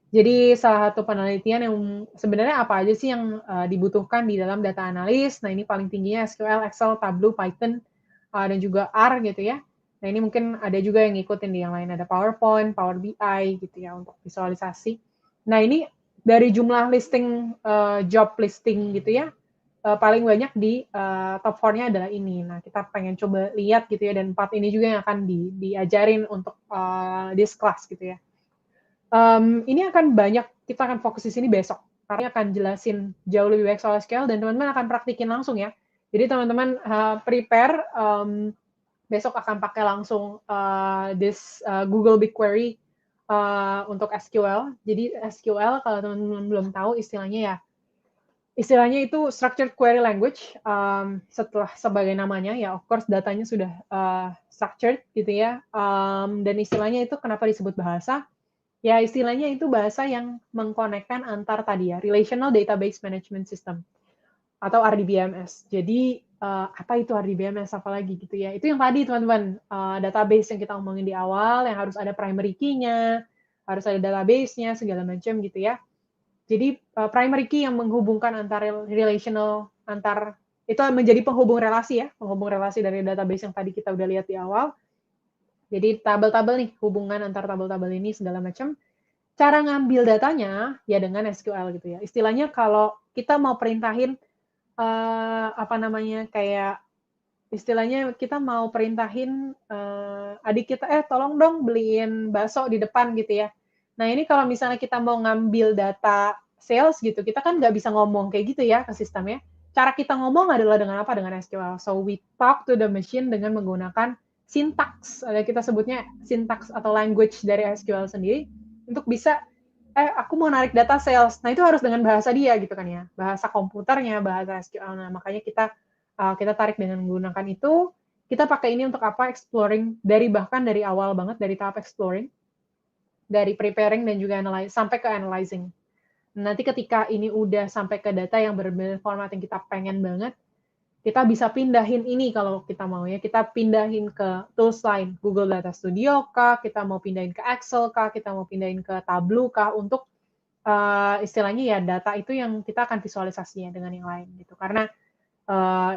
Jadi salah satu penelitian yang sebenarnya apa aja sih yang dibutuhkan di dalam data analis. Nah, ini paling tingginya SQL, Excel, Tableau, Python, dan juga R gitu ya. Nah, ini mungkin ada juga yang ngikutin di yang lain. Ada PowerPoint, Power BI gitu ya untuk visualisasi. Nah, ini dari jumlah listing, job listing gitu ya, paling banyak di top 4-nya adalah ini. Nah, kita pengen coba lihat gitu ya, dan 4 ini juga yang akan diajarin untuk this class gitu ya. Ini akan banyak, kita akan fokus di sini besok, karena akan jelasin jauh lebih baik soal SQL, dan teman-teman akan praktikin langsung ya. Jadi teman-teman prepare, besok akan pakai langsung this Google BigQuery untuk SQL. Jadi SQL kalau teman-teman belum tahu istilahnya itu structured query language. Setelah sebagai namanya ya, of course datanya sudah structured gitu ya. Dan istilahnya itu kenapa disebut bahasa? Ya, istilahnya itu bahasa yang mengkonekkan antar tadi ya, Relational Database Management System, atau RDBMS. Jadi, apa itu RDBMS, apalagi gitu ya. Itu yang tadi, teman-teman, database yang kita omongin di awal, yang harus ada primary key-nya, harus ada database-nya, segala macam gitu ya. Jadi, primary key yang menghubungkan antar relational, itu menjadi penghubung relasi ya, penghubung relasi dari database yang tadi kita udah lihat di awal. Jadi tabel-tabel nih, hubungan antar tabel-tabel ini segala macam. Cara ngambil datanya ya dengan SQL gitu ya. Istilahnya kalau kita mau perintahin kayak istilahnya kita mau perintahin adik kita, tolong dong beliin bakso di depan gitu ya. Nah ini kalau misalnya kita mau ngambil data sales gitu, kita kan nggak bisa ngomong kayak gitu ya ke sistemnya. Cara kita ngomong adalah dengan apa? Dengan SQL. So we talk to the machine dengan menggunakan syntax, kita sebutnya syntax atau language dari SQL sendiri untuk bisa aku mau narik data sales. Nah itu harus dengan bahasa dia gitu kan ya, bahasa komputernya, bahasa SQL. Nah makanya kita tarik dengan menggunakan itu. Kita pakai ini untuk apa? Exploring bahkan dari awal banget, dari tahap exploring, dari preparing dan juga analyze sampai ke analyzing. Nanti ketika ini udah sampai ke data yang benar-benar format yang kita pengen banget, kita bisa pindahin ini kalau kita mau ya. Kita pindahin ke tools lain, Google Data Studio kah, kita mau pindahin ke Excel kah, kita mau pindahin ke Tableau kah, untuk istilahnya ya data itu yang kita akan visualisasinya dengan yang lain gitu. Karena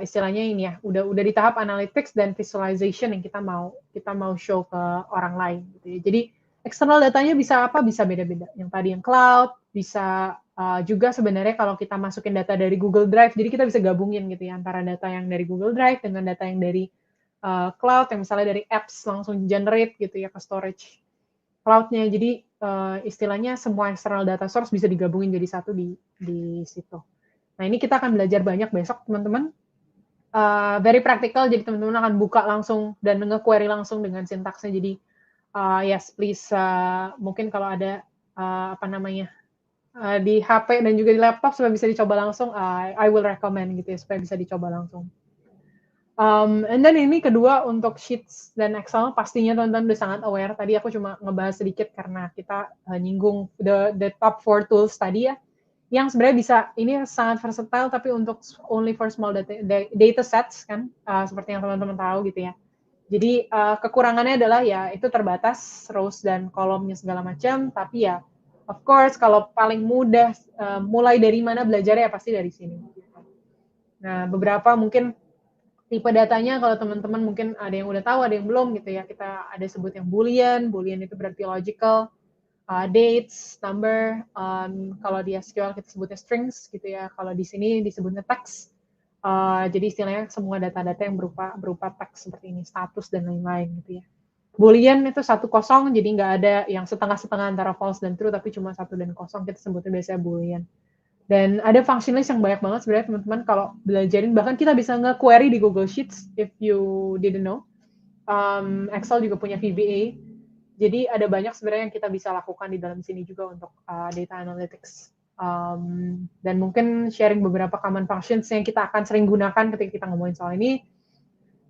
istilahnya ini ya, udah di tahap analytics dan visualization yang kita mau show ke orang lain gitu ya. Jadi eksternal datanya bisa apa? Bisa beda-beda. Yang tadi yang cloud, bisa juga sebenarnya kalau kita masukin data dari Google Drive, jadi kita bisa gabungin gitu ya antara data yang dari Google Drive dengan data yang dari cloud, yang misalnya dari apps langsung generate gitu ya ke storage cloud-nya. Jadi istilahnya semua external data source bisa digabungin jadi satu di situ. Nah ini kita akan belajar banyak besok teman-teman. Very practical, jadi teman-teman akan buka langsung dan nge-query langsung dengan sintaksnya. Jadi yes, please mungkin kalau ada di HP dan juga di laptop supaya bisa dicoba langsung, I will recommend gitu ya, supaya bisa dicoba langsung. And then ini kedua untuk Sheets dan Excel, pastinya teman-teman udah sangat aware. Tadi aku cuma ngebahas sedikit karena kita nyinggung the top 4 tools tadi ya, yang sebenarnya bisa, ini sangat versatile tapi untuk only for small data sets kan, seperti yang teman-teman tahu gitu ya. Jadi kekurangannya adalah ya itu terbatas rows dan kolomnya segala macam, tapi ya of course kalau paling mudah mulai dari mana belajarnya ya pasti dari sini. Nah beberapa mungkin tipe datanya kalau teman-teman mungkin ada yang udah tahu, ada yang belum gitu ya. Kita ada sebut yang Boolean itu berarti logical, dates, number, kalau di SQL kita sebutnya strings gitu ya. Kalau di sini disebutnya text. Jadi istilahnya semua data-data yang berupa teks seperti ini, status dan lain-lain gitu ya. Boolean itu 1, 0, jadi nggak ada yang setengah-setengah antara false dan true, tapi cuma 1 dan 0, kita sebutnya biasanya Boolean. Dan ada function list yang banyak banget sebenarnya teman-teman kalau belajarin, bahkan kita bisa nge-query di Google Sheets if you didn't know. Excel juga punya VBA, jadi ada banyak sebenarnya yang kita bisa lakukan di dalam sini juga untuk data analytics. Dan mungkin sharing beberapa common functions yang kita akan sering gunakan ketika kita ngomongin soal ini.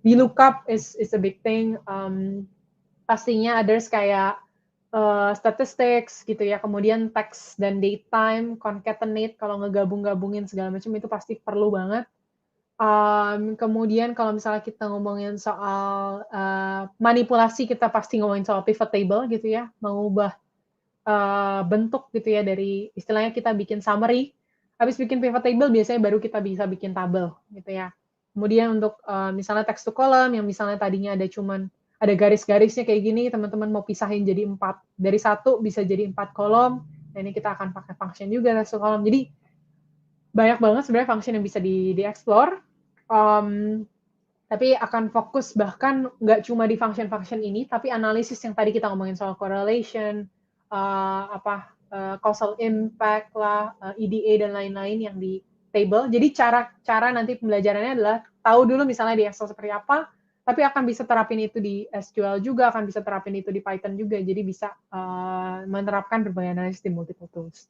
VLOOKUP is a big thing. Pastinya others kayak statistics gitu ya, kemudian text dan datetime, concatenate, kalau ngegabung-gabungin segala macam itu pasti perlu banget. Kemudian kalau misalnya kita ngomongin soal manipulasi, kita pasti ngomongin soal pivot table gitu ya, mengubah bentuk gitu ya, dari istilahnya kita bikin summary, habis bikin pivot table biasanya baru kita bisa bikin tabel gitu ya. Kemudian untuk misalnya text to column yang misalnya tadinya ada garis-garisnya kayak gini, teman-teman mau pisahin jadi 4, dari 1 bisa jadi 4 kolom. Nah ini kita akan pakai function juga text to column. Jadi banyak banget sebenarnya function yang bisa di-explore. Tapi akan fokus bahkan nggak cuma di function-function ini, tapi analisis yang tadi kita ngomongin soal correlation, causal impact lah, EDA dan lain-lain yang di table. Jadi cara nanti pembelajarannya adalah tahu dulu misalnya di Excel seperti apa, tapi akan bisa terapin itu di SQL juga, akan bisa terapin itu di Python juga. Jadi bisa menerapkan berbagai analisis di multiple tools.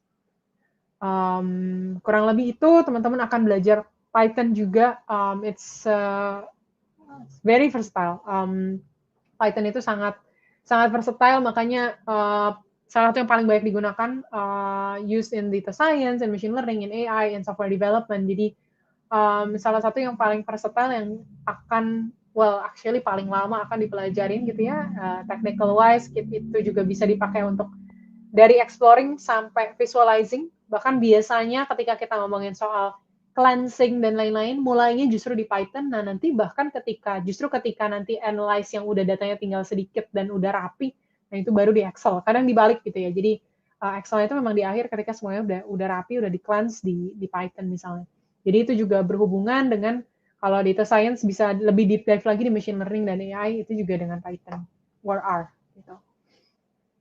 Kurang lebih itu teman-teman akan belajar Python juga. It's very versatile. Python itu sangat versatile, makanya salah satu yang paling banyak digunakan used in data science and machine learning, in AI, and software development. Jadi salah satu yang paling versatile yang akan actually paling lama akan dipelajarin gitu ya. Technical wise itu juga bisa dipakai untuk dari exploring sampai visualizing. Bahkan biasanya ketika kita ngomongin soal cleansing dan lain-lain, mulainya justru di Python. Nah, nanti bahkan ketika nanti analyze yang udah datanya tinggal sedikit dan udah rapi, nah itu baru di Excel. Kadang dibalik gitu ya. Jadi Excel itu memang di akhir ketika semuanya udah rapi, udah di cleanse di Python misalnya. Jadi itu juga berhubungan dengan kalau data science bisa lebih deep dive lagi di machine learning dan AI, itu juga dengan Python or R gitu.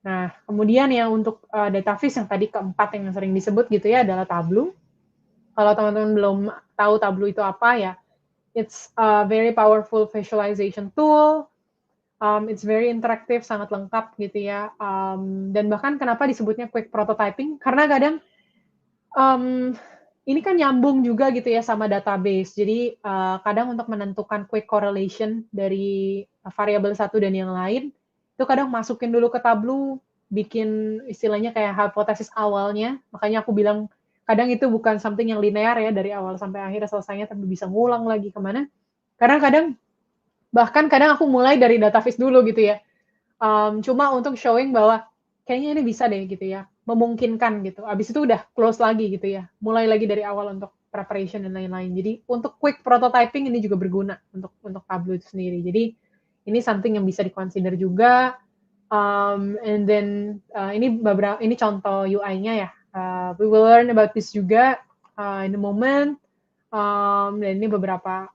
Nah, kemudian yang untuk data viz yang tadi keempat yang sering disebut gitu ya adalah Tableau. Kalau teman-teman belum tahu Tableau itu apa ya, it's a very powerful visualization tool. It's very interactive, sangat lengkap gitu ya. Dan bahkan kenapa disebutnya quick prototyping? Karena kadang ini kan nyambung juga gitu ya sama database. Jadi kadang untuk menentukan quick correlation dari variabel satu dan yang lain, itu kadang masukin dulu ke Tableau, bikin istilahnya kayak hipotesis awalnya. Makanya aku bilang kadang itu bukan something yang linear ya dari awal sampai akhir selesainya, tapi bisa ngulang lagi kemana. Karena bahkan kadang aku mulai dari database dulu gitu ya. Cuma untuk showing bahwa kayaknya ini bisa deh gitu ya, memungkinkan gitu. Abis itu udah close lagi gitu ya, mulai lagi dari awal untuk preparation dan lain-lain. Jadi untuk quick prototyping ini juga berguna untuk Tableau itu sendiri. Jadi ini something yang bisa di-consider juga. And then ini contoh UI-nya ya. We will learn about this juga in a moment. Dan ini beberapa,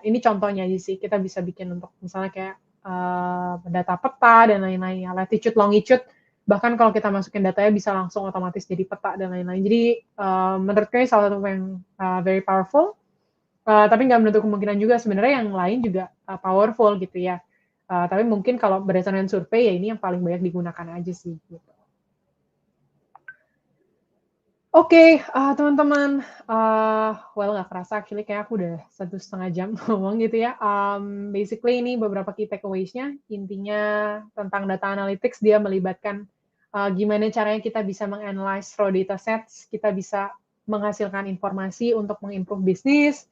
ini contohnya aja sih. Kita bisa bikin untuk misalnya kayak data peta dan lain-lain ya, latitude, longitude. Bahkan kalau kita masukin datanya bisa langsung otomatis jadi peta dan lain-lain. Jadi menurut saya salah satu yang very powerful. Tapi nggak menutup kemungkinan juga sebenarnya yang lain juga powerful gitu ya. Tapi mungkin kalau berdasarkan survei ya ini yang paling banyak digunakan aja sih. Gitu. Oke, teman-teman, well nggak kerasa actually kayak aku udah 1,5 jam ngomong gitu ya. Basically ini beberapa key takeaways-nya, intinya tentang data analytics, dia melibatkan gimana caranya kita bisa menganalyze raw data sets, kita bisa menghasilkan informasi untuk mengimprove bisnis,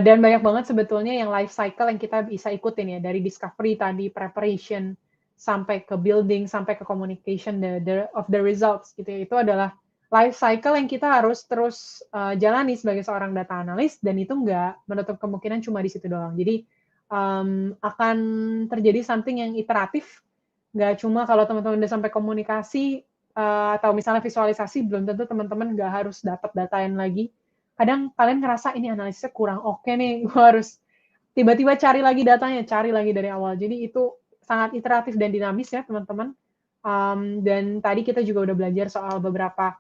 dan banyak banget sebetulnya yang life cycle yang kita bisa ikutin ya, dari discovery tadi, preparation, sampai ke building, sampai ke communication of the results gitu ya. Itu adalah life cycle yang kita harus terus jalani sebagai seorang data analis, dan itu nggak menutup kemungkinan cuma di situ doang. Jadi akan terjadi something yang iteratif, nggak cuma kalau teman-teman udah sampai komunikasi atau misalnya visualisasi, belum tentu teman-teman nggak harus dapat datain lagi. Kadang kalian ngerasa ini analisisnya kurang oke nih, gue harus tiba-tiba cari lagi datanya, cari lagi dari awal. Jadi itu sangat iteratif dan dinamis ya teman-teman. Dan tadi kita juga udah belajar soal beberapa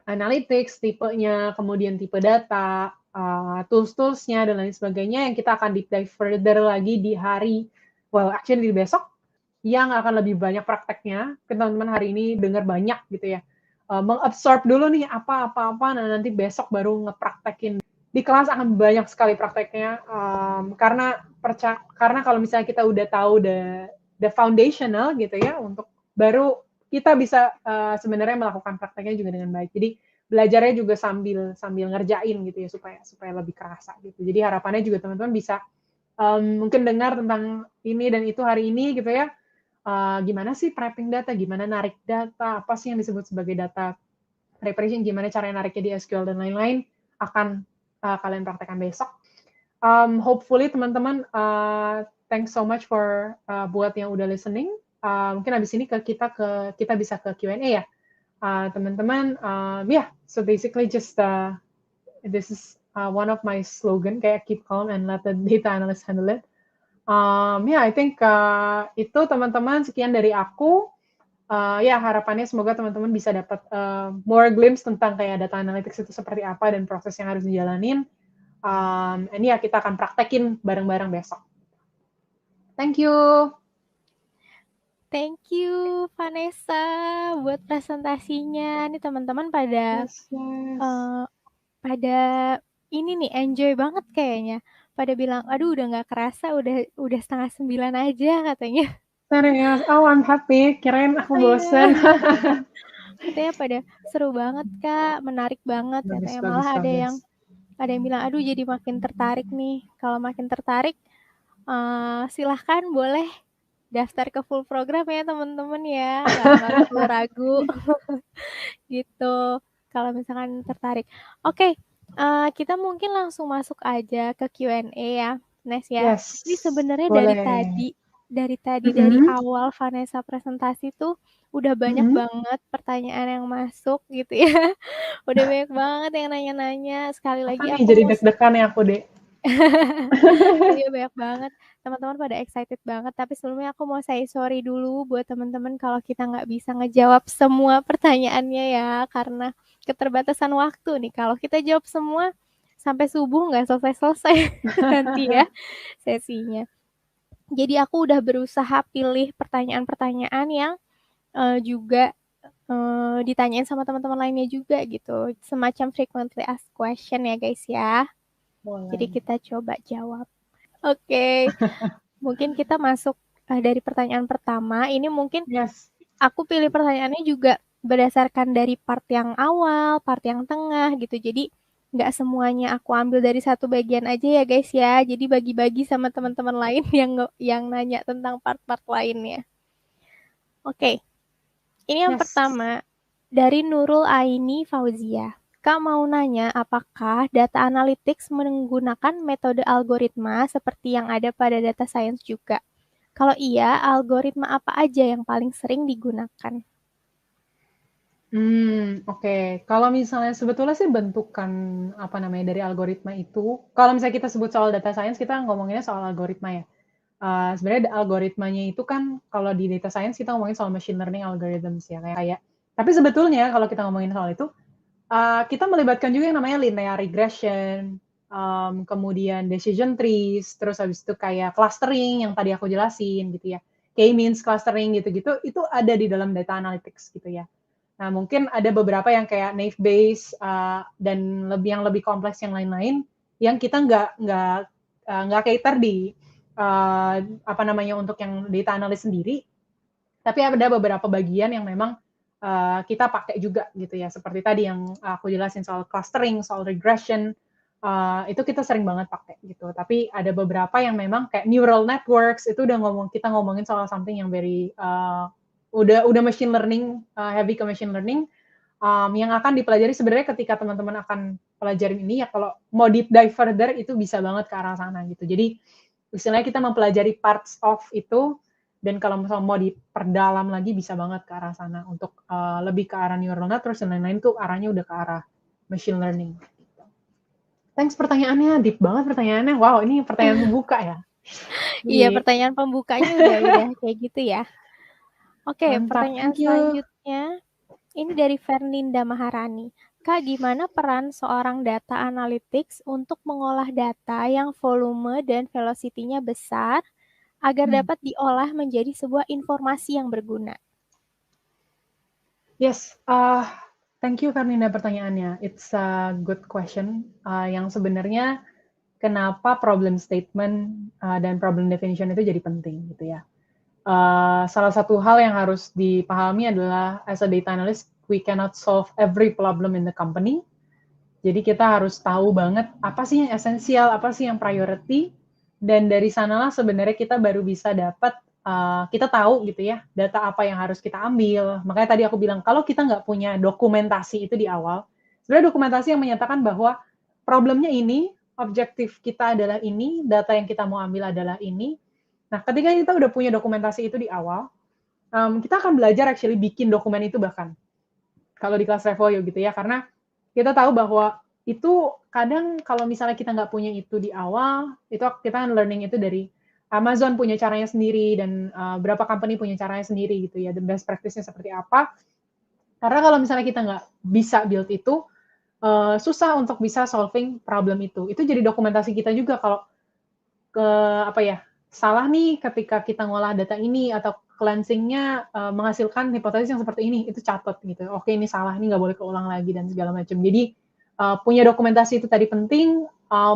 analytics, tipenya, kemudian tipe data, tools-toolsnya, dan lain sebagainya yang kita akan deep dive further lagi di actually di besok, yang akan lebih banyak prakteknya. Teman-teman hari ini dengar banyak gitu ya. Mengabsorb dulu nih apa-apa, nah nanti besok baru ngepraktekin. Di kelas akan banyak sekali prakteknya, karena kalau misalnya kita udah tahu the foundational gitu ya, untuk baru kita bisa sebenarnya melakukan prakteknya juga dengan baik. Jadi belajarnya juga sambil ngerjain gitu ya, supaya lebih kerasa gitu. Jadi harapannya juga teman-teman bisa mungkin dengar tentang ini dan itu hari ini gitu ya. Gimana sih prepping data, gimana narik data, apa sih yang disebut sebagai data preparation, gimana caranya nariknya di SQL dan lain-lain, akan kalian praktekkan besok. Hopefully teman-teman, thanks so much for buat yang udah listening. Mungkin abis ini kita bisa ke Q&A ya, teman-teman. So basically just this is one of my slogan, kayak keep calm and let the data analyst handle it. I think itu teman-teman, sekian dari aku. Harapannya semoga teman-teman bisa dapat more glimpse tentang kayak data analytics itu seperti apa dan proses yang harus dijalanin. Kita akan praktekin bareng-bareng besok. Thank you. Thank you Vanessa buat presentasinya. Nih teman-teman pada pada ini nih enjoy banget kayaknya. Pada bilang, aduh udah nggak kerasa, udah 8:30 aja katanya. Serius? Oh, I'm happy. Kirain aku bosen. Katanya pada seru banget Kak, menarik banget katanya. Malah ada yang bilang, aduh jadi makin tertarik nih. Kalau makin tertarik, silahkan boleh daftar ke full program ya teman-teman ya, nggak perlu ragu gitu kalau misalkan tertarik. Oke, Kita mungkin langsung masuk aja ke Q&A ya, Nes ya. Yes, Ini sebenarnya boleh. dari Mm-mm, awal Vanessa presentasi tuh udah banyak mm-mm. banget pertanyaan yang masuk gitu ya. Udah banyak banget yang nanya-nanya. Sekali Apa lagi nih aku jadi mau deg-degan ya aku, Dek? iya banyak banget. Teman-teman pada excited banget. Tapi sebelumnya aku mau say sorry dulu buat teman-teman kalau kita nggak bisa ngejawab semua pertanyaannya ya. Karena keterbatasan waktu nih. Kalau kita jawab semua sampai subuh nggak selesai-selesai nanti ya sesinya. Jadi aku udah berusaha pilih pertanyaan-pertanyaan yang juga ditanyain sama teman-teman lainnya juga gitu. Semacam frequently asked question ya guys ya. Jadi Boleh. kita coba jawab. Oke, mungkin kita masuk dari pertanyaan pertama. Ini mungkin Yes. aku pilih pertanyaannya juga berdasarkan dari part yang awal, part yang tengah gitu. Jadi nggak semuanya aku ambil dari satu bagian aja ya guys ya. Jadi bagi-bagi sama teman-teman lain yang nanya tentang part-part lainnya. Oke, ini yang Yes. pertama dari Nurul Aini Fauzia. Kak mau nanya, apakah data analytics menggunakan metode algoritma seperti yang ada pada data science juga? Kalau iya, algoritma apa aja yang paling sering digunakan? Oke. Kalau misalnya sebetulnya sih bentukan apa namanya dari algoritma itu, kalau misalnya kita sebut soal data science, kita ngomonginnya soal algoritma ya. Sebenarnya algoritmanya itu kan kalau di data science kita ngomongin soal machine learning algorithms ya kayak. Tapi sebetulnya kalau kita ngomongin soal itu, kita melibatkan juga yang namanya linear regression, kemudian decision trees, terus habis itu kayak clustering yang tadi aku jelasin gitu ya. K-means clustering gitu-gitu, itu ada di dalam data analytics gitu ya. Nah, mungkin ada beberapa yang kayak naive Bayes dan yang lebih kompleks yang lain-lain yang kita nggak cater di apa namanya untuk yang data analis sendiri, tapi ada beberapa bagian yang memang kita pakai juga gitu ya. Seperti tadi yang aku jelasin soal clustering, soal regression, itu kita sering banget pakai gitu. Tapi ada beberapa yang memang kayak neural networks itu udah kita ngomongin soal something yang very udah machine learning, heavy ke machine learning, yang akan dipelajari sebenarnya ketika teman-teman akan pelajarin ini ya kalau mau deep dive further itu bisa banget ke arah sana gitu. Jadi istilahnya kita mempelajari parts of itu dan kalau misalnya mau diperdalam lagi bisa banget ke arah sana untuk lebih ke arah neural networks dan lain-lain tuh arahnya udah ke arah machine learning. Gitu. Thanks pertanyaannya, deep banget pertanyaannya. Wow, ini pertanyaan pembuka ya. Iya, Deep. pertanyaan pembukanya udah kayak gitu ya. Oke, Mantap, pertanyaan thank you. selanjutnya ini dari Fernanda Maharani. Kak, gimana peran seorang data analytics untuk mengolah data yang volume dan velocity-nya besar agar dapat diolah menjadi sebuah informasi yang berguna? Yes, thank you Fernanda pertanyaannya. It's a good question yang sebenarnya kenapa problem statement dan problem definition itu jadi penting gitu ya. Salah satu hal yang harus dipahami adalah as a data analyst, we cannot solve every problem in the company. Jadi kita harus tahu banget apa sih yang esensial, apa sih yang priority, dan dari sanalah sebenarnya kita baru bisa dapat, kita tahu gitu ya, data apa yang harus kita ambil. Makanya tadi aku bilang, kalau kita nggak punya dokumentasi itu di awal, sebenarnya dokumentasi yang menyatakan bahwa problemnya ini, objektif kita adalah ini, data yang kita mau ambil adalah ini. Nah, ketika kita udah punya dokumentasi itu di awal, kita akan belajar actually bikin dokumen itu bahkan kalau di kelas Revoyo gitu ya, karena kita tahu bahwa itu kadang kalau misalnya kita nggak punya itu di awal, itu kita kan learning itu dari Amazon punya caranya sendiri dan berapa company punya caranya sendiri gitu ya, the best practice-nya seperti apa. Karena kalau misalnya kita nggak bisa build itu, susah untuk bisa solving problem itu. Itu jadi dokumentasi kita juga kalau ke apa ya, salah nih ketika kita ngolah data ini atau cleansing-nya menghasilkan hipotesis yang seperti ini, itu catat gitu. Oke, ini salah, ini nggak boleh keulang lagi dan segala macam. Jadi punya dokumentasi itu tadi penting,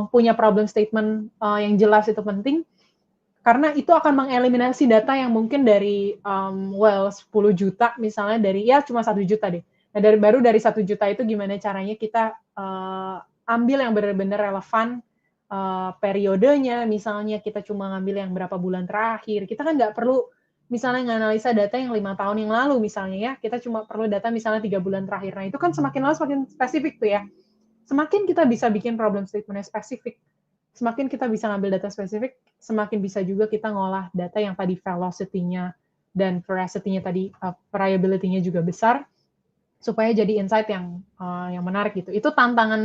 punya problem statement yang jelas itu penting, karena itu akan mengeliminasi data yang mungkin dari 10 juta misalnya dari ya cuma 1 juta deh. Nah, baru dari 1 juta itu gimana caranya kita ambil yang benar-benar relevan periodenya, misalnya kita cuma ngambil yang berapa bulan terakhir. Kita kan nggak perlu misalnya nganalisa data yang 5 tahun yang lalu misalnya ya, kita cuma perlu data misalnya 3 bulan terakhir. Nah, itu kan semakin lama semakin spesifik tuh ya. semakin kita bisa bikin problem statement spesifik, semakin kita bisa ngambil data spesifik, semakin bisa juga kita ngolah data yang tadi velocity-nya dan veracity-nya tadi, variability-nya juga besar, supaya jadi insight yang menarik gitu. Itu tantangan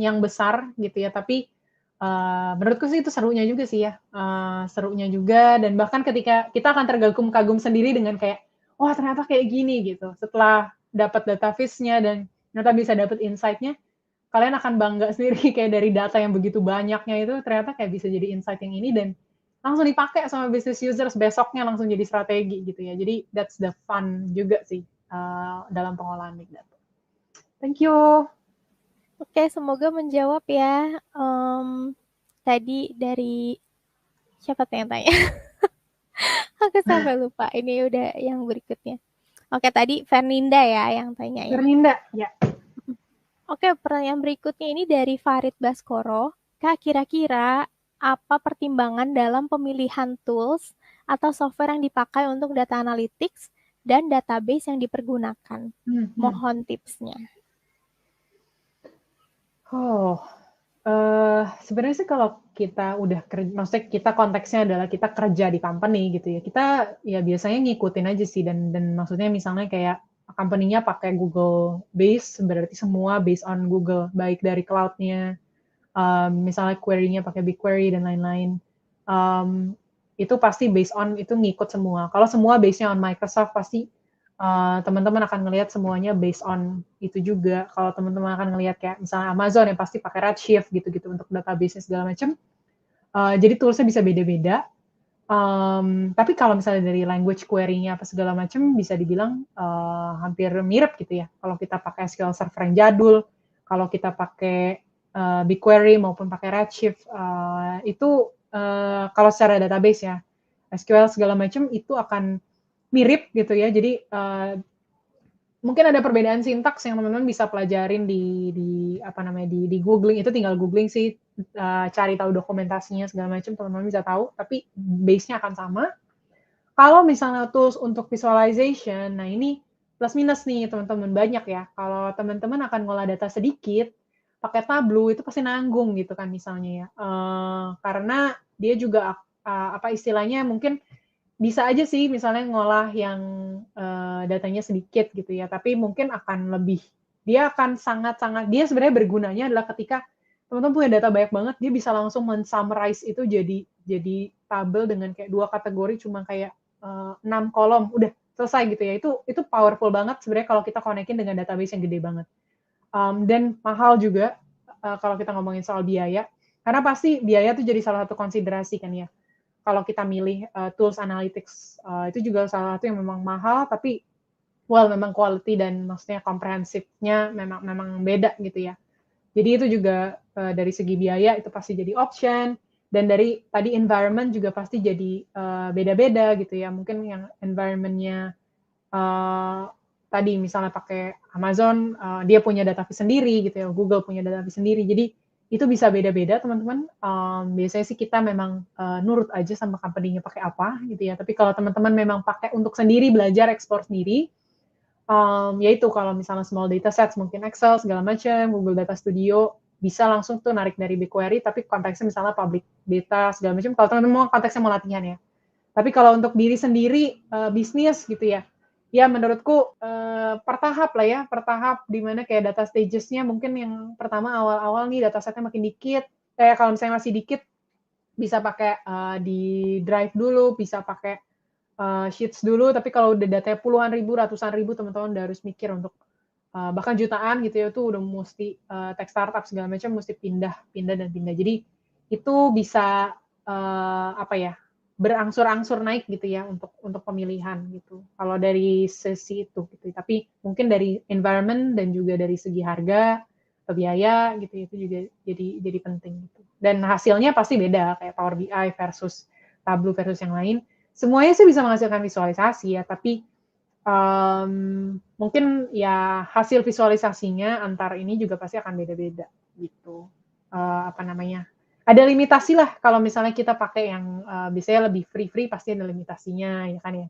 yang besar gitu ya, tapi menurutku sih itu serunya juga sih ya, serunya juga, dan bahkan ketika kita akan terkagum-kagum sendiri dengan kayak, wah ternyata kayak gini gitu. Setelah dapat data viz-nya dan ternyata bisa dapat insight-nya, kalian akan bangga sendiri kayak dari data yang begitu banyaknya itu ternyata kayak bisa jadi insight yang ini dan langsung dipakai sama business users, besoknya langsung jadi strategi gitu ya. Jadi that's the fun juga sih dalam pengolahan big data. Thank you. Oke, semoga menjawab ya. Tadi dari siapa tuh yang tanya? Aku sampai lupa. Ini udah yang berikutnya. Oke, tadi Fernanda ya yang tanya ya. Fernanda, ya. Oke, pertanyaan berikutnya ini dari Farid Baskoro. Kak, kira-kira apa pertimbangan dalam pemilihan tools atau software yang dipakai untuk data analytics dan database yang dipergunakan? Mohon tipsnya. Sebenarnya sih kalau kita udah kerja, maksudnya kita konteksnya adalah kita kerja di company gitu ya, kita ya biasanya ngikutin aja sih, dan maksudnya misalnya kayak company-nya pakai Google base, berarti semua based on Google, baik dari cloud-nya, misalnya query-nya pakai BigQuery dan lain-lain, itu pasti based on, itu ngikut semua. Kalau semua base-nya on Microsoft, pasti teman-teman akan ngelihat semuanya based on itu juga. Kalau teman-teman akan ngelihat kayak misalnya Amazon yang pasti pakai Redshift gitu-gitu untuk database segala macam. Jadi toolsnya bisa beda-beda. Tapi kalau misalnya dari language query-nya apa segala macam bisa dibilang hampir mirip gitu ya. Kalau kita pakai SQL Server yang jadul, kalau kita pakai BigQuery maupun pakai Redshift, itu kalau secara database ya, SQL segala macam itu akan mirip gitu ya. Jadi mungkin ada perbedaan sintaks yang teman-teman bisa pelajarin di googling, itu tinggal googling sih, cari tahu dokumentasinya segala macam, teman-teman bisa tahu, tapi base-nya akan sama. Kalau misalnya tools untuk visualization, nah ini plus minus nih teman-teman, banyak ya. Kalau teman-teman akan ngolah data sedikit, pakai Tableau itu pasti nanggung gitu kan misalnya ya. Karena dia juga apa istilahnya mungkin bisa aja sih misalnya ngolah yang datanya sedikit gitu ya, tapi mungkin akan lebih, dia akan sangat-sangat, dia sebenarnya bergunanya adalah ketika teman-teman punya data banyak banget, dia bisa langsung men-summarize itu jadi tabel dengan kayak 2 kategori cuma kayak 6 kolom, udah selesai gitu ya. Itu powerful banget sebenarnya kalau kita konekin dengan database yang gede banget. Dan mahal juga kalau kita ngomongin soal biaya, karena pasti biaya tuh jadi salah satu konsiderasi kan ya. Kalau kita milih tools analytics, itu juga salah satu yang memang mahal, tapi memang quality dan maksudnya komprehensifnya memang beda gitu ya. Jadi itu juga dari segi biaya itu pasti jadi option, dan dari tadi environment juga pasti jadi beda-beda gitu ya. Mungkin yang environment-nya tadi misalnya pakai Amazon, dia punya database sendiri gitu ya, Google punya database sendiri. Jadi itu bisa beda-beda teman-teman. Biasanya sih kita memang nurut aja sama company-nya pakai apa gitu ya. Tapi kalau teman-teman memang pakai untuk sendiri, belajar ekspor sendiri, yaitu kalau misalnya small data sets, mungkin Excel segala macam, Google Data Studio, bisa langsung tuh narik dari BigQuery, tapi konteksnya misalnya public data segala macam. Kalau teman-teman mau konteksnya mau latihan ya. Tapi kalau untuk diri sendiri, bisnis gitu ya, ya menurutku pertahap lah ya, pertahap di mana kayak data stages-nya mungkin yang pertama awal-awal nih datasetnya makin dikit, kalau misalnya masih dikit bisa pakai di Drive dulu, bisa pakai Sheets dulu, tapi kalau udah datanya puluhan ribu, ratusan ribu, teman-teman udah harus mikir untuk bahkan jutaan gitu ya, itu udah mesti tech startup segala macam mesti pindah. Jadi itu bisa berangsur-angsur naik gitu ya untuk pemilihan gitu. Kalau dari sisi itu gitu. Tapi mungkin dari environment dan juga dari segi harga, biaya gitu itu juga jadi penting gitu. Dan hasilnya pasti beda kayak Power BI versus Tableau versus yang lain. Semuanya sih bisa menghasilkan visualisasi ya, tapi mungkin ya hasil visualisasinya antar ini juga pasti akan beda-beda gitu. Ada limitasi lah kalau misalnya kita pakai yang biasanya lebih free pasti ada limitasinya ya kan ya.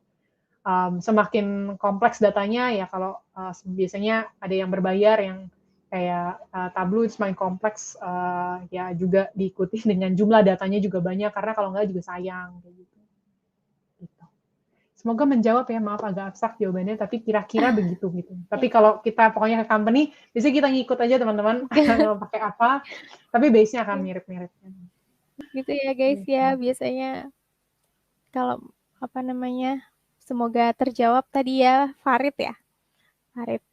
Semakin kompleks datanya ya kalau biasanya ada yang berbayar yang kayak Tableau itu semakin kompleks, ya juga diikuti dengan jumlah datanya juga banyak, karena kalau nggak juga sayang kayak gitu. Gitu. Semoga menjawab ya, maaf agak abstrak jawabannya, tapi kira-kira begitu gitu. Tapi kalau kita pokoknya ke company, biasanya kita ngikut aja teman-teman mau pakai apa, tapi base-nya akan mirip-mirip. Gitu ya guys ya, biasanya kalau apa namanya, semoga terjawab tadi ya, Farid ya. Farid.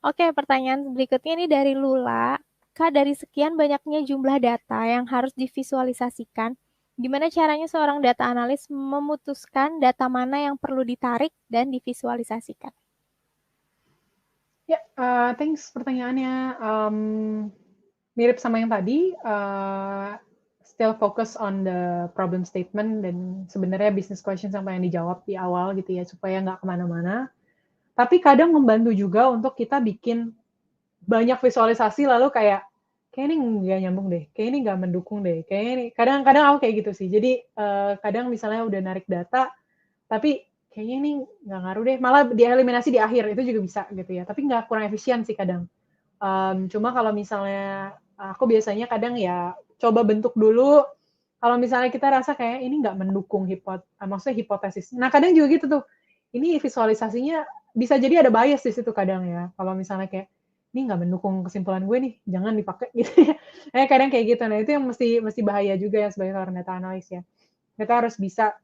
Oke, pertanyaan berikutnya ini dari Lula. Kak, dari sekian banyaknya jumlah data yang harus divisualisasikan, gimana caranya seorang data analis memutuskan data mana yang perlu ditarik dan divisualisasikan? Ya, thanks pertanyaannya. Mirip sama yang tadi, still focus on the problem statement dan sebenarnya business questions apa yang dijawab di awal gitu ya, supaya nggak kemana-mana. Tapi kadang membantu juga untuk kita bikin banyak visualisasi lalu kayak ini nggak nyambung deh, kayak ini nggak mendukung deh, kayak ini kadang-kadang aku kayak gitu sih. Jadi kadang misalnya udah narik data, tapi kayaknya ini nggak ngaruh deh, malah dieliminasi di akhir itu juga bisa gitu ya. Tapi nggak kurang efisien sih kadang. Cuma kalau misalnya aku biasanya kadang ya coba bentuk dulu. Kalau misalnya kita rasa kayak ini nggak mendukung maksudnya hipotesis. Nah kadang juga gitu tuh. Ini visualisasinya bisa jadi ada bias di situ kadang ya. Kalau misalnya kayak ini nggak mendukung kesimpulan gue nih, jangan dipakai gitu ya. Kadang kayak gitu. Nah itu yang mesti bahaya juga ya sebagai seorang data analis ya. Kita harus bisa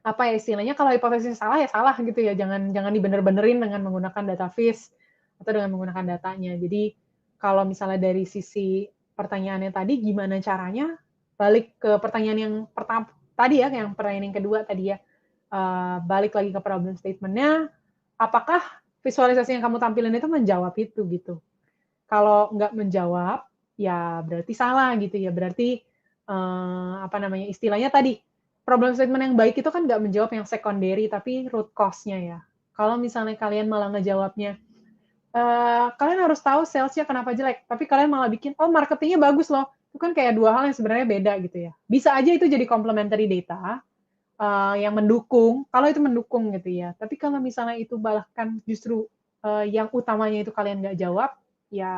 apa ya istilahnya, kalau hipotesis salah ya salah gitu ya. Jangan dibener-benerin dengan menggunakan data viz atau dengan menggunakan datanya. Jadi kalau misalnya dari sisi pertanyaannya tadi, gimana caranya? Balik ke pertanyaan yang pertama tadi ya, yang pertanyaan yang kedua tadi ya. Balik lagi ke problem statement-nya, apakah visualisasi yang kamu tampilin itu menjawab itu gitu. Kalau nggak menjawab, ya berarti salah gitu ya. Berarti apa namanya istilahnya tadi, problem statement yang baik itu kan nggak menjawab yang secondary, tapi root cause-nya ya. Kalau misalnya kalian malah ngejawabnya, kalian harus tahu sales-nya kenapa jelek, tapi kalian malah bikin, oh marketingnya bagus loh. Itu kan kayak dua hal yang sebenarnya beda gitu ya. Bisa aja itu jadi complementary data, yang mendukung, kalau itu mendukung gitu ya. Tapi kalau misalnya itu bahkan justru yang utamanya itu kalian nggak jawab, ya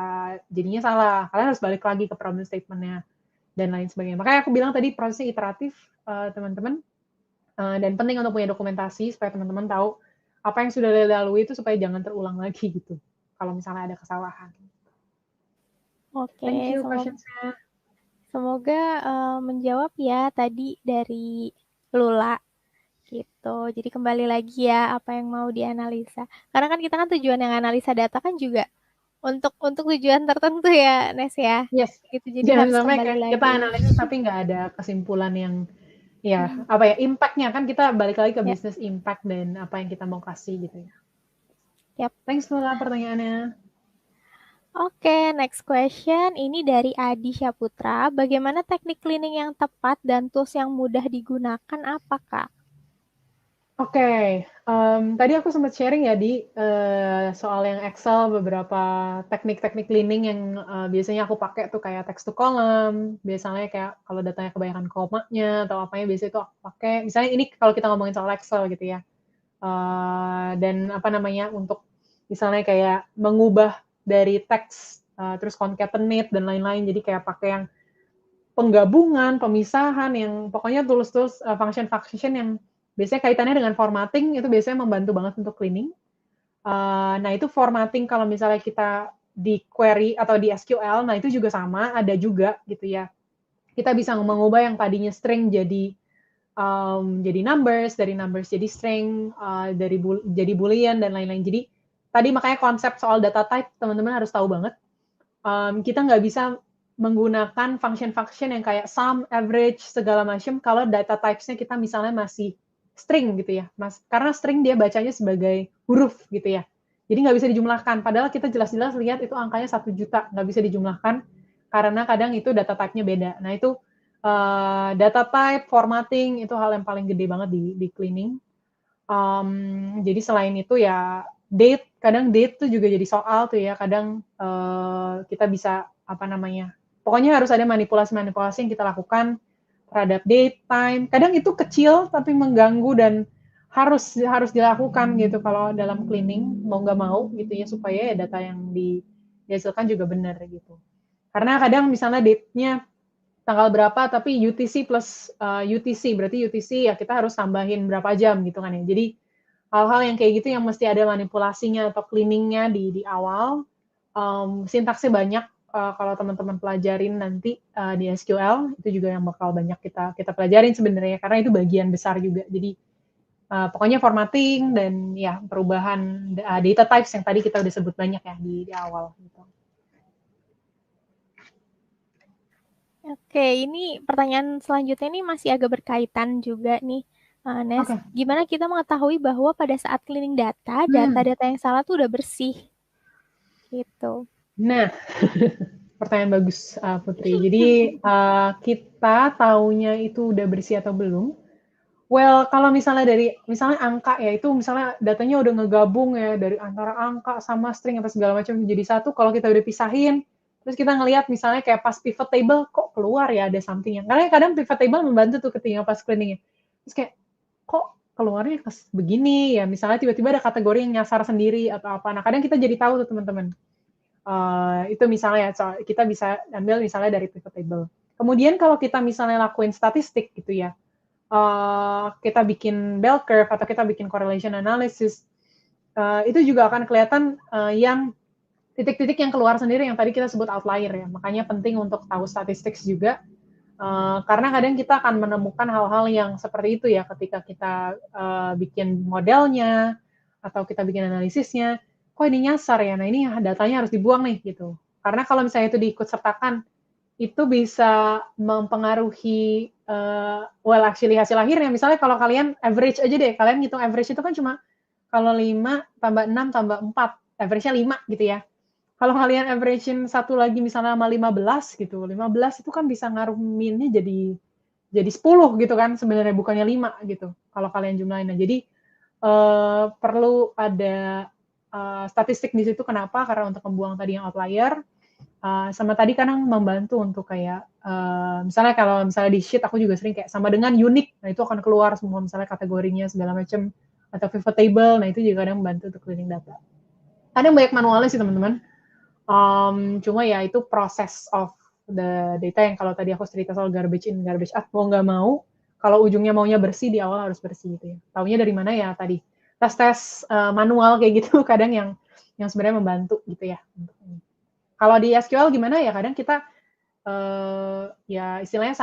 jadinya salah. Kalian harus balik lagi ke problem statement-nya dan lain sebagainya. Makanya aku bilang tadi prosesnya iteratif, teman-teman, dan penting untuk punya dokumentasi supaya teman-teman tahu apa yang sudah dilalui itu supaya jangan terulang lagi gitu. Kalau misalnya ada kesalahan. Oke, Thank you questions-nya. semoga menjawab ya tadi dari Lula gitu. Jadi kembali lagi ya apa yang mau dianalisa. Karena kan kita kan tujuan yang analisa data kan juga untuk tujuan tertentu ya, Nes ya. Yes. Gitu. Jadi Jangan harus sampai kembali lagi. kita analisis tapi nggak ada kesimpulan yang ya apa ya impact-nya kan kita balik lagi ke business impact dan apa yang kita mau kasih gitu ya. Yap. Thanks Lula pertanyaannya. Oke, next question. Ini dari Adi Syaputra. Bagaimana teknik cleaning yang tepat dan tools yang mudah digunakan apa, Kak? Oke, tadi aku sempat sharing ya di soal yang Excel beberapa teknik-teknik cleaning yang biasanya aku pakai tuh kayak text to column, biasanya kayak kalau datanya kebanyakan komanya atau apanya biasanya itu aku pakai. Misalnya ini kalau kita ngomongin soal Excel gitu ya. Dan apa namanya untuk misalnya kayak mengubah dari teks terus concatenate dan lain-lain, jadi kayak pakai yang penggabungan, pemisahan, yang pokoknya tools-tools function-function yang biasanya kaitannya dengan formatting itu biasanya membantu banget untuk cleaning. Nah itu formatting kalau misalnya kita di query atau di SQL, nah itu juga sama, ada juga gitu ya. Kita bisa mengubah yang tadinya string jadi numbers, dari numbers jadi string, jadi boolean dan lain-lain. Jadi tadi makanya konsep soal data type teman-teman harus tahu banget. Kita nggak bisa menggunakan function-function yang kayak sum, average, segala macam kalau data types-nya kita misalnya masih string gitu ya, karena string dia bacanya sebagai huruf gitu ya. Jadi nggak bisa dijumlahkan, padahal kita jelas-jelas lihat itu angkanya 1 juta, nggak bisa dijumlahkan karena kadang itu data type-nya beda. Nah itu data type, formatting, itu hal yang paling gede banget di cleaning. Jadi selain itu ya date, kadang date tuh juga jadi soal tuh ya, kadang kita bisa apa namanya, pokoknya harus ada manipulasi-manipulasi yang kita lakukan terhadap date, time. Kadang itu kecil tapi mengganggu dan harus dilakukan gitu kalau dalam cleaning mau nggak mau gitu ya supaya ya data yang dihasilkan juga benar gitu. Karena kadang misalnya date-nya tanggal berapa tapi UTC plus UTC, berarti UTC ya kita harus tambahin berapa jam gitu kan ya. Jadi hal-hal yang kayak gitu yang mesti ada manipulasinya atau cleaning-nya di awal. Sintaksnya banyak kalau teman-teman pelajarin nanti di SQL, itu juga yang bakal banyak kita pelajarin sebenarnya karena itu bagian besar juga. Jadi pokoknya formatting dan ya perubahan data types yang tadi kita udah sebut banyak ya di awal gitu. Oke, ini pertanyaan selanjutnya ini masih agak berkaitan juga nih, Nes. Oke. Gimana kita mengetahui bahwa pada saat cleaning data, data-data yang salah tuh udah bersih? Gitu. Nah, pertanyaan bagus, Putri. Jadi kita taunya itu udah bersih atau belum? Well, kalau misalnya misalnya angka ya, itu misalnya datanya udah ngegabung ya, dari antara angka sama string apa segala macam jadi satu, kalau kita udah pisahin, terus kita ngelihat misalnya kayak pas pivot table, kok keluar ya ada something yang, karena kadang pivot table membantu tuh ketika pas cleaning-nya. Terus kayak, kok keluarnya begini ya, misalnya tiba-tiba ada kategori yang nyasar sendiri atau apa. Nah, kadang kita jadi tahu tuh teman-teman. Itu misalnya kita bisa ambil misalnya dari pivot table. Kemudian kalau kita misalnya lakuin statistik gitu ya, kita bikin bell curve atau kita bikin correlation analysis, itu juga akan kelihatan yang titik-titik yang keluar sendiri yang tadi kita sebut outlier ya. Makanya penting untuk tahu statistik juga, karena kadang kita akan menemukan hal-hal yang seperti itu ya ketika kita bikin modelnya atau kita bikin analisisnya, kok ini nyasar ya, nah ini datanya harus dibuang nih gitu. Karena kalau misalnya itu diikut sertakan, itu bisa mempengaruhi well actually hasil akhirnya. Misalnya kalau kalian average aja deh, kalian ngitung average itu kan cuma kalau 5 tambah 6 tambah 4, average-nya 5 gitu ya. Kalau kalian average-in satu lagi misalnya sama 15 gitu, 15 itu kan bisa ngaruh min-nya jadi 10 gitu kan sebenarnya, bukannya 5 gitu kalau kalian jumlahin. Nah, jadi perlu ada statistik di situ. Kenapa? Karena untuk membuang tadi yang outlier, sama tadi kadang membantu untuk kayak misalnya kalau misalnya di sheet aku juga sering kayak sama dengan unique, nah itu akan keluar semua misalnya kategorinya segala macam, atau pivot table, nah itu juga kadang membantu untuk cleaning data. Kadang banyak manualnya sih teman-teman, cuma ya itu proses of the data yang kalau tadi aku cerita soal garbage in garbage out, mau nggak mau kalau ujungnya maunya bersih di awal harus bersih gitu ya. Taunya dari mana ya tadi tes manual kayak gitu kadang yang sebenarnya membantu gitu ya. Kalau di SQL gimana ya, kadang kita ya istilahnya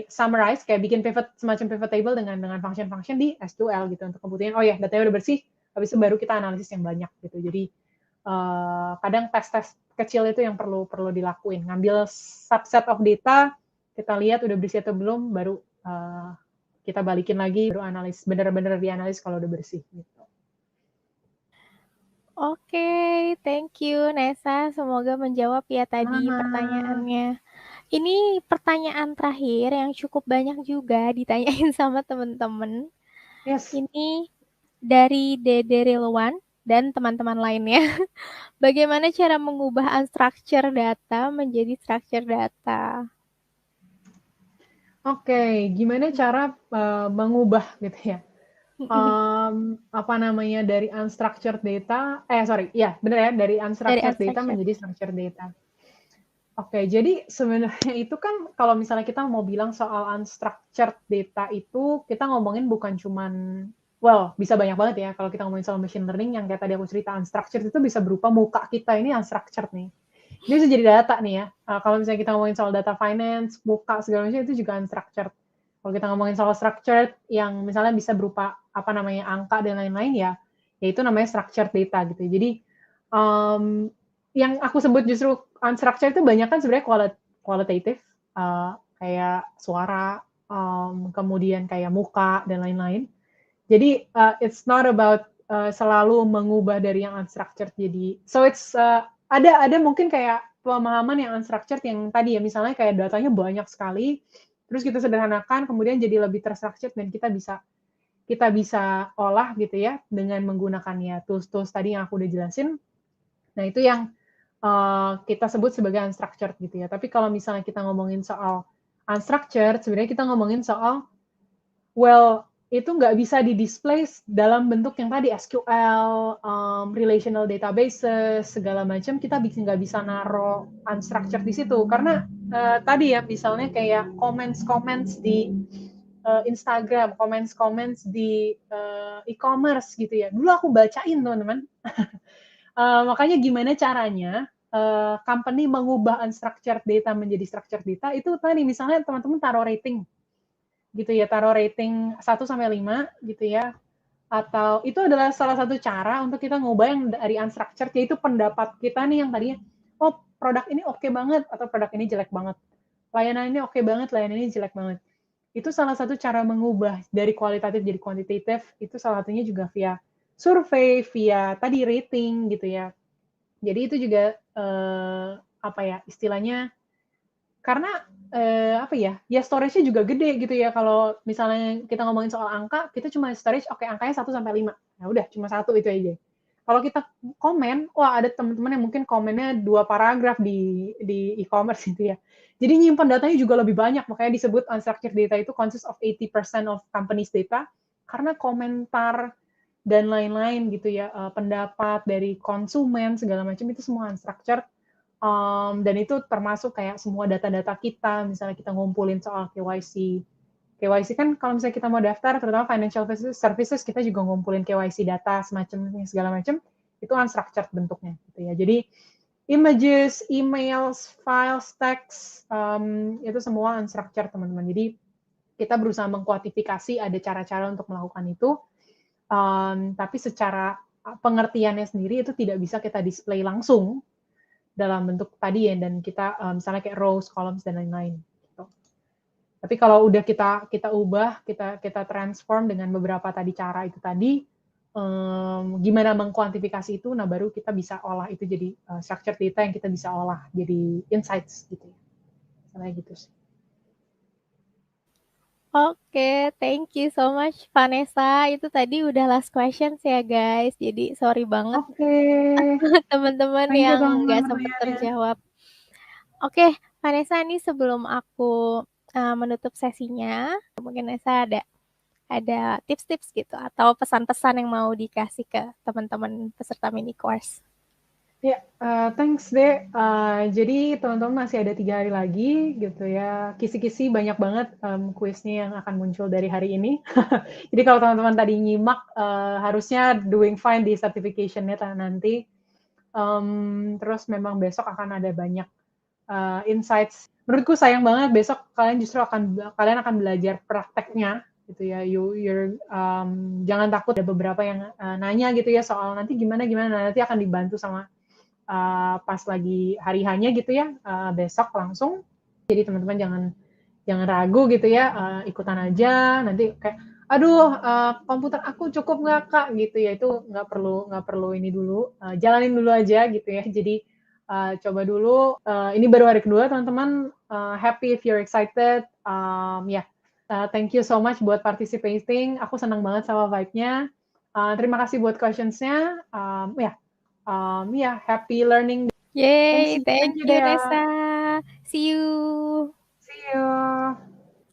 summarize kayak bikin semacam pivot table dengan function-function di SQL gitu untuk kemudian oh ya datanya udah bersih, habis itu baru kita analisis yang banyak gitu. Jadi kadang tes-tes kecil itu yang perlu dilakuin, ngambil subset of data, kita lihat udah bersih atau belum, baru kita balikin lagi, baru analis, bener-bener dianalis kalau udah bersih gitu. Oke, thank you Nessa. Semoga menjawab ya tadi pertanyaannya. Ini pertanyaan terakhir yang cukup banyak juga ditanyain sama teman-teman. Yes. Ini dari Dede Rilwan dan teman-teman lainnya. Bagaimana cara mengubah unstructured data menjadi structured data? Oke, gimana cara mengubah gitu ya? Apa namanya dari unstructured data, benar ya, dari unstructured data menjadi structured data. Oke, jadi sebenarnya itu kan kalau misalnya kita mau bilang soal unstructured data itu, kita ngomongin bukan cuman, well, bisa banyak banget ya, kalau kita ngomongin soal machine learning, yang kayak tadi aku cerita, unstructured itu bisa berupa muka kita, ini unstructured nih. Ini bisa jadi data nih ya, kalau misalnya kita ngomongin soal data finance, muka, segala macam, itu juga unstructured. Kalau kita ngomongin soal structured, yang misalnya bisa berupa, apa namanya, angka dan lain-lain ya itu namanya structured data gitu. Jadi, yang aku sebut justru unstructured itu banyak kan sebenarnya kualitatif, kayak suara, kemudian kayak muka, dan lain-lain. Jadi, it's not about selalu mengubah dari yang unstructured jadi, so it's, ada mungkin kayak pemahaman yang unstructured yang tadi ya, misalnya kayak datanya banyak sekali, terus kita sederhanakan, kemudian jadi lebih terstructured, dan kita bisa olah gitu ya, dengan menggunakan ya tools-tools tadi yang aku udah jelasin. Nah, itu yang kita sebut sebagai unstructured gitu ya. Tapi kalau misalnya kita ngomongin soal unstructured, sebenarnya kita ngomongin soal, well, itu nggak bisa di-display dalam bentuk yang tadi SQL, relational databases, segala macam, kita nggak bisa naruh unstructured di situ. Karena tadi ya, misalnya kayak comments di Instagram, comments di e-commerce gitu ya. Dulu aku bacain, teman-teman. Makanya gimana caranya company mengubah unstructured data menjadi structured data, itu tadi misalnya teman-teman taruh rating gitu ya, taruh rating 1 sampai 5 gitu ya. Atau itu adalah salah satu cara untuk kita ngubah yang dari unstructured, yaitu pendapat kita nih yang tadinya, oh produk ini oke banget, atau produk ini jelek banget. Layanan ini oke banget, layanan ini jelek banget. Itu salah satu cara mengubah dari kualitatif jadi kuantitatif, itu salah satunya juga via survei, via tadi rating gitu ya. Jadi itu juga apa ya istilahnya, karena apa ya storage-nya juga gede gitu ya. Kalau misalnya kita ngomongin soal angka, kita cuma storage angkanya 1 sampai 5. Nah udah cuma 1 itu aja. Kalau kita komen, wah ada teman-teman yang mungkin komennya 2 paragraf di e-commerce gitu ya. Jadi nyimpan datanya juga lebih banyak, makanya disebut unstructured data itu consists of 80% of company's data, karena komentar dan lain-lain gitu ya, pendapat dari konsumen segala macam itu semua unstructured. Dan itu termasuk kayak semua data-data kita, misalnya kita ngumpulin soal KYC. KYC kan kalau misalnya kita mau daftar, terutama financial services, kita juga ngumpulin KYC data semacam segala macam, itu unstructured bentuknya gitu ya. Jadi images, emails, files, text, itu semua unstructured teman-teman. Jadi kita berusaha mengkuantifikasi, ada cara-cara untuk melakukan itu, tapi secara pengertiannya sendiri itu tidak bisa kita display langsung dalam bentuk tadi ya, dan kita misalnya kayak rows, columns dan lain-lain. Gitu. Tapi kalau udah kita ubah, kita transform dengan beberapa tadi cara itu tadi, gimana mengkuantifikasi itu, nah baru kita bisa olah itu jadi structured data yang kita bisa olah jadi insights gitu ya. Misalnya gitu sih. Oke, thank you so much Vanessa. Itu tadi udah last questions ya guys. Jadi sorry banget teman-teman yang nggak sempat terjawab. Oke, Vanessa, ini sebelum aku menutup sesinya, mungkin Vanessa ada tips-tips gitu atau pesan-pesan yang mau dikasih ke teman-teman peserta mini course. Ya, thanks deh. Jadi teman-teman masih ada 3 hari lagi gitu ya. Kisi-kisi banyak banget kuisnya yang akan muncul dari hari ini. Jadi kalau teman-teman tadi nyimak, harusnya doing fine di certification-nya nanti. Terus memang besok akan ada banyak insights. Menurutku sayang banget besok kalian akan belajar prakteknya gitu ya. Jangan takut, ada beberapa yang nanya gitu ya soal nanti gimana, nanti akan dibantu sama pas lagi hari hanya gitu ya, besok langsung. Jadi teman-teman jangan ragu gitu ya, ikutan aja. Nanti kayak, aduh komputer aku cukup nggak kak gitu ya, itu nggak perlu ini dulu, jalanin dulu aja gitu ya. Jadi coba dulu, ini baru hari kedua teman-teman, happy if you're excited, thank you so much buat participating, aku senang banget sama vibe-nya, terima kasih buat questions-nya, happy learning. Yay, thank you Nessa. See you.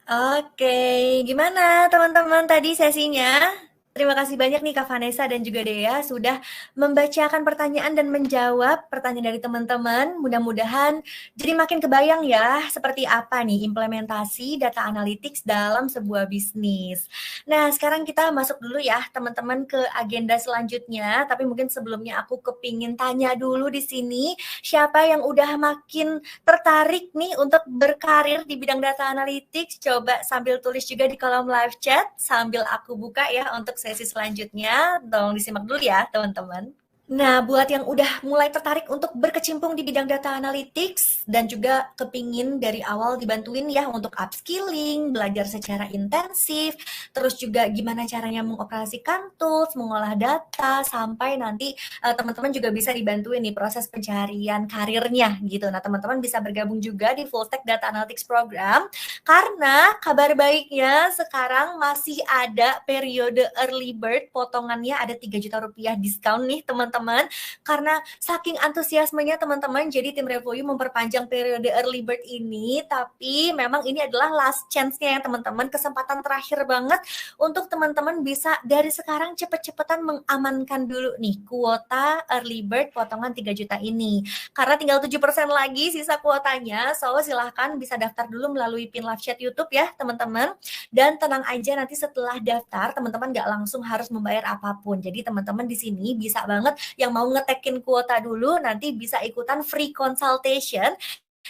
Oke, gimana teman-teman tadi sesinya? Terima kasih banyak nih Kak Vanessa dan juga Dea sudah membacakan pertanyaan dan menjawab pertanyaan dari teman-teman. Mudah-mudahan jadi makin kebayang ya seperti apa nih implementasi data analytics dalam sebuah bisnis. Nah, sekarang kita masuk dulu ya teman-teman ke agenda selanjutnya. Tapi mungkin sebelumnya aku kepingin tanya dulu di sini, siapa yang udah makin tertarik nih untuk berkarir di bidang data analytics? Coba sambil tulis juga di kolom live chat sambil aku buka ya untuk sesi selanjutnya. Tolong disimak dulu ya teman-teman. Nah, buat yang udah mulai tertarik untuk berkecimpung di bidang data analytics dan juga kepingin dari awal dibantuin ya untuk upskilling, belajar secara intensif, terus juga gimana caranya mengoperasikan tools, mengolah data, sampai nanti teman-teman juga bisa dibantuin nih proses pencarian karirnya gitu. Nah, teman-teman bisa bergabung juga di Full Stack Data Analytics Program, karena kabar baiknya sekarang masih ada periode early bird, potongannya ada 3 juta rupiah diskon nih teman-teman. teman-teman. Karena saking antusiasmenya teman-teman, jadi tim Revoyu memperpanjang periode early bird ini, tapi memang ini adalah last chance-nya ya teman-teman, kesempatan terakhir banget untuk teman-teman bisa dari sekarang cepet-cepetan mengamankan dulu nih kuota early bird potongan 3 juta ini. Karena tinggal 7% lagi sisa kuotanya, so silahkan bisa daftar dulu melalui pin live chat YouTube ya teman-teman. Dan tenang aja nanti setelah daftar, teman-teman nggak langsung harus membayar apapun. Jadi teman-teman di sini bisa banget yang mau ngetekin kuota dulu, nanti bisa ikutan free consultation,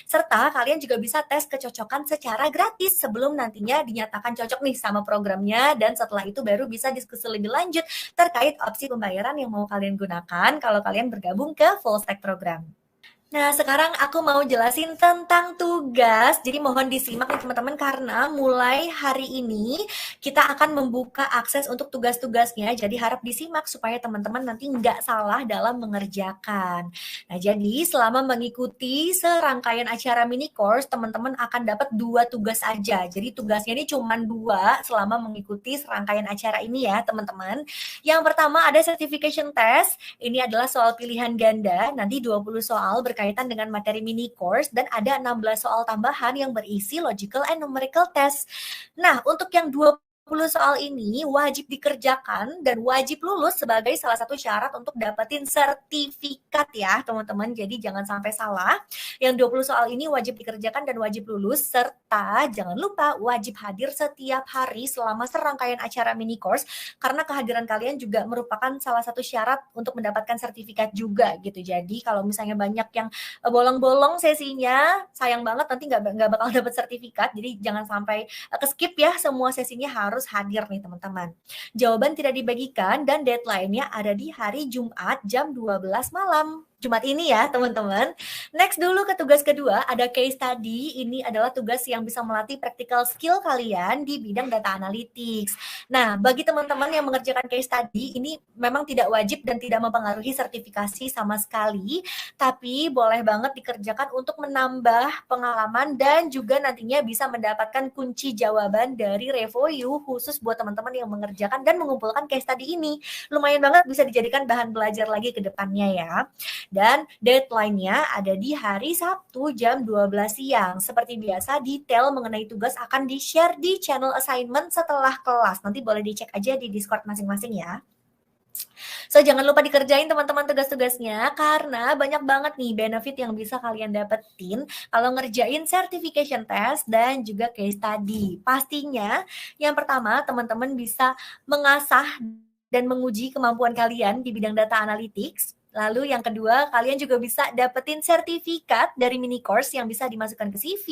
serta kalian juga bisa tes kecocokan secara gratis sebelum nantinya dinyatakan cocok nih sama programnya, dan setelah itu baru bisa diskusi lebih lanjut terkait opsi pembayaran yang mau kalian gunakan kalau kalian bergabung ke full stack program. Nah, sekarang aku mau jelasin tentang tugas. Jadi mohon disimak nih teman-teman, karena mulai hari ini kita akan membuka akses untuk tugas-tugasnya. Jadi harap disimak supaya teman-teman nanti nggak salah dalam mengerjakan. Nah, jadi selama mengikuti serangkaian acara mini course, teman-teman akan dapat 2 tugas aja. Jadi tugasnya ini cuma 2 selama mengikuti serangkaian acara ini ya teman-teman. Yang pertama ada certification test. Ini adalah soal pilihan ganda. Nanti 20 soal berkaitan dengan materi mini course, dan ada 16 soal tambahan yang berisi logical and numerical test. Nah, untuk yang 20 soal ini wajib dikerjakan dan wajib lulus sebagai salah satu syarat untuk dapetin sertifikat ya teman-teman. Jadi jangan sampai salah. Yang 20 soal ini wajib dikerjakan dan wajib lulus, serta jangan lupa wajib hadir setiap hari selama serangkaian acara mini course, karena kehadiran kalian juga merupakan salah satu syarat untuk mendapatkan sertifikat juga gitu. Jadi kalau misalnya banyak yang bolong-bolong sesinya, sayang banget nanti nggak bakal dapat sertifikat. Jadi jangan sampai ke-skip ya, semua sesinya harus hadir nih teman-teman. Jawaban tidak dibagikan dan deadline-nya ada di hari Jumat jam 12 malam. Jumat ini ya teman-teman. Next dulu ke tugas kedua, ada case study. Ini adalah tugas yang bisa melatih practical skill kalian di bidang data analytics. Nah, bagi teman-teman yang mengerjakan case study, ini memang tidak wajib dan tidak mempengaruhi sertifikasi sama sekali, tapi boleh banget dikerjakan untuk menambah pengalaman dan juga nantinya bisa mendapatkan kunci jawaban dari Revoyu khusus buat teman-teman yang mengerjakan dan mengumpulkan case study ini. Lumayan banget bisa dijadikan bahan belajar lagi ke depannya ya. Dan deadline-nya ada di hari Sabtu jam 12 siang. Seperti biasa, detail mengenai tugas akan di-share di channel assignment setelah kelas. Nanti boleh dicek aja di Discord masing-masing ya. So, jangan lupa dikerjain teman-teman tugas-tugasnya, karena banyak banget nih benefit yang bisa kalian dapetin kalau ngerjain certification test dan juga case study. Pastinya yang pertama, teman-teman bisa mengasah dan menguji kemampuan kalian di bidang data analytics. Lalu yang kedua, kalian juga bisa dapetin sertifikat dari mini course yang bisa dimasukkan ke CV,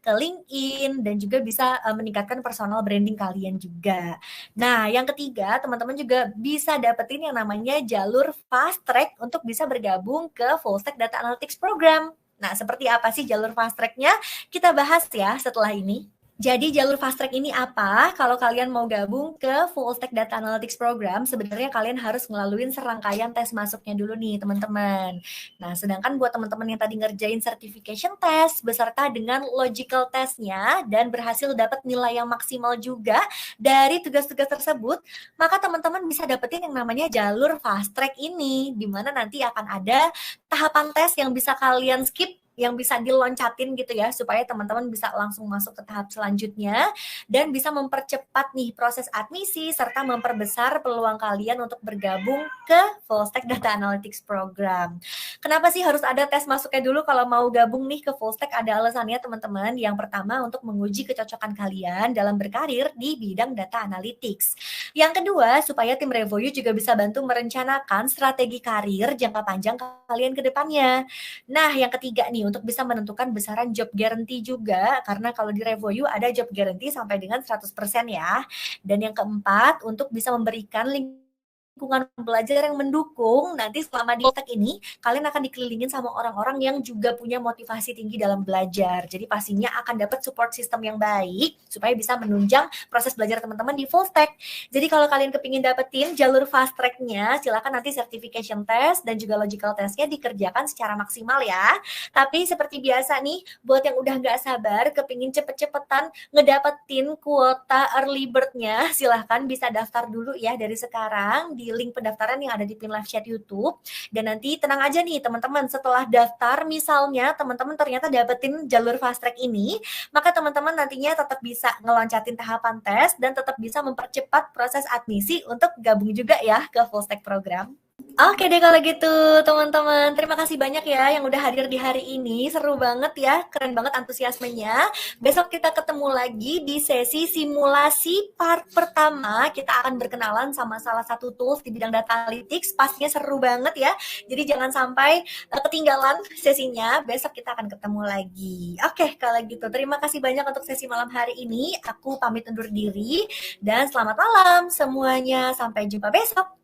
ke LinkedIn, dan juga bisa meningkatkan personal branding kalian juga. Nah, yang ketiga, teman-teman juga bisa dapetin yang namanya jalur fast track untuk bisa bergabung ke full stack data analytics program. Nah, seperti apa sih jalur fast track-nya? Kita bahas ya setelah ini. Jadi jalur fast track ini apa? Kalau kalian mau gabung ke full stack data analytics program, sebenarnya kalian harus ngelaluin serangkaian tes masuknya dulu nih teman-teman. Nah, sedangkan buat teman-teman yang tadi ngerjain certification test beserta dengan logical testnya dan berhasil dapat nilai yang maksimal juga dari tugas-tugas tersebut, maka teman-teman bisa dapetin yang namanya jalur fast track ini, di mana nanti akan ada tahapan tes yang bisa kalian skip, yang bisa diloncatin gitu ya, supaya teman-teman bisa langsung masuk ke tahap selanjutnya dan bisa mempercepat nih proses admisi serta memperbesar peluang kalian untuk bergabung ke full stack data analytics program. Kenapa sih harus ada tes masuknya dulu kalau mau gabung nih ke full stack? Ada alasannya teman-teman. Yang pertama, untuk menguji kecocokan kalian dalam berkarir di bidang data analytics. Yang kedua, supaya tim Revoyu juga bisa bantu merencanakan strategi karir jangka panjang kalian ke depannya. Nah, yang ketiga nih, untuk bisa menentukan besaran job guarantee juga, karena kalau di Revoyu ada job guarantee sampai dengan 100% ya. Dan yang keempat, untuk bisa memberikan lingkungan belajar yang mendukung. Nanti selama di Tech ini, kalian akan dikelilingin sama orang-orang yang juga punya motivasi tinggi dalam belajar. Jadi pastinya akan dapat support system yang baik supaya bisa menunjang proses belajar teman-teman di full stack. Jadi kalau kalian kepingin dapetin jalur fast track-nya, silakan nanti certification test dan juga logical test-nya dikerjakan secara maksimal ya. Tapi seperti biasa nih, buat yang udah nggak sabar, kepingin cepet-cepetan ngedapetin kuota early bird-nya, silahkan bisa daftar dulu ya dari sekarang di di link pendaftaran yang ada di pin live chat YouTube. Dan nanti tenang aja nih teman-teman, setelah daftar misalnya teman-teman ternyata dapetin jalur fast track ini, maka teman-teman nantinya tetap bisa ngeloncatin tahapan tes dan tetap bisa mempercepat proses admisi untuk gabung juga ya ke full stack program. Oke deh kalau gitu teman-teman, terima kasih banyak ya yang udah hadir di hari ini, seru banget ya, keren banget antusiasmenya. Besok kita ketemu lagi di sesi simulasi part pertama, kita akan berkenalan sama salah satu tools di bidang data analytics, pastinya seru banget ya, jadi jangan sampai ketinggalan sesinya, besok kita akan ketemu lagi. Oke kalau gitu, terima kasih banyak untuk sesi malam hari ini, aku pamit undur diri, dan selamat malam semuanya, sampai jumpa besok.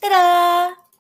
Dadah!